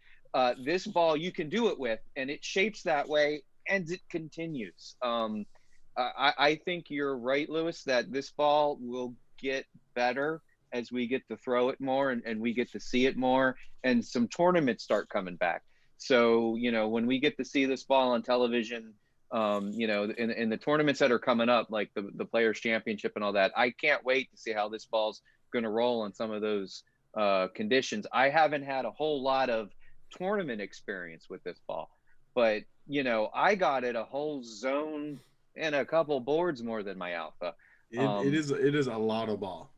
This ball you can do it with, and it shapes that way, and it continues. I think you're right, Lewis, that this ball will get better as we get to throw it more and we get to see it more, and some tournaments start coming back. So, when we get to see this ball on television, in the tournaments that are coming up, like the Players Championship and all that, I can't wait to see how this ball's going to roll on some of those conditions. I haven't had a whole lot of tournament experience with this ball, but I got it a whole zone and a couple boards more than my alpha. It is a lot of ball,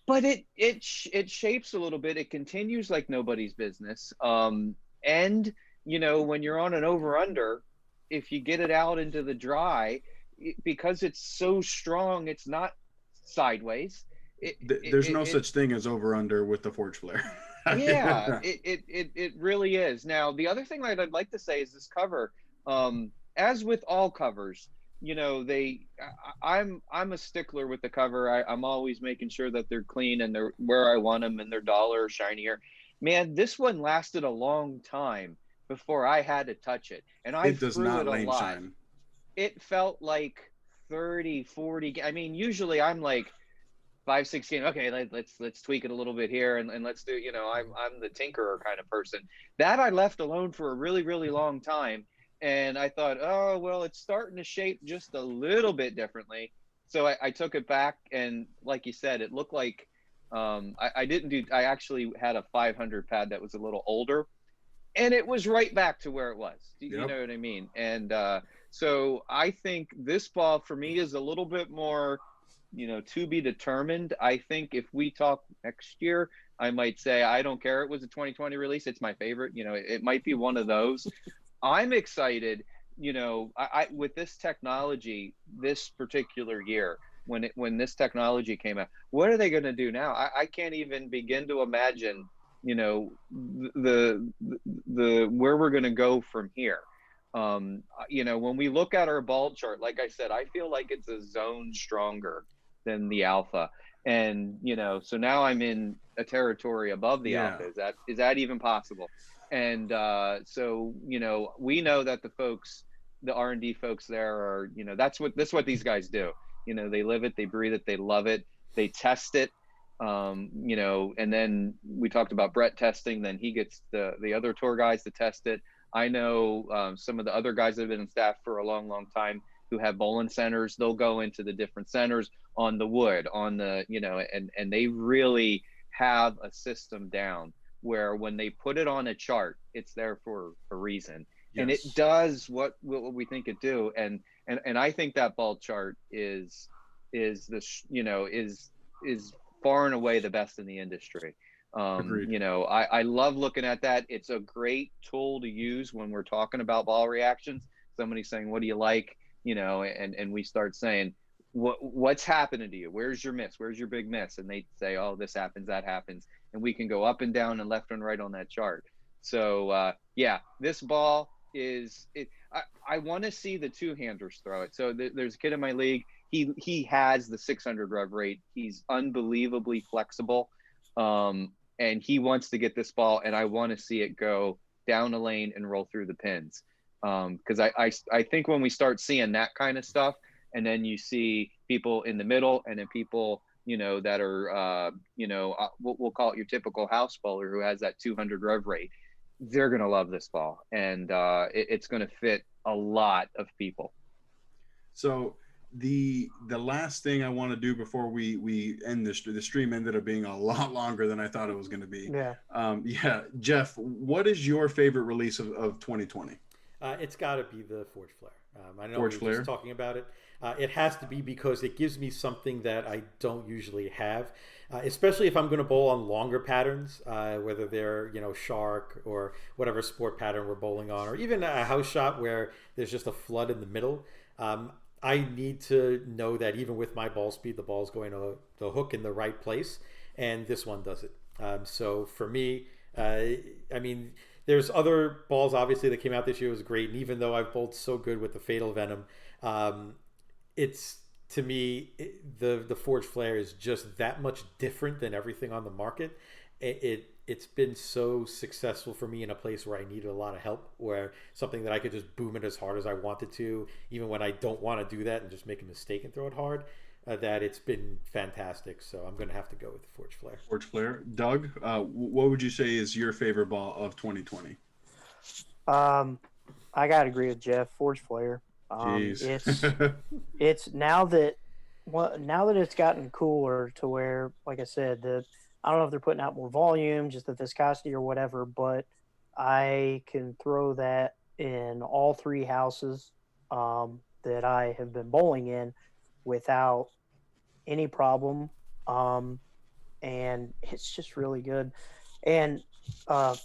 but it shapes a little bit. It continues like nobody's business. And when you're on an over under, if you get it out into the dry, because it's so strong, it's not sideways. There's no such thing as over under with the Forge Flare. Yeah, it really is. Now, the other thing that I'd like to say is this cover, as with all covers, I'm a stickler with the cover. I'm always making sure that they're clean and they're where I want them and they're duller or shinier. Man, this one lasted a long time before I had to touch it, and I does threw not it a lane lot. shine. It felt like 30, 40. I mean, usually I'm like 5, 16. Okay, let's tweak it a little bit here, and let's do. I'm the tinkerer kind of person. That I left alone for a really, really long time, and I thought, oh well, it's starting to shape just a little bit differently. So I took it back, and like you said, it looked like I actually had a 500 pad that was a little older, and it was right back to where it was. You know what I mean? And so I think this ball for me is a little bit more, to be determined. I think if we talk next year, I might say, I don't care. It was a 2020 release. It's my favorite. It might be one of those. I'm excited, I with this technology, this particular year, when this technology came out, what are they going to do now? I can't even begin to imagine, the where we're going to go from here. When we look at our ball chart, like I said, I feel like it's a zone stronger than the alpha. And, so now I'm in a territory above the alpha. Is that even possible? And so, we know that the R&D folks there are, that's what these guys do. You know, they live it, they breathe it, they love it, they test it. You know, and then we talked about Brett testing, then he gets the other tour guys to test it. I know some of the other guys that have been on staff for a long time who have bowling centers. They'll go into the different centers on the wood, on the, you know, and they really have a system down where when they put it on a chart, it's there for a reason. Yes. And it does what we think it do. And I think that ball chart is this, you know, is far and away the best in the industry. You know, I love looking at that. It's a great tool to use when we're talking about ball reactions. Somebody's saying, what do you like? You know, and we start saying, what's happening to you? Where's your miss? Where's your big miss? And they say, oh, this happens, that happens. And we can go up and down and left and right on that chart. So yeah, this ball is it. I want to see the two-handers throw it. So there's a kid in my league. He has the 600 rev rate. He's unbelievably flexible. And he wants to get this ball, and I want to see it go down a lane and roll through the pins. Because I think when we start seeing that kind of stuff, and then you see people in the middle, and then people, you know, that are, you know, we'll call it your typical house bowler who has that 200 rev rate, they're going to love this ball. And it's going to fit a lot of people. So the last thing I want to do before we end the stream ended up being a lot longer than I thought it was going to be. Yeah. Yeah. Jeff, what is your favorite release of 2020? It's got to be the Forge Flare. I know Forge we were Flare? just talking about it. It has to be because it gives me something that I don't usually have, especially if I'm going to bowl on longer patterns, whether they're, you know, shark or whatever sport pattern we're bowling on, or even a house shot where there's just a flood in the middle. I need to know that even with my ball speed, the ball's going to the hook in the right place, and this one does it. So for me, I mean, there's other balls obviously that came out this year. It was great, and even though I've bowled so good with the Fatal Venom, it's, to me, the Forge Flare is just that much different than everything on the market. It's been so successful for me in a place where I needed a lot of help, where something that I could just boom it as hard as I wanted to, even when I don't want to do that and just make a mistake and throw it hard, that it's been fantastic. So I'm going to have to go with the Forge Flare. Forge Flare. Doug, what would you say is your favorite ball of 2020? I got to agree with Jeff. Forge Flare. It's now that it's gotten cooler to where, like I said, I don't know if they're putting out more volume, just the viscosity or whatever, but I can throw that in all three houses that I have been bowling in without any problem. And it's just really good. And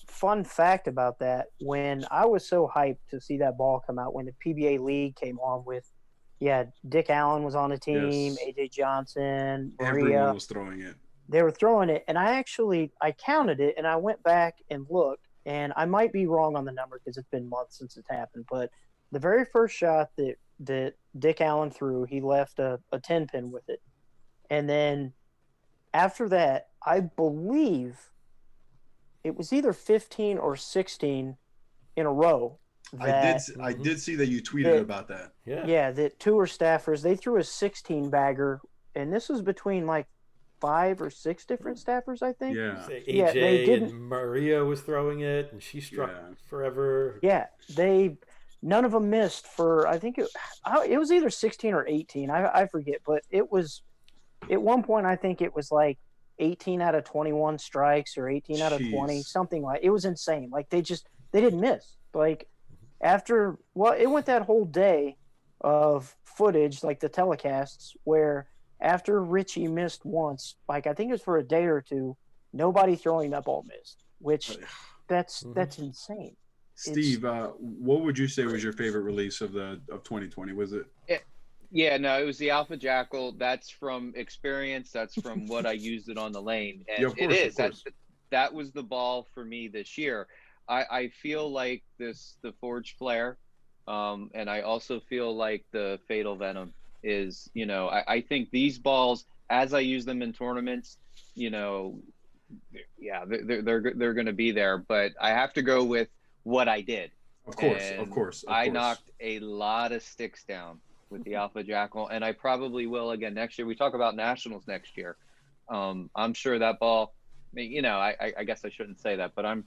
fun fact about that, when I was so hyped to see that ball come out, when the PBA League came on with, Dick Allen was on the team, Yes. AJ Johnson, Maria. Everyone was throwing it. They were throwing it, and I counted it, and I went back and looked, and I might be wrong on the number because it's been months since it's happened, but the very first shot that Dick Allen threw, he left a 10-pin with it. And then after that, I believe it was either 15 or 16 in a row. I did see that you tweeted about that. Yeah, that tour staffers, they threw a 16-bagger, and this was between like 5 or 6 different staffers, I think. Yeah. AJ and Maria was throwing it, and she struck forever. Yeah, none of them missed for, I think it was either 16 or 18. I forget, but it was, at one point, I think it was like 18 out of 21 strikes or 18 out of 20, something like, it was insane. Like they didn't miss. Like it went that whole day of footage, like the telecasts, where after Richie missed once, like I think it was for a day or two, nobody throwing that ball missed, which that's insane. Steve, what would you say was your favorite release of 2020? Was it? Yeah, no, it was the Alpha Jackal. That's from experience. That's from what I used it on the lane. And Yeah, of course, of course. That was the ball for me this year. I feel like the Forge Flare, and I also feel like the Fatal Venom is, you know, I think these balls, as I use them in tournaments, you know, they're going to be there. But I have to go with what I did. Of course. I knocked a lot of sticks down with the Alpha Jackal, and I probably will again next year. We talk about nationals next year. I'm sure that ball, you know, I guess I shouldn't say that, but I'm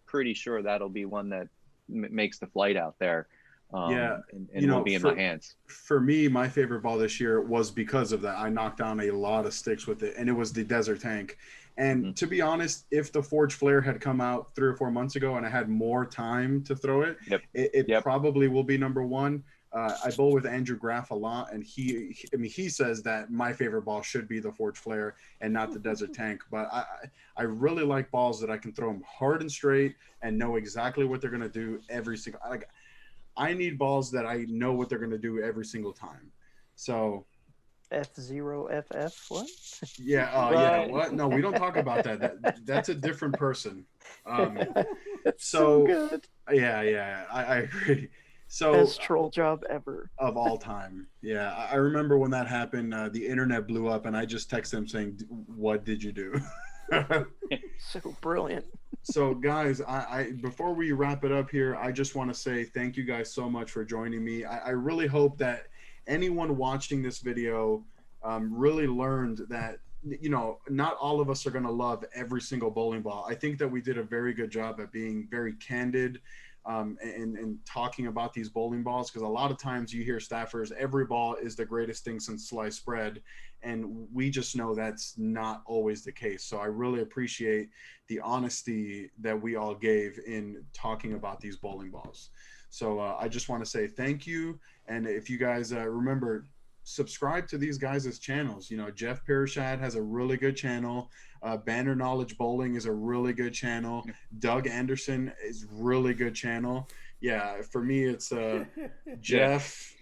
pretty sure that'll be one that makes the flight out there. Yeah, and you know, will be in my hands. For me, my favorite ball this year was because of that. I knocked down a lot of sticks with it, and it was the Desert Tank. And to be honest, if the Forge Flare had come out 3 or 4 months ago and I had more time to throw it, it probably will be number one. I bowl with Andrew Graff a lot, and he says that my favorite ball should be the Forge Flare and not the Desert Tank. But I really like balls that I can throw them hard and straight and know exactly what they're gonna do every single. I need balls that I know what they're gonna do every single time. So. F0FF, what? Yeah, yeah, what? No, we don't talk about that. That's a different person. So good. Yeah, I agree. So best troll job ever of all time. Yeah, I remember when that happened. The internet blew up, and I just texted him saying, "What did you do?" So brilliant. So guys, I before we wrap it up here, I just want to say thank you guys so much for joining me. I really hope that anyone watching this video really learned that, you know, not all of us are going to love every single bowling ball. I think that we did a very good job at being very candid and talking about these bowling balls, because a lot of times you hear staffers, every ball is the greatest thing since sliced bread, and we just know that's not always the case. So I really appreciate the honesty that we all gave in talking about these bowling balls. So I just want to say thank you. And if you guys remember, subscribe to these guys' channels. You know, Jeff Pirishot has a really good channel. Banner Knowledge Bowling is a really good channel. Doug Anderson is really good channel. Yeah, for me, it's Jeff,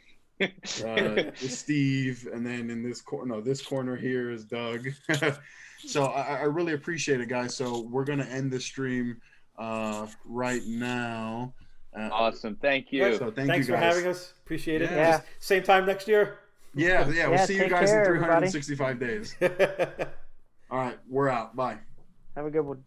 Steve, and then in this corner, this corner here is Doug. So I really appreciate it, guys. So we're going to end the stream right now. Awesome. Thank you. So thanks you for guys. having us. Appreciate it. Yeah. Just same time next year. Yeah. We'll see you guys in care, 365 days. All right. We're out. Bye. Have a good one.